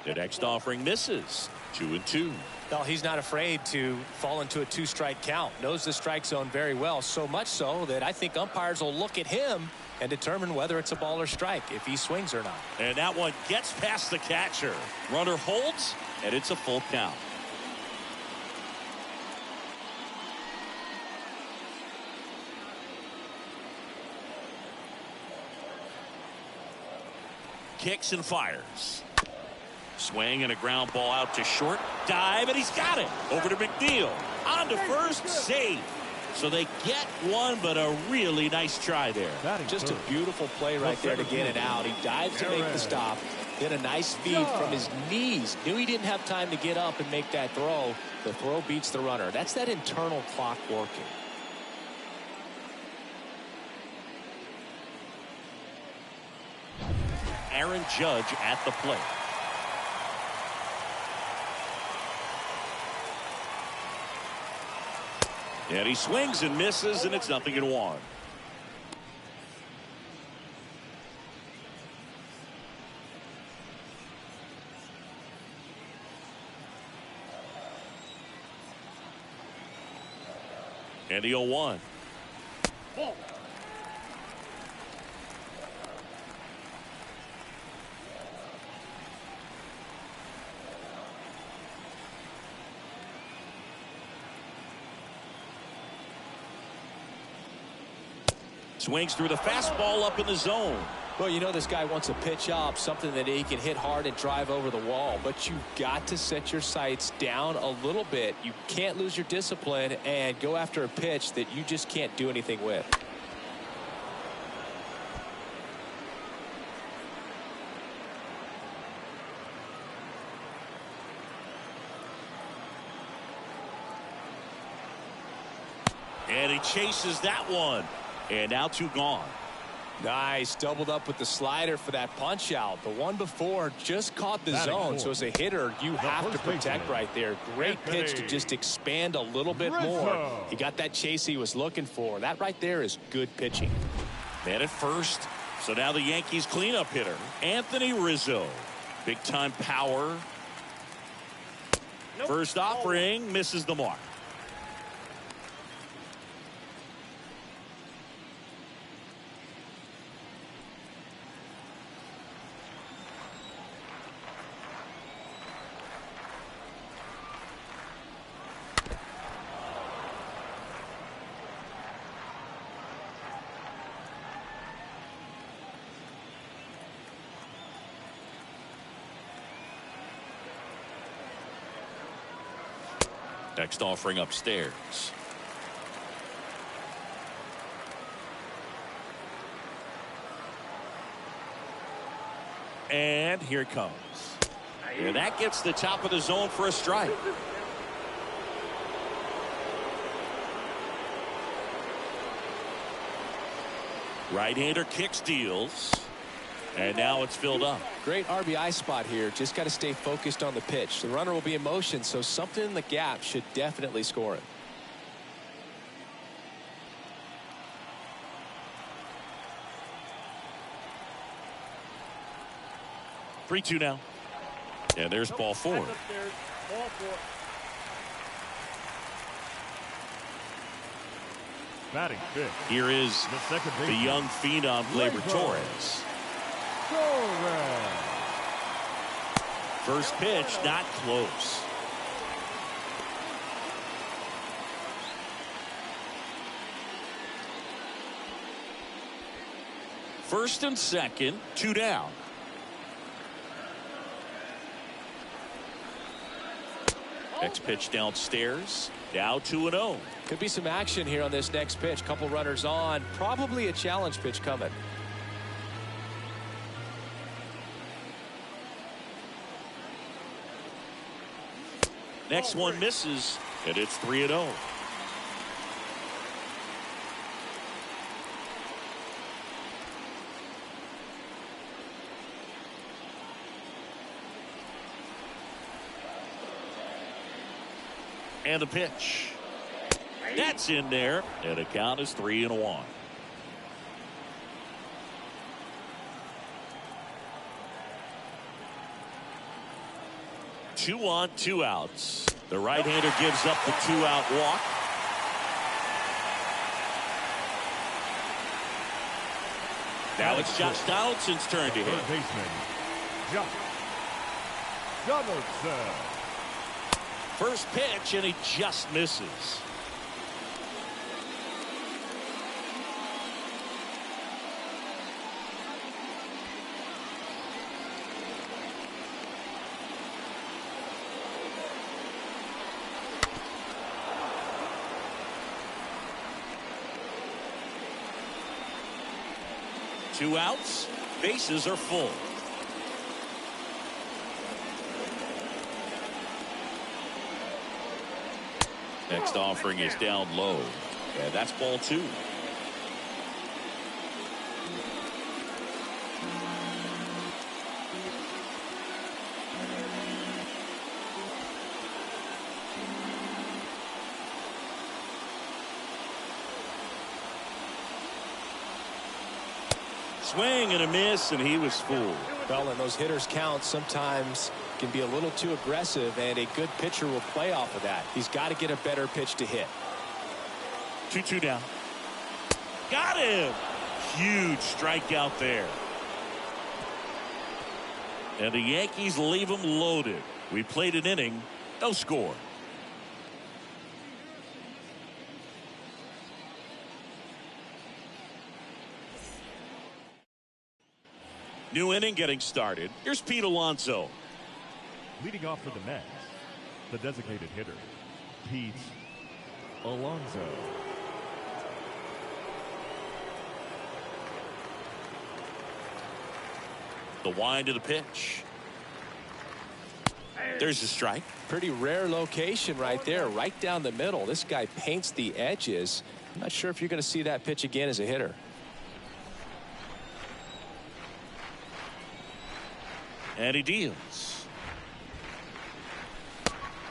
[SPEAKER 1] The next offering misses. 2-2.
[SPEAKER 2] Well, he's not afraid to fall into a two-strike count. Knows the strike zone very well, so much so that I think umpires will look at him and determine whether it's a ball or strike, if he swings or not.
[SPEAKER 1] And that one gets past the catcher. Runner holds, and it's a full count. Kicks and fires. Swing and a ground ball out to short. Dive, and he's got it. Over to McNeil. On to first, save. So they get one, but a really nice try there.
[SPEAKER 2] Just a beautiful play right there to get it out. He dived to make the stop. Did a nice feed from his knees. Knew he didn't have time to get up and make that throw. The throw beats the runner. That's that internal clock working.
[SPEAKER 1] Aaron Judge at the plate. And he swings and misses, and it's 0-1. And the 0-1. Swings through the fastball up in the zone.
[SPEAKER 2] Well, you know this guy wants a pitch up, something that he can hit hard and drive over the wall. But you've got to set your sights down a little bit. You can't lose your discipline and go after a pitch that you just can't do anything with.
[SPEAKER 1] And he chases that one. And now 2 gone.
[SPEAKER 2] Nice. Doubled up with the slider for that punch out. The one before just caught the zone. So as a hitter, you have to protect right there. Great pitch to just expand a little bit more. He got that chase he was looking for. That right there is good pitching.
[SPEAKER 1] Man at first. So now the Yankees cleanup hitter, Anthony Rizzo. Big time power. First offering misses the mark. Next offering upstairs. And here it comes. And that gets the top of the zone for a strike. Right-hander kicks, deals. And now it's filled up.
[SPEAKER 2] Great RBI spot here. Just got to stay focused on the pitch. The runner will be in motion, so something in the gap should definitely score it.
[SPEAKER 1] Three-two now. And there's ball four.
[SPEAKER 4] Ball four.
[SPEAKER 3] Batting fifth.
[SPEAKER 1] Here is
[SPEAKER 3] The second
[SPEAKER 1] the
[SPEAKER 3] baseman.
[SPEAKER 1] young phenom, Gleyber Torres.
[SPEAKER 3] Torres.
[SPEAKER 1] First pitch, not close. First and second, two down. Next pitch downstairs. Now 2-0.
[SPEAKER 2] Could be some action here on this next pitch. Couple runners on. Probably a challenge pitch coming.
[SPEAKER 1] Next one misses, and it's 3-0. And the pitch. That's in there, and the count is 3-1. Two on, two outs. The right-hander gives up the two-out walk. Now it's Josh Donaldson's turn to
[SPEAKER 3] Third
[SPEAKER 1] hit.
[SPEAKER 3] baseman, Josh Donaldson.
[SPEAKER 1] First pitch, and he just misses. Two outs, bases are full. Next offering is down low, and that's ball two. Swing and a miss, and he was fooled.
[SPEAKER 2] Well, and those hitters count sometimes can be a little too aggressive, and a good pitcher will play off of that. He's got to get a better pitch to hit.
[SPEAKER 1] 2-2 down. Got him. Huge strikeout there. And the Yankees leave him loaded. We played an inning, no score. New inning getting started. Here's Pete Alonso.
[SPEAKER 3] Leading off for the Mets, the designated hitter, Pete Alonso.
[SPEAKER 1] The wind of the pitch. There's a strike.
[SPEAKER 2] Pretty rare location right there, right down the middle. This guy paints the edges. I'm not sure if you're going to see that pitch again as a hitter.
[SPEAKER 1] And he deals.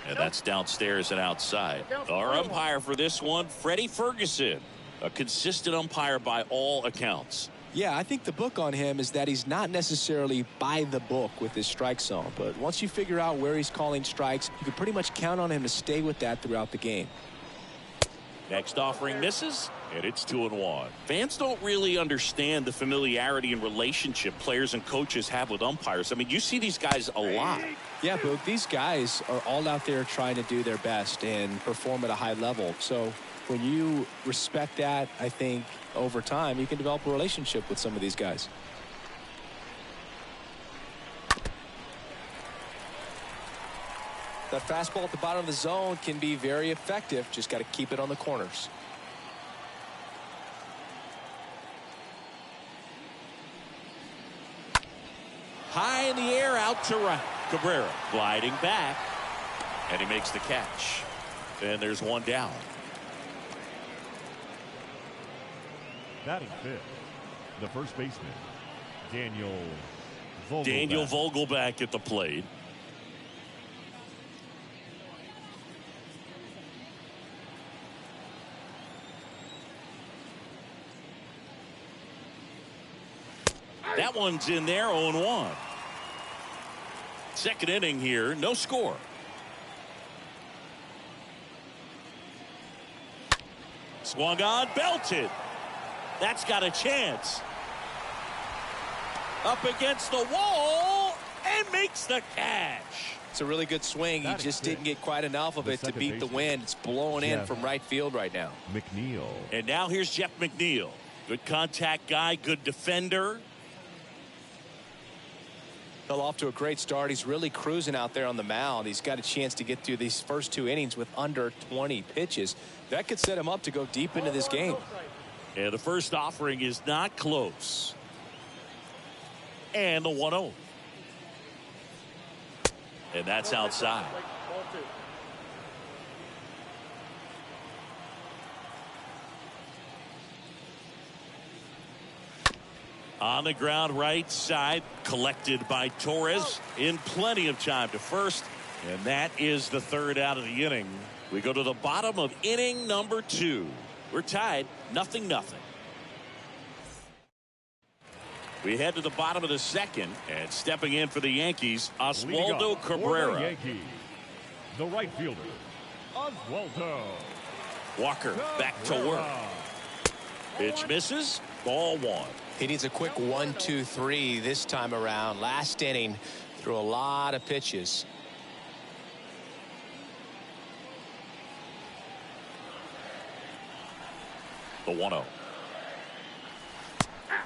[SPEAKER 1] And that's downstairs and outside. Our umpire for this one, Freddie Ferguson. A consistent umpire by all accounts.
[SPEAKER 2] Yeah, I think the book on him is that he's not necessarily by the book with his strike zone. But once you figure out where he's calling strikes, you can pretty much count on him to stay with that throughout the game.
[SPEAKER 1] Next offering misses, and it's 2-1. Fans don't really understand the familiarity and relationship players and coaches have with umpires. I mean, you see these guys a lot.
[SPEAKER 2] Yeah, but these guys are all out there trying to do their best and perform at a high level. So when you respect that, I think over time you can develop a relationship with some of these guys. That fastball at the bottom of the zone can be very effective. Just got to keep it on the corners.
[SPEAKER 1] High in the air, out to right. Cabrera gliding back, and he makes the catch. And there's one down.
[SPEAKER 3] Batting fifth, the first baseman, Daniel Vogelbach.
[SPEAKER 1] Daniel Vogelbach at the plate. That one's in there, 0-1. Second inning here, no score. Swung on, belted. That's got a chance. Up against the wall and makes the catch.
[SPEAKER 2] It's a really good swing. He just didn't get quite enough of it to beat the wind. It's blowing in from right field right now.
[SPEAKER 3] McNeil.
[SPEAKER 1] And now here's Jeff McNeil. Good contact guy, good defender.
[SPEAKER 2] Fell off to a great start. He's really cruising out there on the mound. He's got a chance to get through these first 2 innings with under 20 pitches. That could set him up to go deep into this game.
[SPEAKER 1] And the first offering is not close. And the 1-0. And that's outside. On the ground right side, collected by Torres in plenty of time to first. And that is the third out of the inning. We go to the bottom of inning number 2. We're tied 0-0. We head to the bottom of the second, and stepping in for the Yankees, Oswaldo Cabrera.
[SPEAKER 3] The Yankees, the right fielder, Oswaldo.
[SPEAKER 1] Walker back to work. Pitch misses. Ball 1.
[SPEAKER 2] He needs a quick 1-2-3 this time around. Last inning, threw a lot of pitches.
[SPEAKER 1] The 1-0.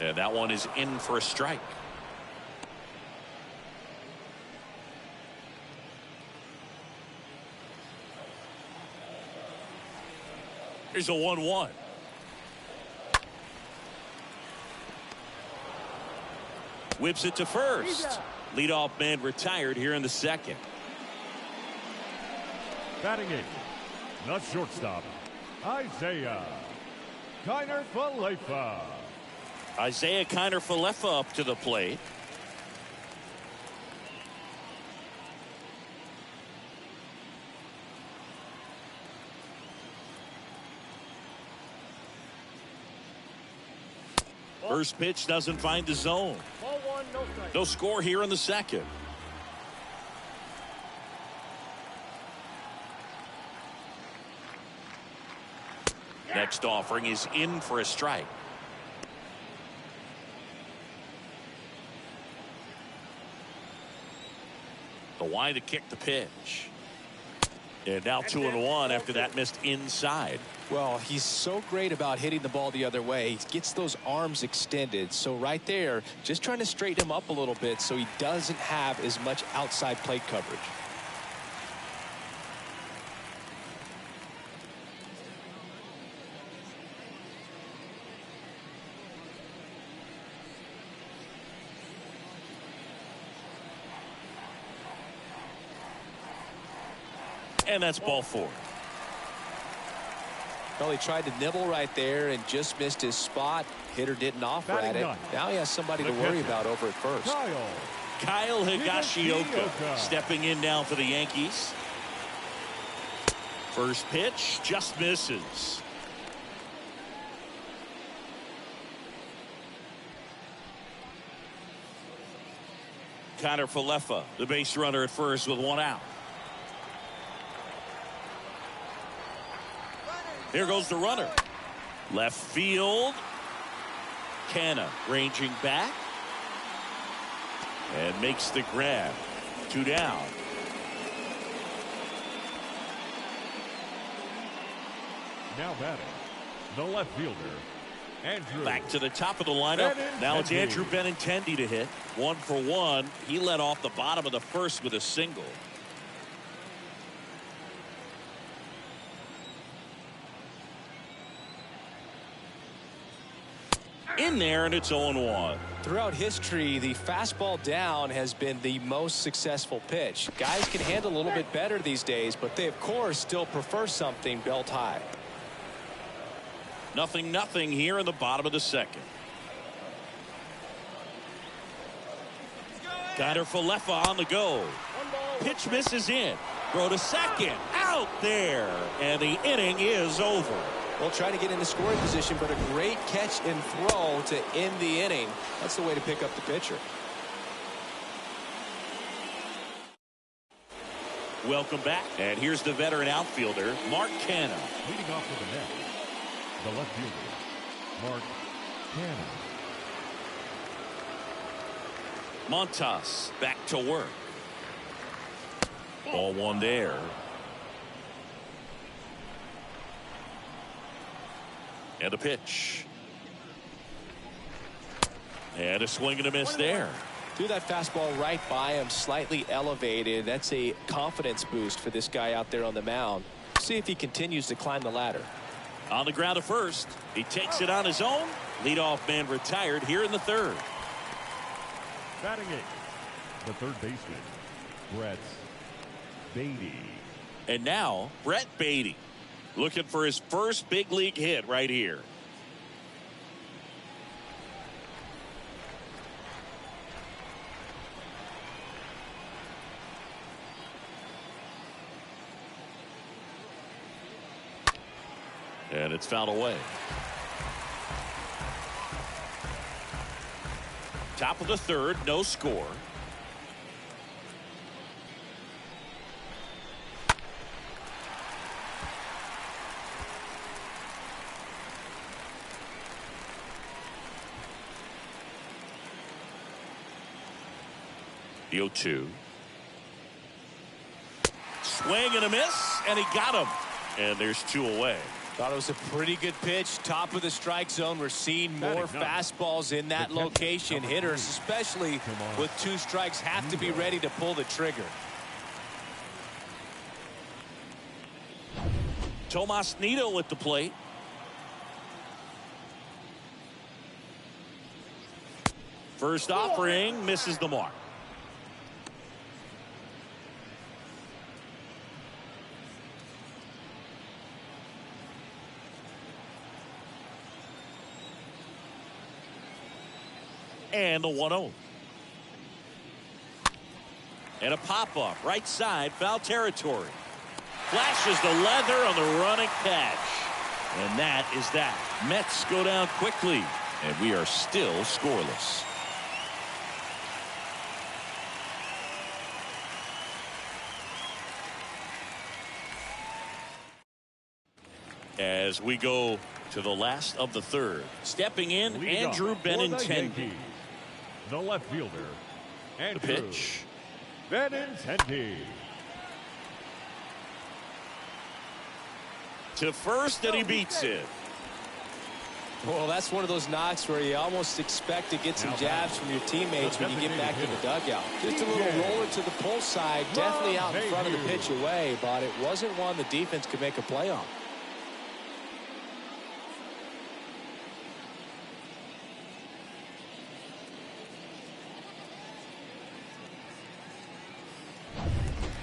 [SPEAKER 1] And that one is in for a strike. Here's a 1-1. Whips it to first. Leadoff man retired here in the second.
[SPEAKER 3] Batting eighth, the shortstop, Isaiah Kiner-Falefa.
[SPEAKER 1] Isaiah Kiner-Falefa up to the plate. First pitch doesn't find the zone.
[SPEAKER 4] Ball 1, no strike.
[SPEAKER 1] No score here in the second. Next offering is in for a strike. The wide to kick the pitch. And now 2-1 after that missed inside.
[SPEAKER 2] Well, he's so great about hitting the ball the other way. He gets those arms extended. So right there, just trying to straighten him up a little bit so he doesn't have as much outside plate coverage.
[SPEAKER 1] And that's ball 4.
[SPEAKER 2] Well, he tried to nibble right there and just missed his spot. Hitter didn't offer at it. Now he has somebody to worry about over at first.
[SPEAKER 1] Kyle Higashioka stepping in now for the Yankees. First pitch just misses. Kiner-Falefa, the base runner at first with 1 out. Here goes the runner. Left field. Canna ranging back. And makes the grab. 2 down.
[SPEAKER 3] Now batting, the left fielder, Andrew.
[SPEAKER 1] Back to the top of the lineup. Now it's Andrew Benintendi to hit. 1 for 1. He led off the bottom of the first with a single. in there, and it's 0-1.
[SPEAKER 2] Throughout history, the fastball down has been the most successful pitch. Guys can handle a little bit better these days, but they, of course, still prefer something belt high.
[SPEAKER 1] 0-0 here in the bottom of the second. Kiner Falefa on the go. Pitch misses in. Throw to second. Out there. And the inning is over.
[SPEAKER 2] Well, trying to get into scoring position, but a great catch and throw to end the inning. That's the way to pick up the pitcher.
[SPEAKER 1] Welcome back. And here's the veteran outfielder, Mark Canha.
[SPEAKER 3] Leading off with the net, the left fielder, Mark Canha.
[SPEAKER 1] Montas back to work. Ball one there. And a pitch. And a swing and a miss there.
[SPEAKER 2] Threw that fastball right by him, slightly elevated. That's a confidence boost for this guy out there on the mound. See if he continues to climb the ladder.
[SPEAKER 1] On the ground to first. He takes it on his own. Leadoff man retired here in the third.
[SPEAKER 3] Batting eighth, the third baseman, Brett Beatty.
[SPEAKER 1] And now, Brett Beatty looking for his first big league hit right here. And it's fouled away. Top of the third, no score. The 0-2. Swing and a miss, and he got him. And there's two away.
[SPEAKER 2] Thought it was a pretty good pitch. Top of the strike zone. We're seeing more fastballs in that location. Hitters, especially with two strikes, have to be ready to pull the trigger.
[SPEAKER 1] Tomas Nido at the plate. First offering misses the mark. And the 1-0. And a pop-up right side, foul territory. Flashes the leather on the running catch. And that is that. Mets go down quickly, and we are still scoreless. As we go to the last of the third. Stepping in,
[SPEAKER 3] Leading
[SPEAKER 1] Andrew Benintendi.
[SPEAKER 3] The left fielder, Andrew
[SPEAKER 1] The pitch.
[SPEAKER 3] Benintendi.
[SPEAKER 1] To first, and he beats it.
[SPEAKER 2] Well, that's one of those knocks where you almost expect to get some jabs from your teammates when you get back to the dugout. Just a little roller to the pull side, definitely out in front of the pitch away, but it wasn't one the defense could make a play on.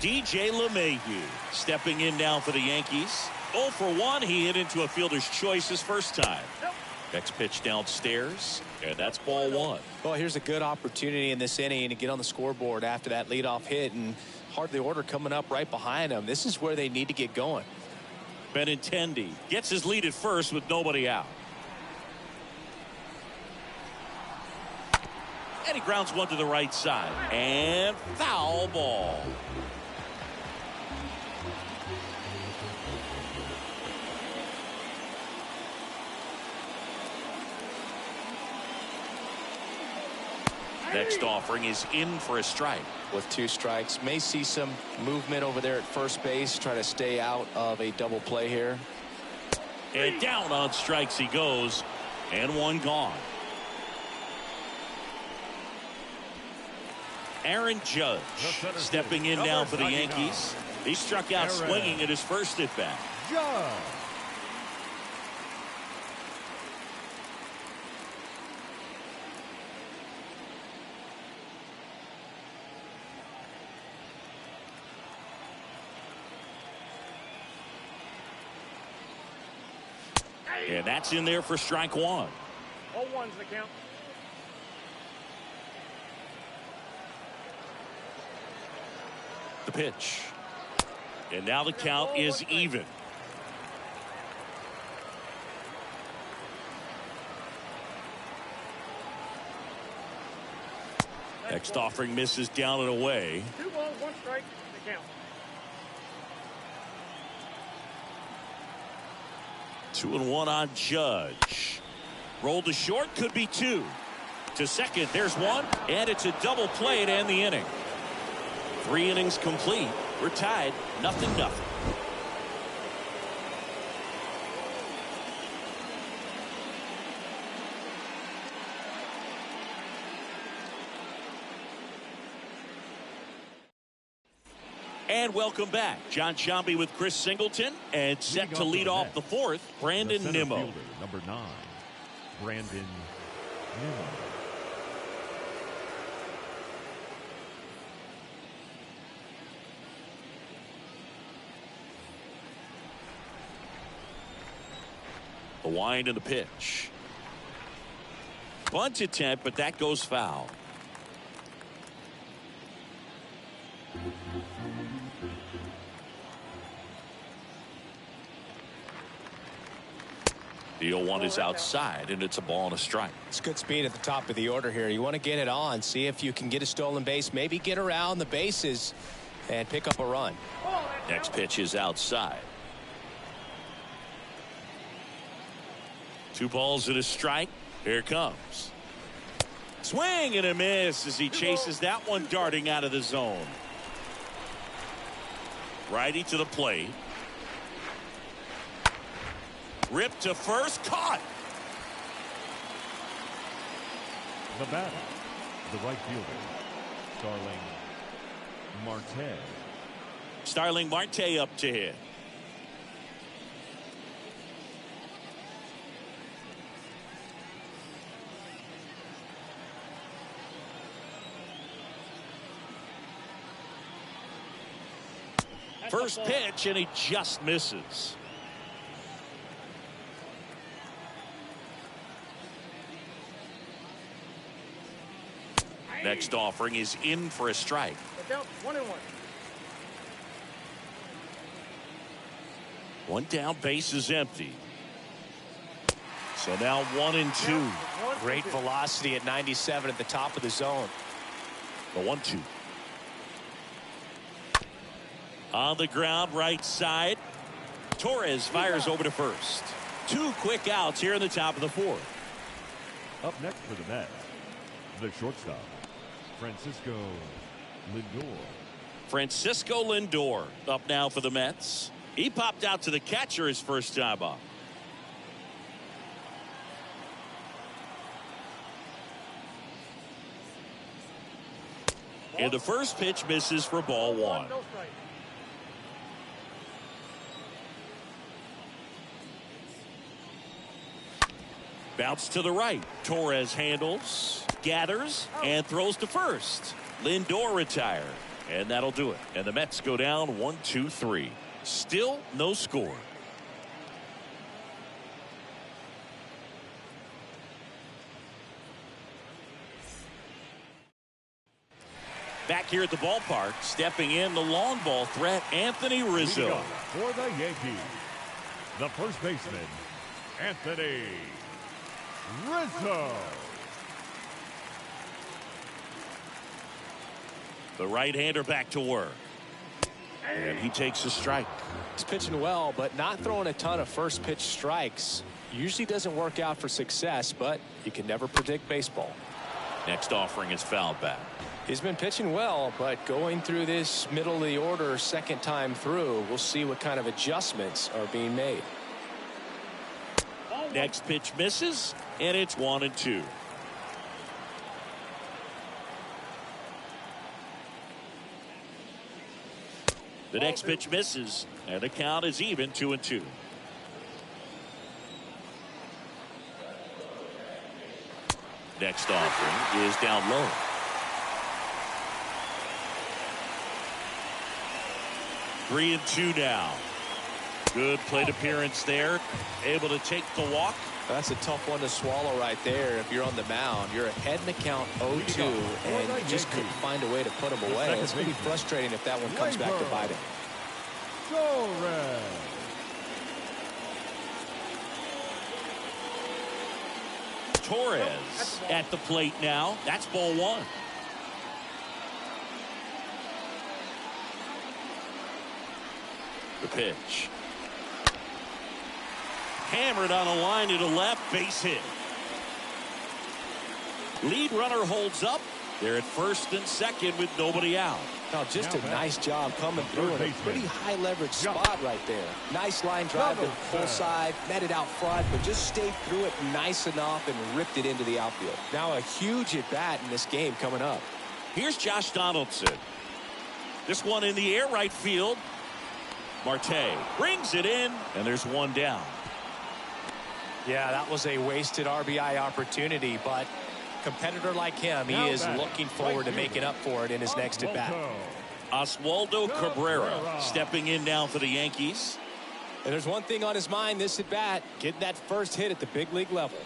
[SPEAKER 1] DJ LeMahieu stepping in now for the Yankees. 0 for 1. He hit into a fielder's choice his first time. Next pitch downstairs, and that's ball one.
[SPEAKER 2] Well, here's a good opportunity in this inning to get on the scoreboard after that leadoff hit, and hardly order coming up right behind them. This is where they need to get going.
[SPEAKER 1] Benintendi gets his lead at first with nobody out. And he grounds one to the right side. And foul ball. Next offering is in for a strike.
[SPEAKER 2] With two strikes, may see some movement over there at first base, try to stay out of a double play here.
[SPEAKER 1] And down on strikes he goes, and one gone. Aaron Judge stepping in now for the Yankees. He struck out swinging at his first at bat. And that's in there for strike one.
[SPEAKER 4] 0-1's the count.
[SPEAKER 1] The pitch. And now the count is even. Next offering misses down and away.
[SPEAKER 4] 2 balls, 1 strike, the count.
[SPEAKER 1] 2-1 on Judge. Rolled to short, could be 2. To second, there's 1, and it's a double play to end the inning. 3 innings complete. We're tied, 0-0. And welcome back. John Sciambi with Chris Singleton, and set to lead off the 4th, Brandon Nimmo.
[SPEAKER 3] Fielder, number 9, Brandon Nimmo.
[SPEAKER 1] The wind and the pitch. Bunt attempt, but that goes foul. The 0-1 is outside, and it's a ball and a strike.
[SPEAKER 2] It's good speed at the top of the order here. You want to get it on, see if you can get a stolen base, maybe get around the bases and pick up a run.
[SPEAKER 1] Next pitch is outside. 2 balls and a strike. Here it comes. Swing and a miss as he chases that one darting out of the zone. Righty to the plate. Ripped to first, caught.
[SPEAKER 3] The batter, the right fielder, Starling Marte.
[SPEAKER 1] Starling Marte up to hit. First pitch, and he just misses. Next offering is in for a strike.
[SPEAKER 4] The count 1-1.
[SPEAKER 1] 1 down, base is empty. So now 1-2.
[SPEAKER 2] Great velocity at 97 at the top of the zone.
[SPEAKER 1] The 1-2. On the ground, right side. Torres fires over to first. 2 quick outs here in the top of the 4th.
[SPEAKER 3] Up next for the Mets, the shortstop, Francisco Lindor.
[SPEAKER 1] Francisco Lindor up now for the Mets. He popped out to the catcher his first time up. And the first pitch misses for ball 1.
[SPEAKER 4] No strike.
[SPEAKER 1] Bounce to the right. Torres handles, gathers, and throws to first. Lindor retired, and that'll do it. And the Mets go down 1-2-3. Still no score. Back here at the ballpark, stepping in the long ball threat, Anthony Rizzo.
[SPEAKER 3] For the Yankees, the first baseman, Anthony Rizzo.
[SPEAKER 1] The right-hander back to work. And he takes a strike.
[SPEAKER 2] He's pitching well, but not throwing a ton of first pitch strikes. Usually doesn't work out for success, but you can never predict baseball.
[SPEAKER 1] Next offering is fouled back.
[SPEAKER 2] He's been pitching well, but going through this middle of the order second time through, we'll see what kind of adjustments are being made.
[SPEAKER 1] Next pitch misses, and it's 1-2. The next pitch misses, and the count is even 2-2. Next offering is down low. Three and 2 now. Good plate appearance there. Able to take the walk.
[SPEAKER 2] That's a tough one to swallow right there. If you're on the mound, you're ahead in the count 0-2, and you just couldn't find a way to put him away. It's going to be frustrating if that one comes back to bite him.
[SPEAKER 1] Torres at the plate now. That's ball one. The pitch. Hammered on a line to the left. Base hit. Lead runner holds up. They're at first and second with nobody out.
[SPEAKER 2] Now, just a nice job coming through in a pretty high leverage spot right there. Nice line drive to the full side, met it out front, but just stayed through it nice enough and ripped it into the outfield. Now a huge at bat in this game coming up.
[SPEAKER 1] Here's Josh Donaldson. This one in the air right field. Marte brings it in, and there's one down.
[SPEAKER 2] Yeah, that was a wasted RBI opportunity, but competitor like him, he is looking forward to making up for it in his next at bat.
[SPEAKER 1] Oswaldo Cabrera stepping in now for the Yankees.
[SPEAKER 2] And there's one thing on his mind this at bat, getting that first hit at the big league level.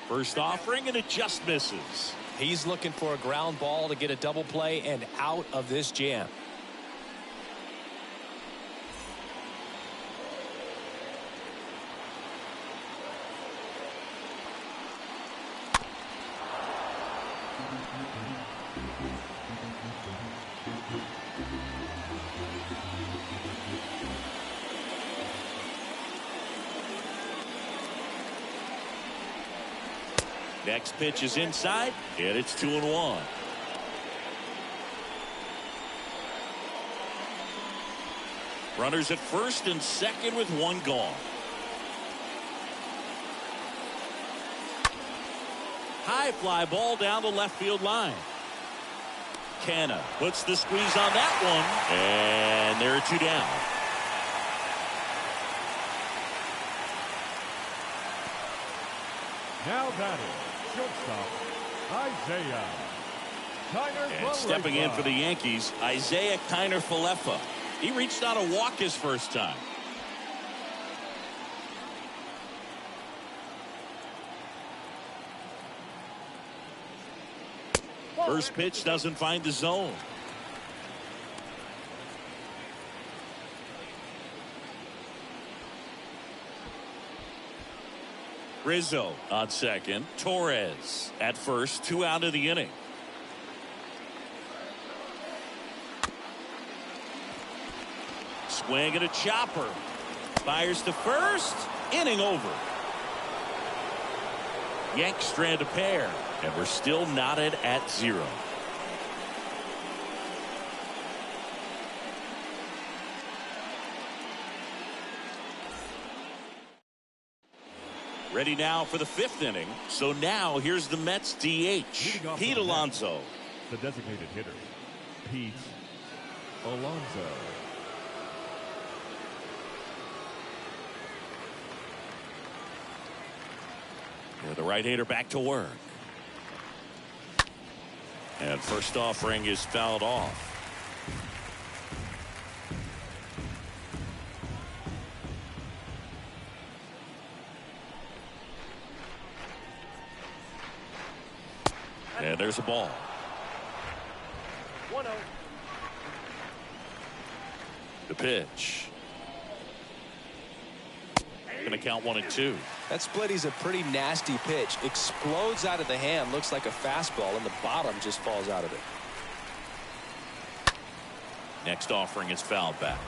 [SPEAKER 1] First offering, and it just misses.
[SPEAKER 2] He's looking for a ground ball to get a double play and out of this jam.
[SPEAKER 1] Next pitch is inside, and it's 2-1. Runners at first and second with one gone. High fly ball down the left field line. Canna puts the squeeze on that one, and there are two down.
[SPEAKER 3] Now batting, shortstop, Isaiah Kiner-Falefa.
[SPEAKER 1] And stepping in for the Yankees, Isaiah Kiner-Falefa. He reached out a walk his first time. First pitch doesn't find the zone. Rizzo on second. Torres at first. 2 out of the inning. Swing and a chopper. Fires to first. Inning over. Yanks strand a pair, and we're still knotted at 0. Ready now for the 5th inning. So now here's the Mets DH, Pete Alonso.
[SPEAKER 3] The designated hitter, Pete Alonso.
[SPEAKER 1] Yeah, the right-hander back to work. And first offering is fouled off. And there's a ball.
[SPEAKER 4] 1-0.
[SPEAKER 1] The pitch. Going to count 1-2.
[SPEAKER 2] That splitty's a pretty nasty pitch. Explodes out of the hand. Looks like a fastball, and the bottom just falls out of it.
[SPEAKER 1] Next offering is fouled back.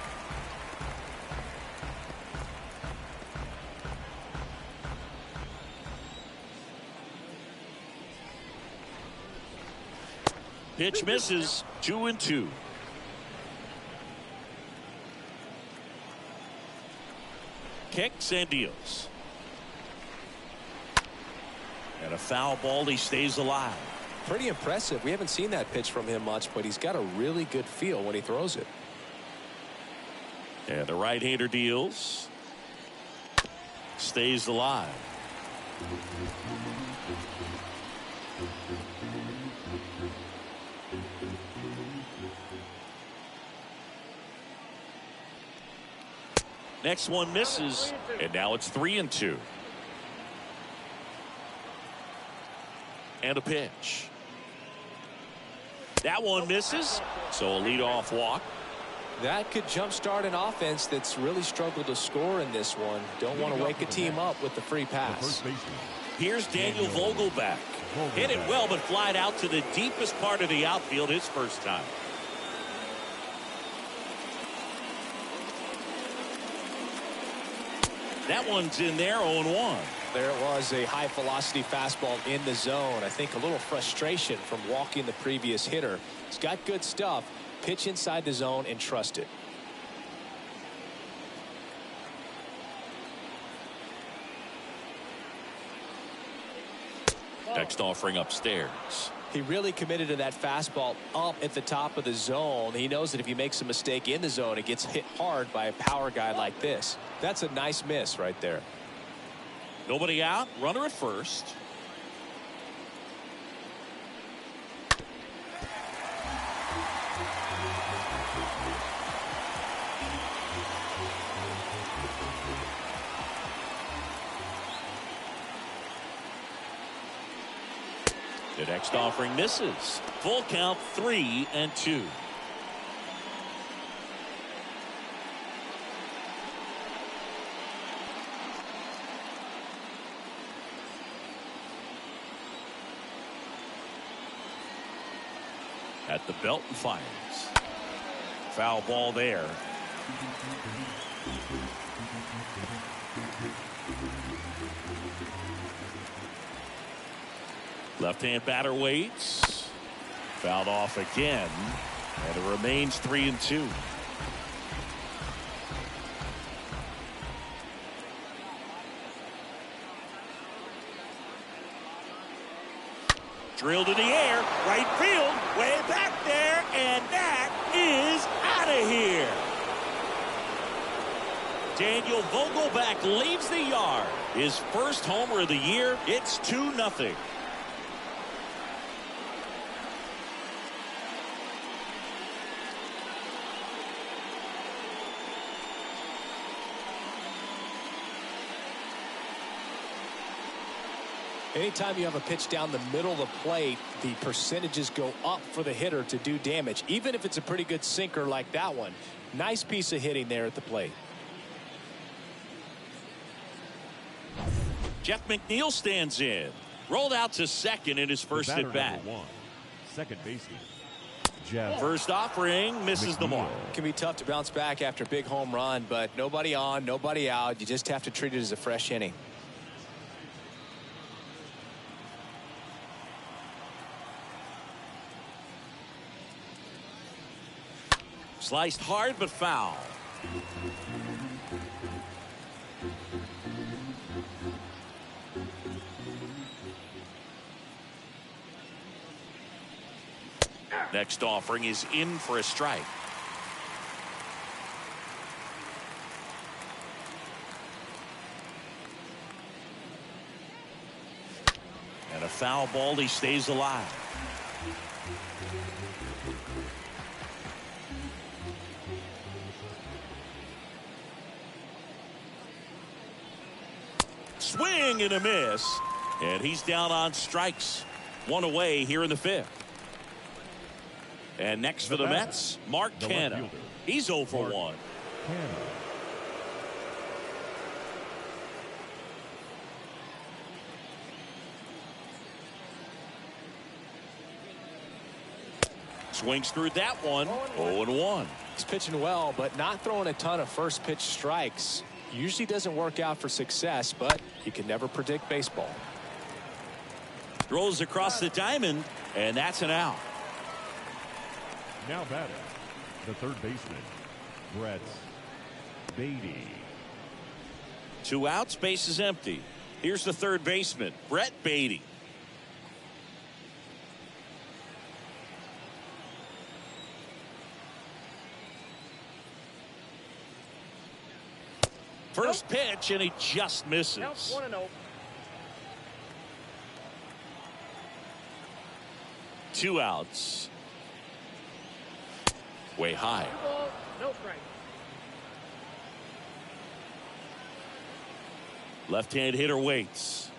[SPEAKER 1] Pitch misses. 2-2. Kicks and deals. And a foul ball. He stays alive.
[SPEAKER 2] Pretty impressive. We haven't seen that pitch from him much, but he's got a really good feel when he throws it.
[SPEAKER 1] And the right-hander deals. Stays alive. Next one misses, and now it's 3-2. And a pitch. That one misses, so a leadoff walk.
[SPEAKER 2] That could jumpstart an offense that's really struggled to score in this one. Don't want to wake a team up with the free pass.
[SPEAKER 1] Here's Daniel Vogelback. Hit it well, but flied out to the deepest part of the outfield his first time. That one's in there, 0-1.
[SPEAKER 2] There it was, a high velocity fastball in the zone. I think a little frustration from walking the previous hitter. He's got good stuff. Pitch inside the zone and trust it.
[SPEAKER 1] Next offering upstairs.
[SPEAKER 2] He really committed to that fastball up at the top of the zone. He knows that if he makes a mistake in the zone, it gets hit hard by a power guy like this. That's a nice miss right there.
[SPEAKER 1] Nobody out. Runner at first. The next offering misses. Full count, 3-2. At the belt and fires. Foul ball there. Left-hand batter waits. Fouled off again. And it remains 3-2. Drilled in the air. Right field. Way back there. And that is out of here. Daniel Vogelback leaves the yard. His first homer of the year. It's 2-0.
[SPEAKER 2] Anytime you have a pitch down the middle of the plate, the percentages go up for the hitter to do damage, even if it's a pretty good sinker like that one. Nice piece of hitting there at the plate.
[SPEAKER 1] Jeff McNeil stands in. Rolled out to second in his first at bat.
[SPEAKER 3] Second baseman. Jeff.
[SPEAKER 1] First offering misses the mark.
[SPEAKER 2] It can be tough to bounce back after a big home run, but nobody on, nobody out. You just have to treat it as a fresh inning.
[SPEAKER 1] Sliced hard but foul. Next offering is in for a strike. And a foul ball. He stays alive. Swing and a miss. And he's down on strikes. One away here in the fifth. And next for the Mets, Mark Canha. He's 0 for 1. Swings through that one. 0-1.
[SPEAKER 2] He's pitching well, but not throwing a ton of first pitch strikes. Usually doesn't work out for success, but you can never predict baseball.
[SPEAKER 1] Throws across the diamond, and that's an out.
[SPEAKER 3] Now batting, the third baseman, Brett Beatty.
[SPEAKER 1] 2 outs, base is empty. Here's the third baseman, Brett Beatty. First pitch, and he just misses.
[SPEAKER 4] 1-0.
[SPEAKER 1] 2 outs. Way high.
[SPEAKER 4] 2 balls, no strikes.
[SPEAKER 1] Left-hand hitter waits.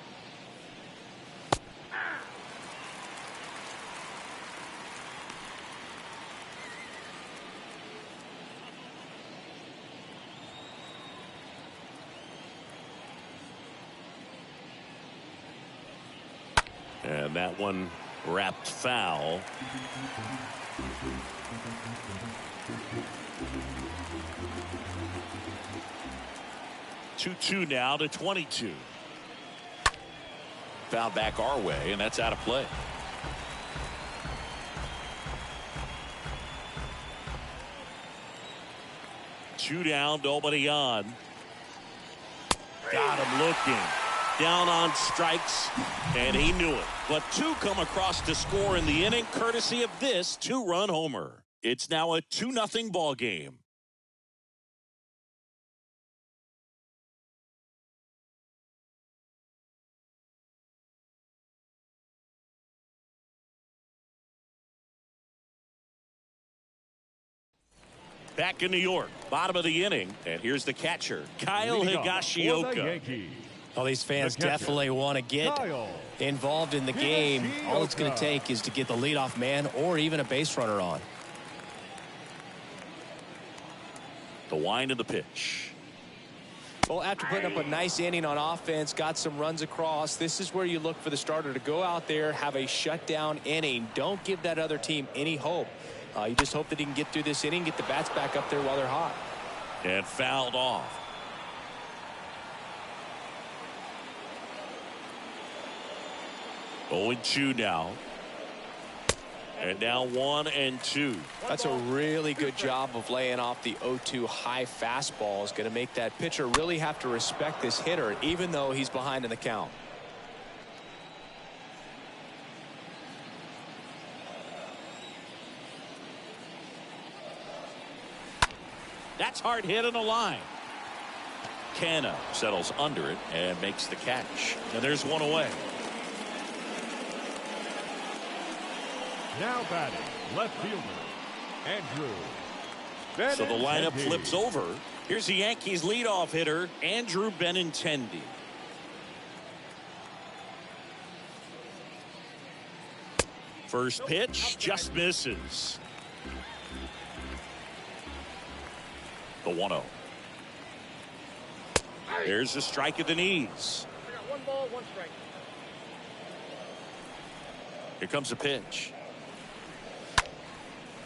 [SPEAKER 1] And that one wrapped foul. Two now to 22. Foul back our way, and that's out of play. Two down, nobody on. Got him looking. Down on strikes, and he knew it. But two come across to score in the inning, courtesy of this two-run homer. It's now a 2-0 ball game. Back in New York, bottom of the inning, and here's the catcher, Kyle Higashioka.
[SPEAKER 2] Well, these fans definitely want to get involved in the game. All it's going to take is to get the leadoff man or even a base runner on.
[SPEAKER 1] The wind of the pitch.
[SPEAKER 2] Well, after putting up a nice inning on offense, got some runs across, this is where you look for the starter to go out there, have a shutdown inning. Don't give that other team any hope. You just hope that he can get through this inning, get the bats back up there while they're hot.
[SPEAKER 1] And fouled off. Oh, 0-2 now. And now 1-2.
[SPEAKER 2] That's a really good job of laying off the 0-2 high fastball. Is going to make that pitcher really have to respect this hitter, even though he's behind in the count.
[SPEAKER 1] That's hard hit on the line. Canna settles under it and makes the catch. And there's one away.
[SPEAKER 3] Now batting, left fielder, Andrew.
[SPEAKER 1] So the lineup flips over. Here's the Yankees leadoff hitter, Andrew Benintendi. First pitch just misses. The 1-0. There's a strike at the knees.
[SPEAKER 4] I got 1 ball, 1 strike.
[SPEAKER 1] Here comes a pitch.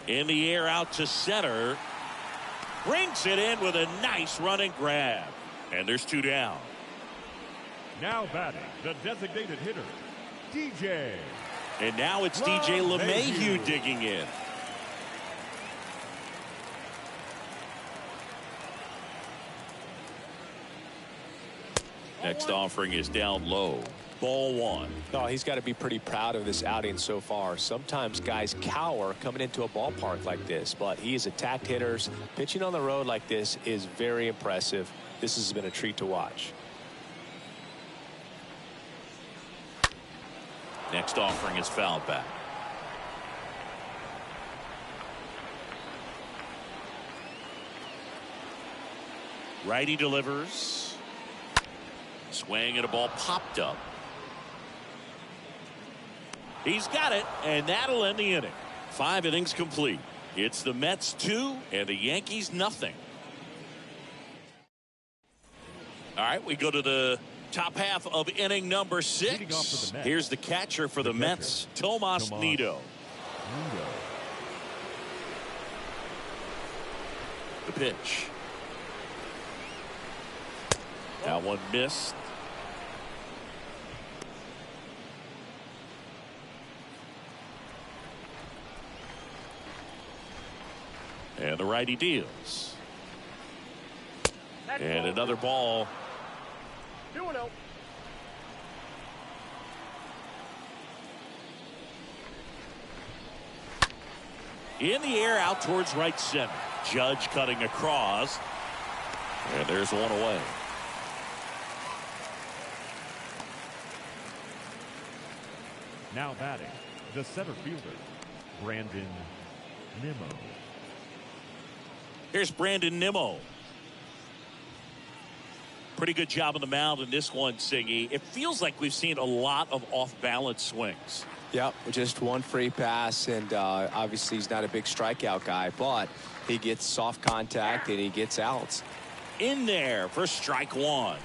[SPEAKER 1] In the air out to center. Brings it in with a nice running grab. And there's 2 down.
[SPEAKER 3] Now batting, the designated hitter, DJ.
[SPEAKER 1] And now it's DJ LeMahieu digging in. Next offering is down low. Ball 1.
[SPEAKER 2] Oh, he's got to be pretty proud of this outing so far. Sometimes guys cower coming into a ballpark like this, but he has attacked hitters. Pitching on the road like this is very impressive. This has been a treat to watch.
[SPEAKER 1] Next offering is fouled back. Righty delivers. Swing and a ball popped up. He's got it, and that'll end the inning. 5 innings complete. It's the Mets 2 and the Yankees nothing. All right, we go to the top half of inning number 6. Here's the catcher for the Mets, Tomas Nido. The pitch. That one missed. And the righty deals. And another ball.
[SPEAKER 4] 2-0.
[SPEAKER 1] In the air out towards right center. Judge cutting across. And there's one away.
[SPEAKER 3] Now batting, the center fielder, Brandon Nimmo.
[SPEAKER 1] Here's Brandon Nimmo. Pretty good job on the mound in this one, Singy. It feels like we've seen a lot of off-balance swings.
[SPEAKER 2] Yep, just one free pass, and obviously he's not a big strikeout guy, but he gets soft contact and he gets outs.
[SPEAKER 1] In there for strike one.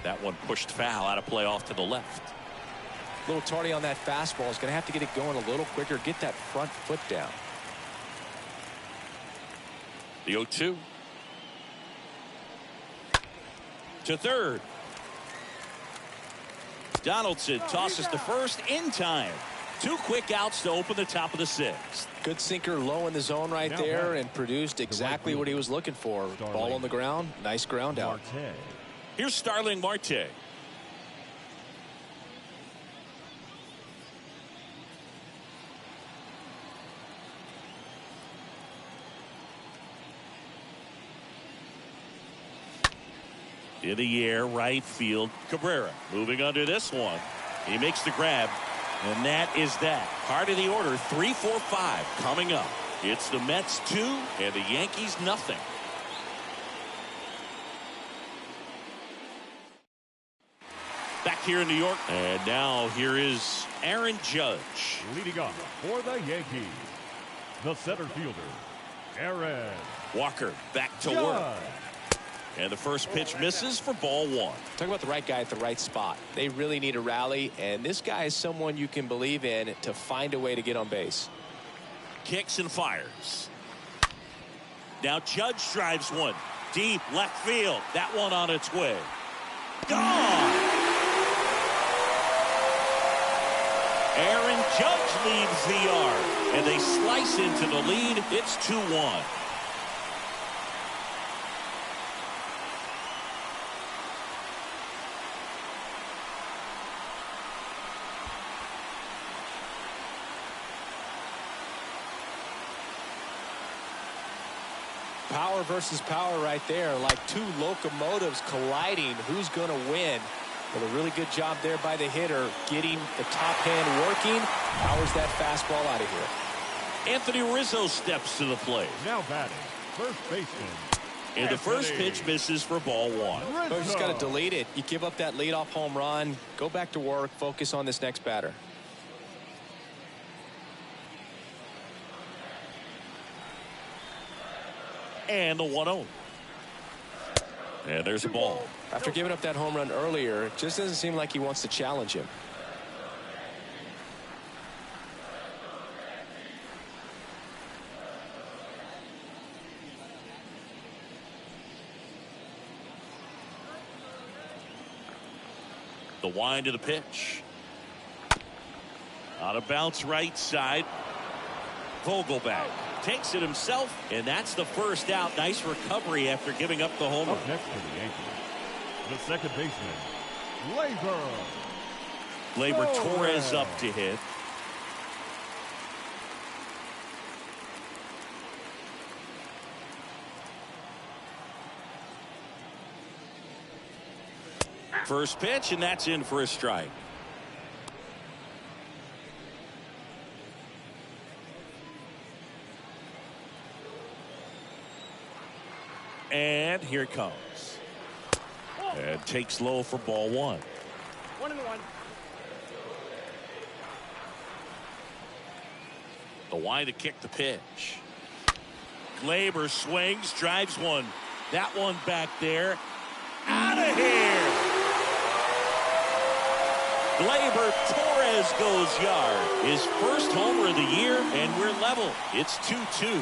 [SPEAKER 1] That one pushed foul, out of play off to the left.
[SPEAKER 2] A little tardy on that fastball. He's going to have to get it going a little quicker, get that front foot down.
[SPEAKER 1] The 0-2. To third. Donaldson tosses to first in time. 2 quick outs to open the top of the 6th.
[SPEAKER 2] Good sinker low in the zone right there and produced exactly what he was looking for. Ball on the ground. Nice ground out.
[SPEAKER 1] Here's Starling Marte. In the air, right field. Cabrera moving under this one. He makes the grab, and that is that. Part of the order, 3, 4, 5 coming up. It's the Mets 2 and the Yankees nothing. Back here in New York, and now here is Aaron Judge.
[SPEAKER 3] Leading off for the Yankees, the center fielder, Aaron
[SPEAKER 1] Walker back to work. And the first pitch misses for ball 1.
[SPEAKER 2] Talk about the right guy at the right spot. They really need a rally, and this guy is someone you can believe in to find a way to get on base.
[SPEAKER 1] Kicks and fires. Now Judge drives one deep left field. That one on its way. Gone! Aaron Judge leaves the yard, and they slice into the lead. It's 2-1.
[SPEAKER 2] Power versus power right there, like 2 locomotives colliding. Who's going to win? Well, a really good job there by the hitter, getting the top hand working. Powers that fastball out of here.
[SPEAKER 1] Anthony Rizzo steps to the plate.
[SPEAKER 3] Now batting, first baseman.
[SPEAKER 1] And the first pitch misses for ball 1.
[SPEAKER 2] Oh, you just got to delete it. You give up that leadoff home run. Go back to work. Focus on this next batter.
[SPEAKER 1] And the 1-0. And there's a ball.
[SPEAKER 2] After giving up that home run earlier, it just doesn't seem like he wants to challenge him.
[SPEAKER 1] The wind of the pitch. On a bounce right side. Vogelback takes it himself, and that's the first out. Nice recovery after giving up the homer.
[SPEAKER 3] Up next for the Yankees, the second baseman,
[SPEAKER 1] Gleyber Torres up to hit. First pitch, and that's in for a strike. And here it comes. And takes low for ball 1.
[SPEAKER 4] 1-1.
[SPEAKER 1] The wind to kick the pitch. Gleyber swings, drives one. That one back there. Out of here. Gleyber Torres goes yard. His first homer of the year, and we're level. It's 2-2.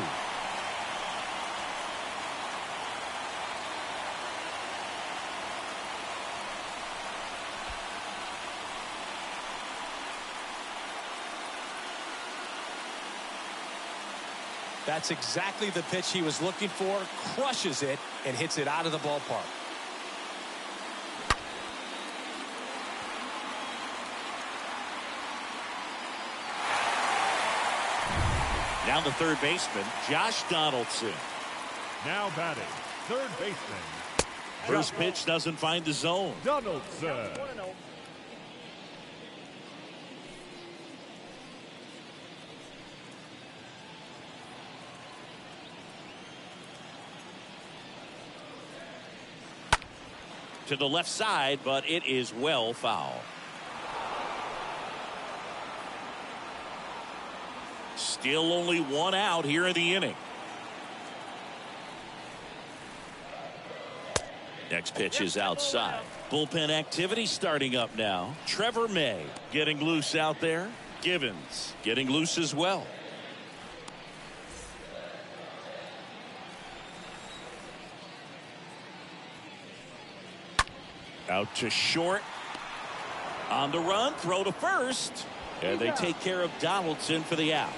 [SPEAKER 2] That's exactly the pitch he was looking for. Crushes it and hits it out of the ballpark.
[SPEAKER 1] Now the third baseman, Josh Donaldson.
[SPEAKER 3] Now batting, third baseman.
[SPEAKER 1] First pitch doesn't find the zone.
[SPEAKER 3] Donaldson.
[SPEAKER 4] 1-0.
[SPEAKER 1] to the left side, but it is well foul. Still only one out here in the inning. Next pitch is outside. Bullpen activity starting up now. Trevor May getting loose out there. Givens getting loose as well. Out to short. On the run, throw to first. And they take care of Donaldson for the out.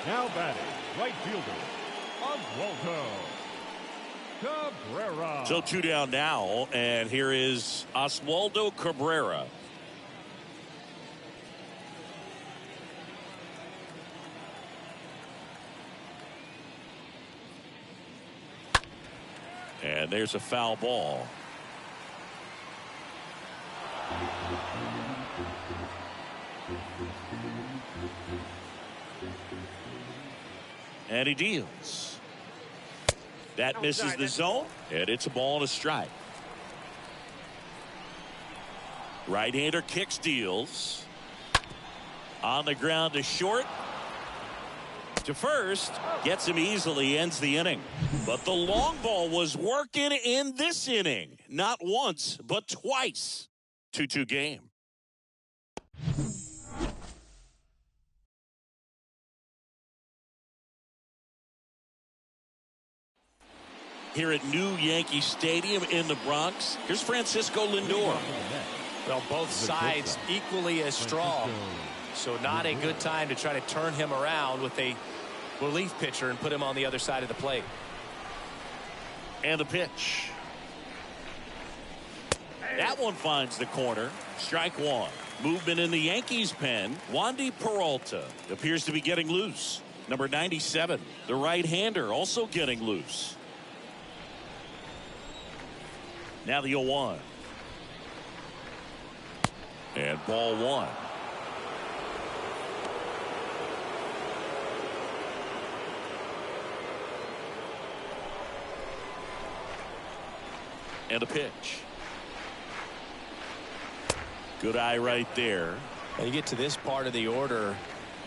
[SPEAKER 3] Now batting, right fielder, Oswaldo Cabrera.
[SPEAKER 1] So 2 down now, and here is Oswaldo Cabrera. And there's a foul ball. And he deals. That misses the zone, and it's a ball and a strike. Right-hander kicks, deals. On the ground to short. To first. Gets him easily, ends the inning. But the long ball was working in this inning. Not once, but twice. 2-2 game. Here at New Yankee Stadium in the Bronx, here's Francisco Lindor.
[SPEAKER 2] Well, both sides equally as strong. So not a good time to try to turn him around with a relief pitcher and put him on the other side of the plate.
[SPEAKER 1] And the pitch. That one finds the corner. Strike one. Movement in the Yankees pen. Wandy Peralta appears to be getting loose. Number 97, the right-hander, also getting loose. Now the 0-1. And ball one. And a pitch. Good eye right there.
[SPEAKER 2] When you get to this part of the order,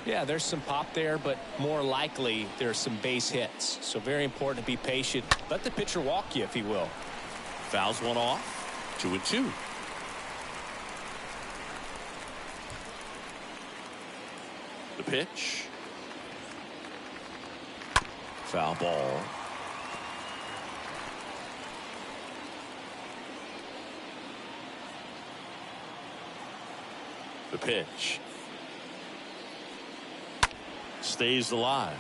[SPEAKER 2] yeah, there's some pop there, but more likely there's some base hits. So very important to be patient. Let the pitcher walk you, if he will.
[SPEAKER 1] Fouls one off. 2-2. The pitch. Foul ball. The pitch. Stays alive.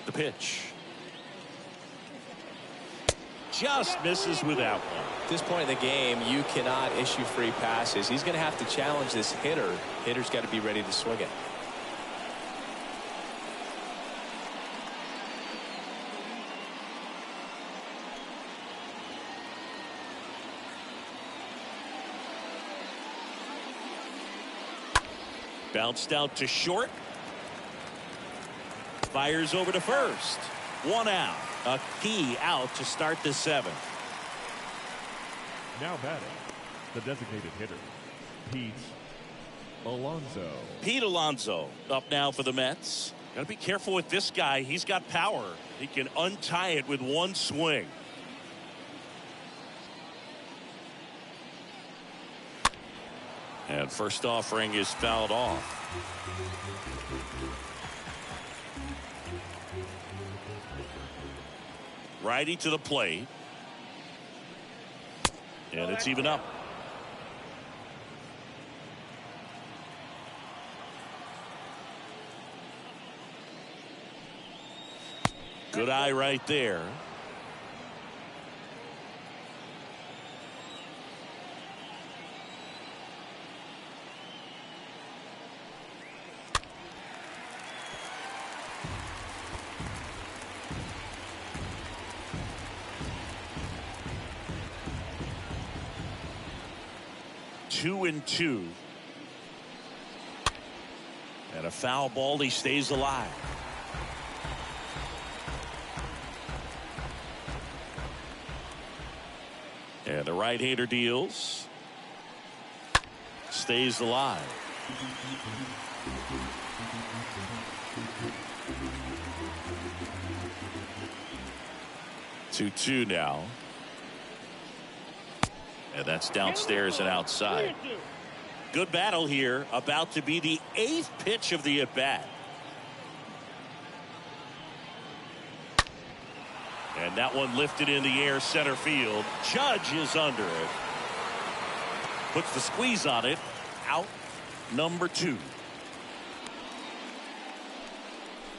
[SPEAKER 1] The pitch. Just misses with that one.
[SPEAKER 2] At this point in the game, you cannot issue free passes. He's going to have to challenge this hitter. Hitter's got to be ready to swing it.
[SPEAKER 1] Bounced out to short. Fires over to first. One out. A key out to start the seventh.
[SPEAKER 3] Now batting, the designated hitter, Pete Alonso.
[SPEAKER 1] Pete Alonso up now for the Mets. Got to be careful with this guy. He's got power. He can untie it with one swing. And first offering is fouled off. Righty to the plate. And it's even up. Good eye right there. Two and two. foul ball. He stays alive. And the right-hander deals. Stays alive. 2-2 now. And that's downstairs and outside. Good battle here. About to be the 8th pitch of the at-bat. And that one lifted in the air center field. Judge is under it. Puts the squeeze on it. Out number 2.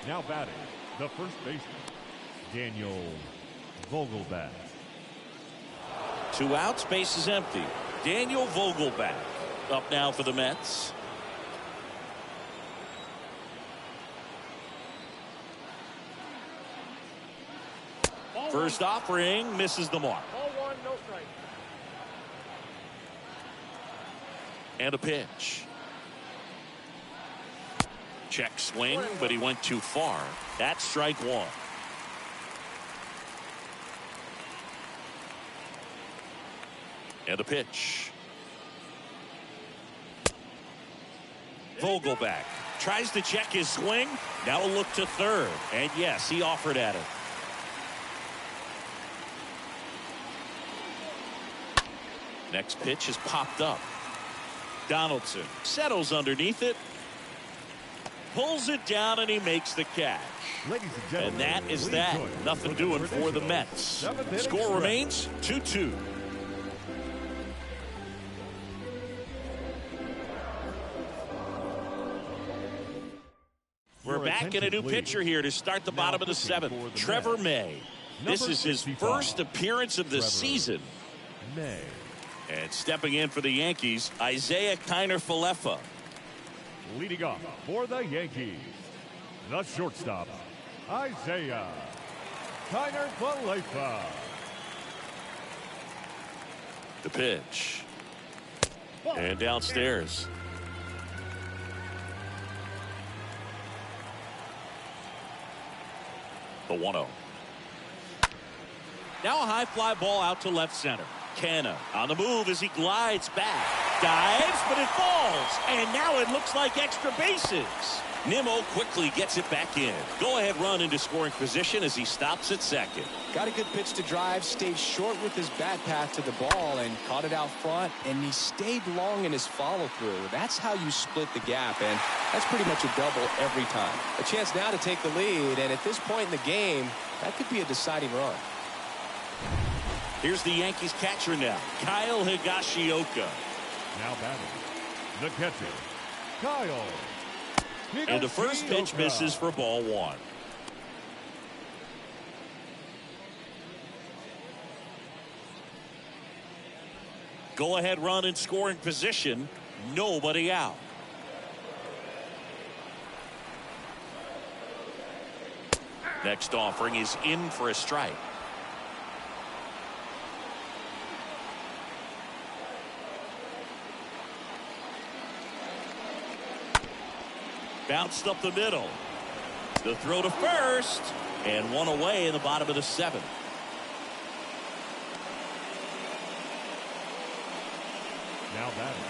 [SPEAKER 3] Now batting, the first baseman, Daniel Vogelbach.
[SPEAKER 1] 2 outs, base is empty. Daniel Vogelbach up now for the Mets. First offering misses the mark.
[SPEAKER 4] Ball 1, no strike.
[SPEAKER 1] And a pitch. Check swing, but he went too far. That's strike 1. And a pitch. Vogelbach tries to check his swing. Now a look to third. And yes, he offered at it. Next pitch is popped up. Donaldson settles underneath it. Pulls it down and he makes the catch. And that is that. Nothing doing for the Mets. Score remains 2-2. We're back in a new pitcher here to start the bottom of the 7th. Trevor May. This is his first appearance of the season. And stepping in for the Yankees, Isaiah Kiner-Falefa.
[SPEAKER 3] Leading off for the Yankees, the shortstop, Isaiah Kiner-Falefa.
[SPEAKER 1] The pitch. And downstairs. The 1-0. Now a high fly ball out to left center. Canna on the move as he glides back. Dives, but it falls. And now it looks like extra bases. Nimmo quickly gets it back in. Go-ahead run into scoring position as he stops at second.
[SPEAKER 2] Got a good pitch to drive, stayed short with his bat path to the ball and caught it out front, and he stayed long in his follow-through. That's how you split the gap, and that's pretty much a double every time. A chance now to take the lead, and at this point in the game, that could be a deciding run.
[SPEAKER 1] Here's the Yankees catcher now, Kyle Higashioka.
[SPEAKER 3] Now batting, the catcher, Kyle Higashioka.
[SPEAKER 1] And the first pitch misses for ball 1. Go-ahead run in scoring position. Nobody out. Next offering is in for a strike. Bounced up the middle. The throw to first. And one away in the bottom of the 7th.
[SPEAKER 3] Now batting,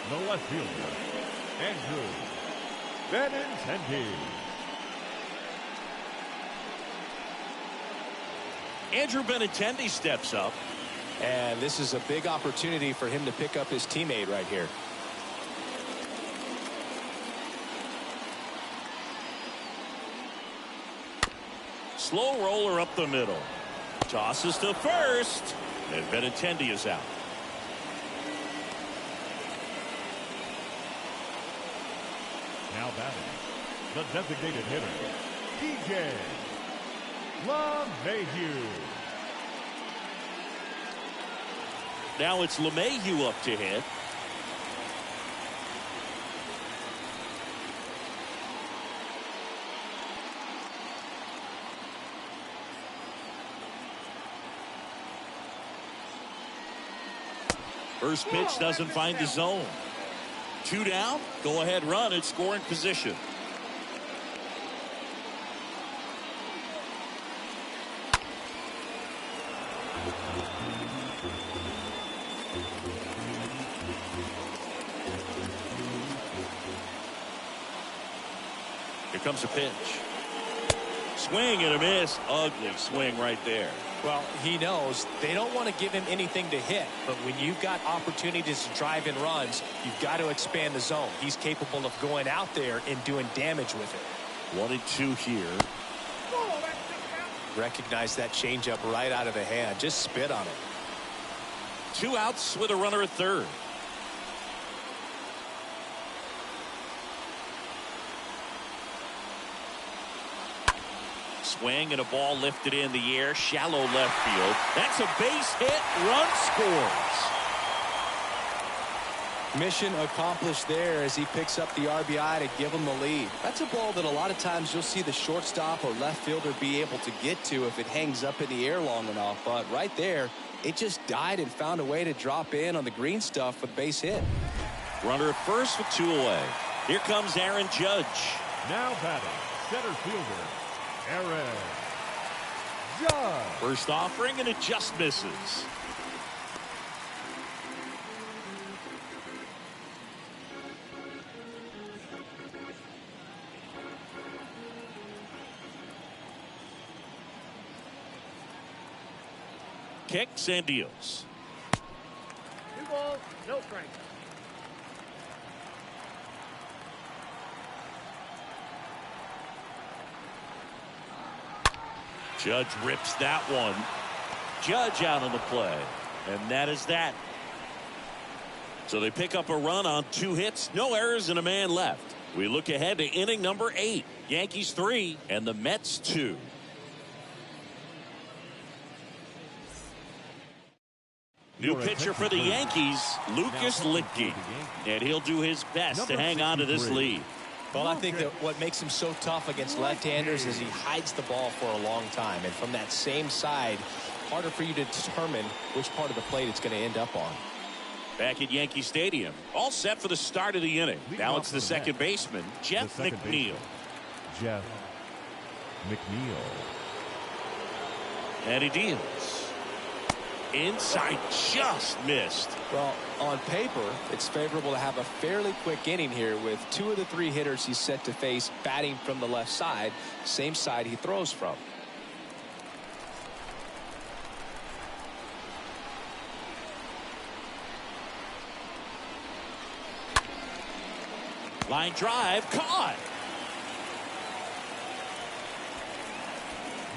[SPEAKER 3] the left fielder, Andrew Benintendi.
[SPEAKER 1] Andrew Benintendi steps up.
[SPEAKER 2] And this is a big opportunity for him to pick up his teammate right here.
[SPEAKER 1] Slow roller up the middle. Tosses to first. And Benintendi is out.
[SPEAKER 3] Now batting, the designated hitter, DJ LeMahieu.
[SPEAKER 1] Now it's LeMahieu up to hit. First pitch doesn't find the zone. 2 down. Go ahead run at scoring position. Here comes a pitch. Swing and a miss. Ugly swing right there.
[SPEAKER 2] Well, he knows they don't want to give him anything to hit, but when you've got opportunities to drive in runs, you've got to expand the zone. He's capable of going out there and doing damage with it.
[SPEAKER 1] 1-2 here.
[SPEAKER 2] Recognize that changeup right out of the hand. Just spit on it.
[SPEAKER 1] 2 outs with a runner at third. Swing and a ball lifted in the air, shallow left field. That's a base hit. Run scores.
[SPEAKER 2] Mission accomplished there as he picks up the RBI to give him the lead. That's a ball that a lot of times you'll see the shortstop or left fielder be able to get to if it hangs up in the air long enough. But right there, it just died and found a way to drop in on the green stuff with base hit.
[SPEAKER 1] Runner at first with 2 away. Here comes Aaron Judge.
[SPEAKER 3] Now batting, center fielder, Aaron Judge.
[SPEAKER 1] First offering, and it just misses. Kicks and deals.
[SPEAKER 4] 2 balls, no strikes.
[SPEAKER 1] Judge rips that one. Judge out on the play. And that is that. So they pick up a run on 2 hits, no errors, and a man left. We look ahead to inning number 8. Yankees 3 and the Mets 2. New pitcher for the Yankees, Lucas Littke. And he'll do his best to hang on to this lead.
[SPEAKER 2] Well, I think that what makes him so tough against left-handers is he hides the ball for a long time. And from that same side, harder for you to determine which part of the plate it's going to end up on.
[SPEAKER 1] Back at Yankee Stadium, all set for the start of the inning. Now it's the second baseman, Jeff McNeil.
[SPEAKER 3] Jeff McNeil.
[SPEAKER 1] And he deals. Inside, just missed.
[SPEAKER 2] Well, on paper, it's favorable to have a fairly quick inning here with 2 of the 3 hitters he's set to face batting from the left side, same side he throws from.
[SPEAKER 1] Line drive, caught.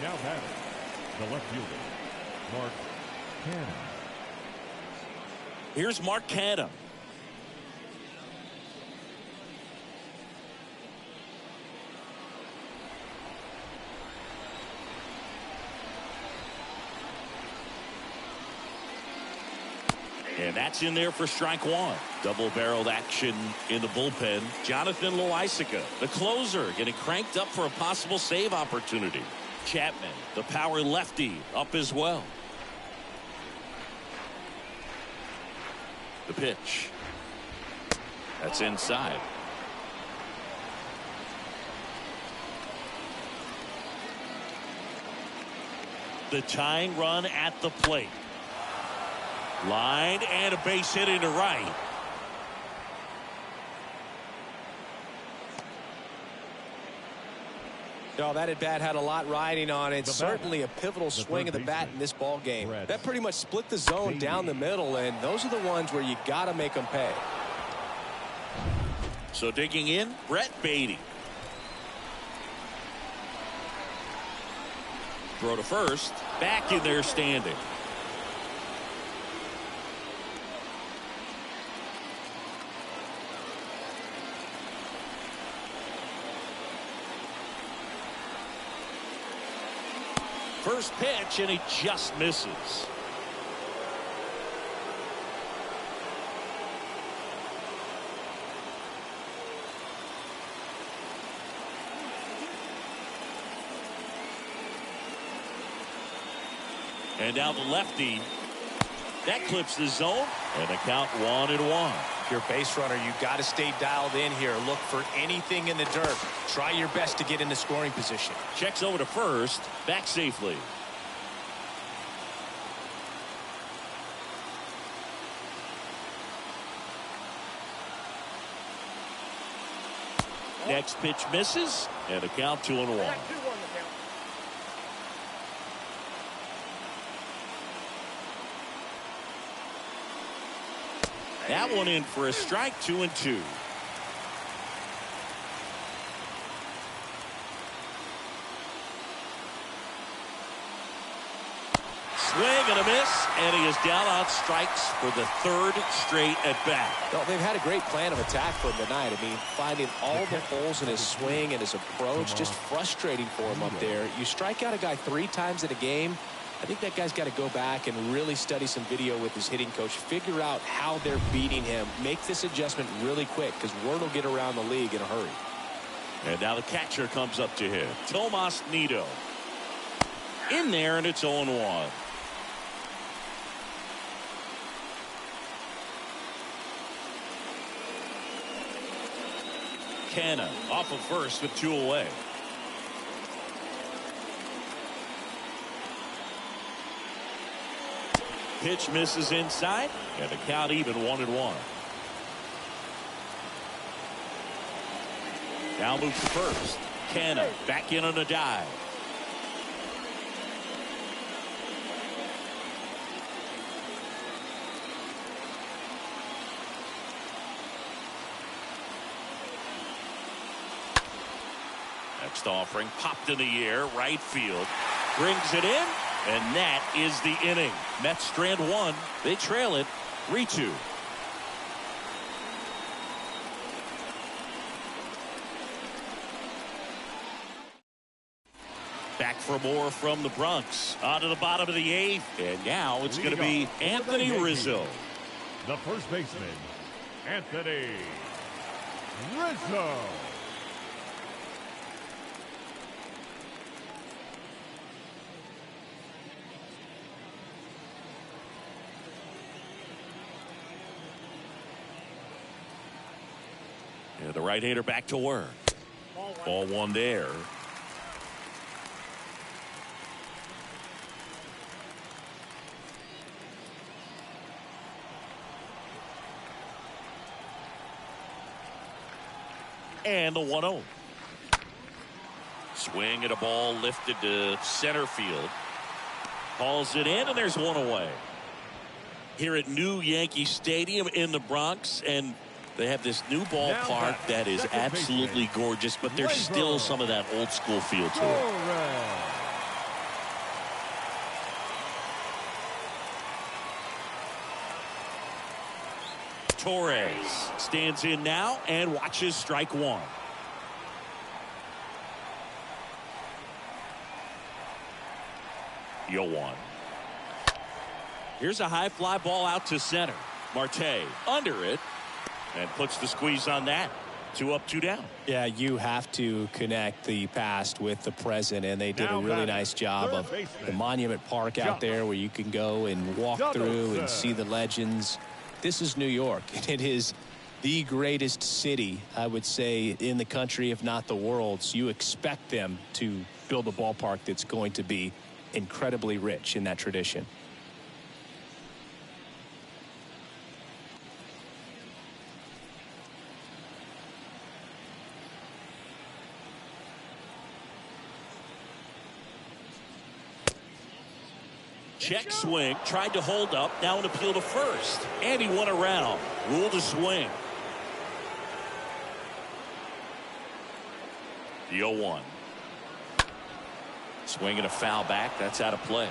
[SPEAKER 3] Now batting, the left fielder, Mark Cannon.
[SPEAKER 1] Here's Mark Cannon. And that's in there for strike 1. Double-barreled action in the bullpen. Jonathan Loaisiga, the closer, getting cranked up for a possible save opportunity. Chapman, the power lefty, up as well. The pitch. That's inside. The tying run at the plate. Line and a base hit into right.
[SPEAKER 2] No, that at bat had a lot riding on it. Certainly a pivotal swing of the bat in this ball game. That pretty much split the zone down the middle, and those are the ones where you got to make them pay.
[SPEAKER 1] So digging in, Brett Beatty. Throw to first. Back in there standing. First pitch, and he just misses. And now the lefty. That clips the zone, and the count 1-1.
[SPEAKER 2] If you're a base runner, you've got to stay dialed in here. Look for anything in the dirt. Try your best to get into scoring position.
[SPEAKER 1] Checks over to first, back safely. Next pitch misses, and a count 2-1.
[SPEAKER 4] I got 2-1 the count.
[SPEAKER 1] That one in for a strike, 2-2. Swing and a miss, and he is down on strikes for the third straight at bat.
[SPEAKER 2] Well, they've had a great plan of attack for him tonight. I mean, finding all the holes in his swing and his approach, just frustrating for him up there. You strike out a guy 3 times in a game, I think that guy's got to go back and really study some video with his hitting coach, figure out how they're beating him, make this adjustment really quick, because word will get around the league in a hurry.
[SPEAKER 1] And now the catcher comes up to him, Tomas Nido. In there, and it's 0-1. Canna off of first with 2 away. Pitch misses inside, and the count even 1-1. Now moves to first. Canna back in on a dive. Next offering popped in the air, right field. Brings it in, and that is the inning. Mets strand 1. They trail it 3-2. Back for more from the Bronx. On to the bottom of the 8th. And now it's going to be Anthony Rizzo.
[SPEAKER 3] The first baseman, Anthony Rizzo.
[SPEAKER 1] And the right-hander back to work. Ball 1 there. And the 1-0. Swing at a ball lifted to center field. Hauls it in, and there's 1 away. Here at New Yankee Stadium in the Bronx, and they have this new ballpark that is absolutely gorgeous, but there's still some of that old school feel to it. Torres stands in now and watches strike 1. Yo-1. Here's a high fly ball out to center. Marte under it and puts the squeeze on that. 2 up, 2 down.
[SPEAKER 2] Yeah, you have to connect the past with the present, and they did a really nice job of the Monument Park out there where you can go and walk through and see the legends. This is New York, and it is the greatest city, I would say, in the country, if not the world. So you expect them to build a ballpark that's going to be incredibly rich in that tradition.
[SPEAKER 1] Check swing, tried to hold up, now an appeal to first. And he went around. Ruled a swing. The 0-1. Swing and a foul back. That's out of play.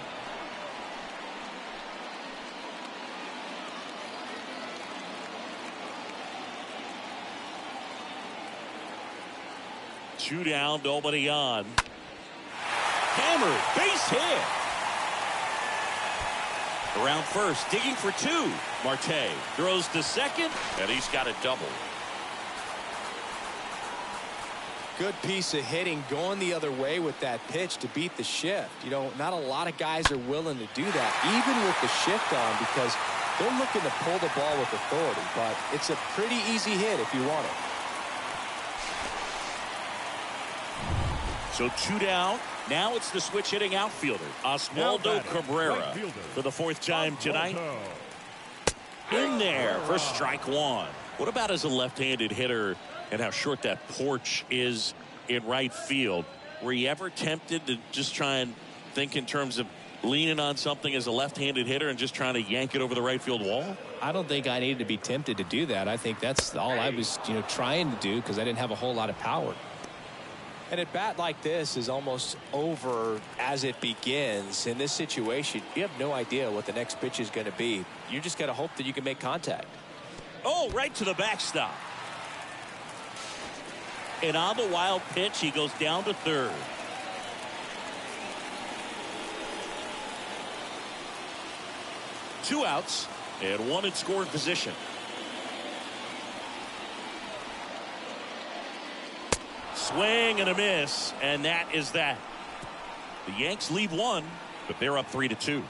[SPEAKER 1] Two down, nobody on. Hammered, base hit. Around first, digging for 2. Marte throws to second, and he's got a double.
[SPEAKER 2] Good piece of hitting, going the other way with that pitch to beat the shift. You know, not a lot of guys are willing to do that, even with the shift on, because they're looking to pull the ball with authority. But it's a pretty easy hit if you want it.
[SPEAKER 1] So 2 down. Now it's the switch hitting outfielder, Oswaldo Cabrera, for the 4th time tonight. In there for strike 1. What about as a left-handed hitter? And how short that porch is in right field. Were you ever tempted to just try and think in terms of leaning on something as a left-handed hitter and just trying to yank it over the right field wall?
[SPEAKER 2] I don't think I needed to be tempted to do that. I think that's all I was, trying to do because I didn't have a whole lot of power. And at bat like this is almost over as it begins. In this situation, you have no idea what the next pitch is going to be. You just got to hope that you can make contact.
[SPEAKER 1] Oh, right to the backstop. And on the wild pitch, he goes down to third. Two outs and one in scoring position. Swing and a miss, and that is that. The Yanks lead one, but they're up 3-2.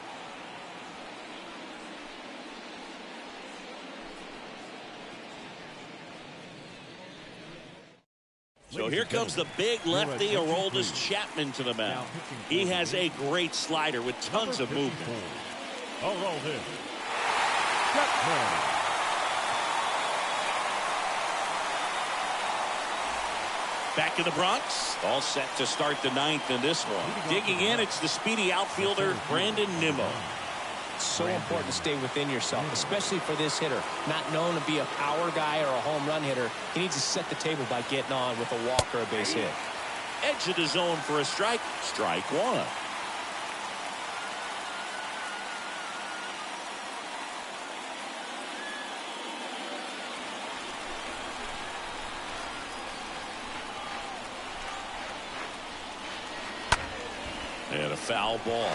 [SPEAKER 1] So here comes the big lefty, Aroldis Chapman, to the mound. He has a great slider with tons of movement.
[SPEAKER 3] Aroldis Chapman.
[SPEAKER 1] Back in the Bronx, all set to start the ninth in this one. Digging in, it's the speedy outfielder, Brandon Nimmo.
[SPEAKER 2] It's so important to stay within yourself, especially for this hitter. Not known to be a power guy or a home run hitter. He needs to set the table by getting on with a walk or a base hit.
[SPEAKER 1] Edge of the zone for a strike. Strike one. And a foul ball.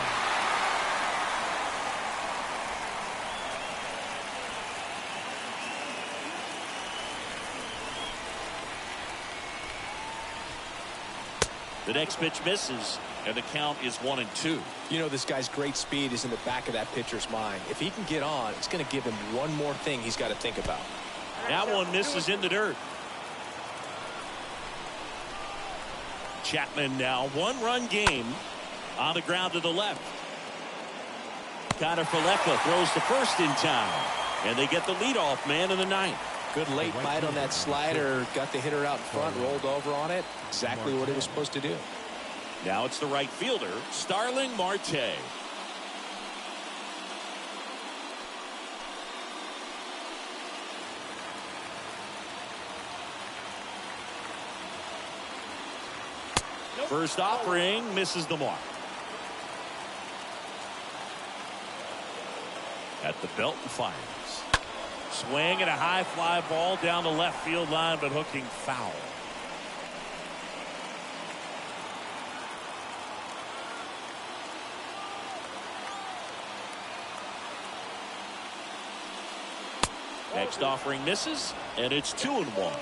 [SPEAKER 1] The next pitch misses, and the count is 1-2.
[SPEAKER 2] This guy's great speed is in the back of that pitcher's mind. If he can get on, it's going to give him one more thing he's got to think about.
[SPEAKER 1] That one misses in the dirt. Chapman now, one-run game on the ground to the left. Connor Faleka throws the first in time, and they get the leadoff man in the ninth.
[SPEAKER 2] Good late bite on that slider. Got the hitter out in front, rolled over on it. Exactly what he was supposed to do.
[SPEAKER 1] Now it's the right fielder, Starling Marte. First offering misses the mark. At the belt and fires. Swing and a high fly ball down the left field line, but hooking foul. Next offering misses, and it's 2-1.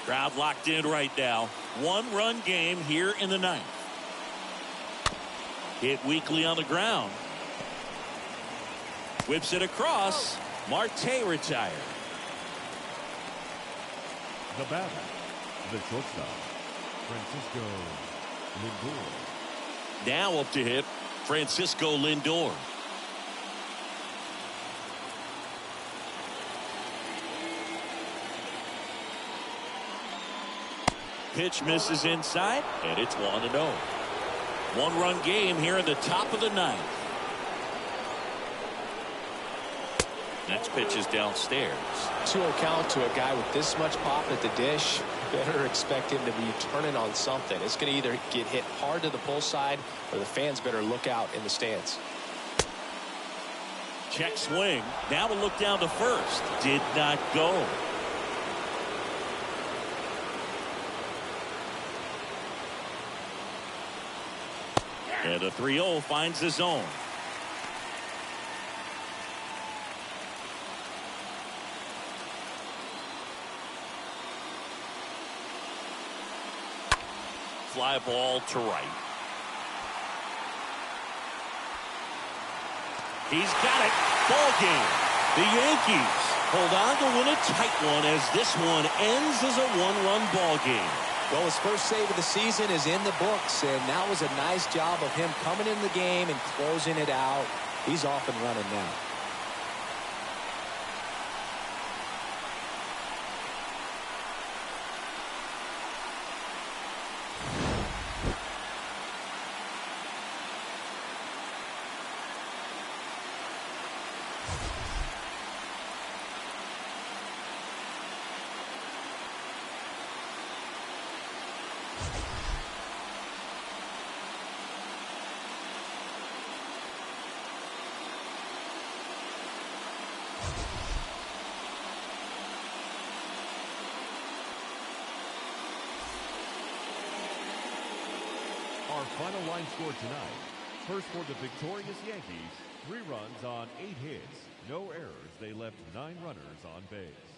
[SPEAKER 1] Crowd locked in right now. One-run game here in the ninth. Hit weakly on the ground. Whips it across. Marte retired.
[SPEAKER 3] The batter, the shortstop, Francisco Lindor.
[SPEAKER 1] Now up to hit, Francisco Lindor. Pitch misses inside, and it's 1-0. One-run game here in the top of the ninth. Next pitch is downstairs.
[SPEAKER 2] 2-0 count to a guy with this much pop at the dish. Better expect him to be turning on something. It's going to either get hit hard to the pull side, or the fans better look out in the stands.
[SPEAKER 1] Check swing. Now a look down to first. Did not go. And the 3-0 finds the zone. Fly ball to right. He's got it. Ball game. The Yankees hold on to win a tight one as this one ends as a one-run ball game.
[SPEAKER 2] Well, his first save of the season is in the books, and that was a nice job of him coming in the game and closing it out. He's off and running now.
[SPEAKER 3] Our final line score tonight. First for the victorious Yankees, 3 runs on 8 hits. No errors. They left 9 runners on base.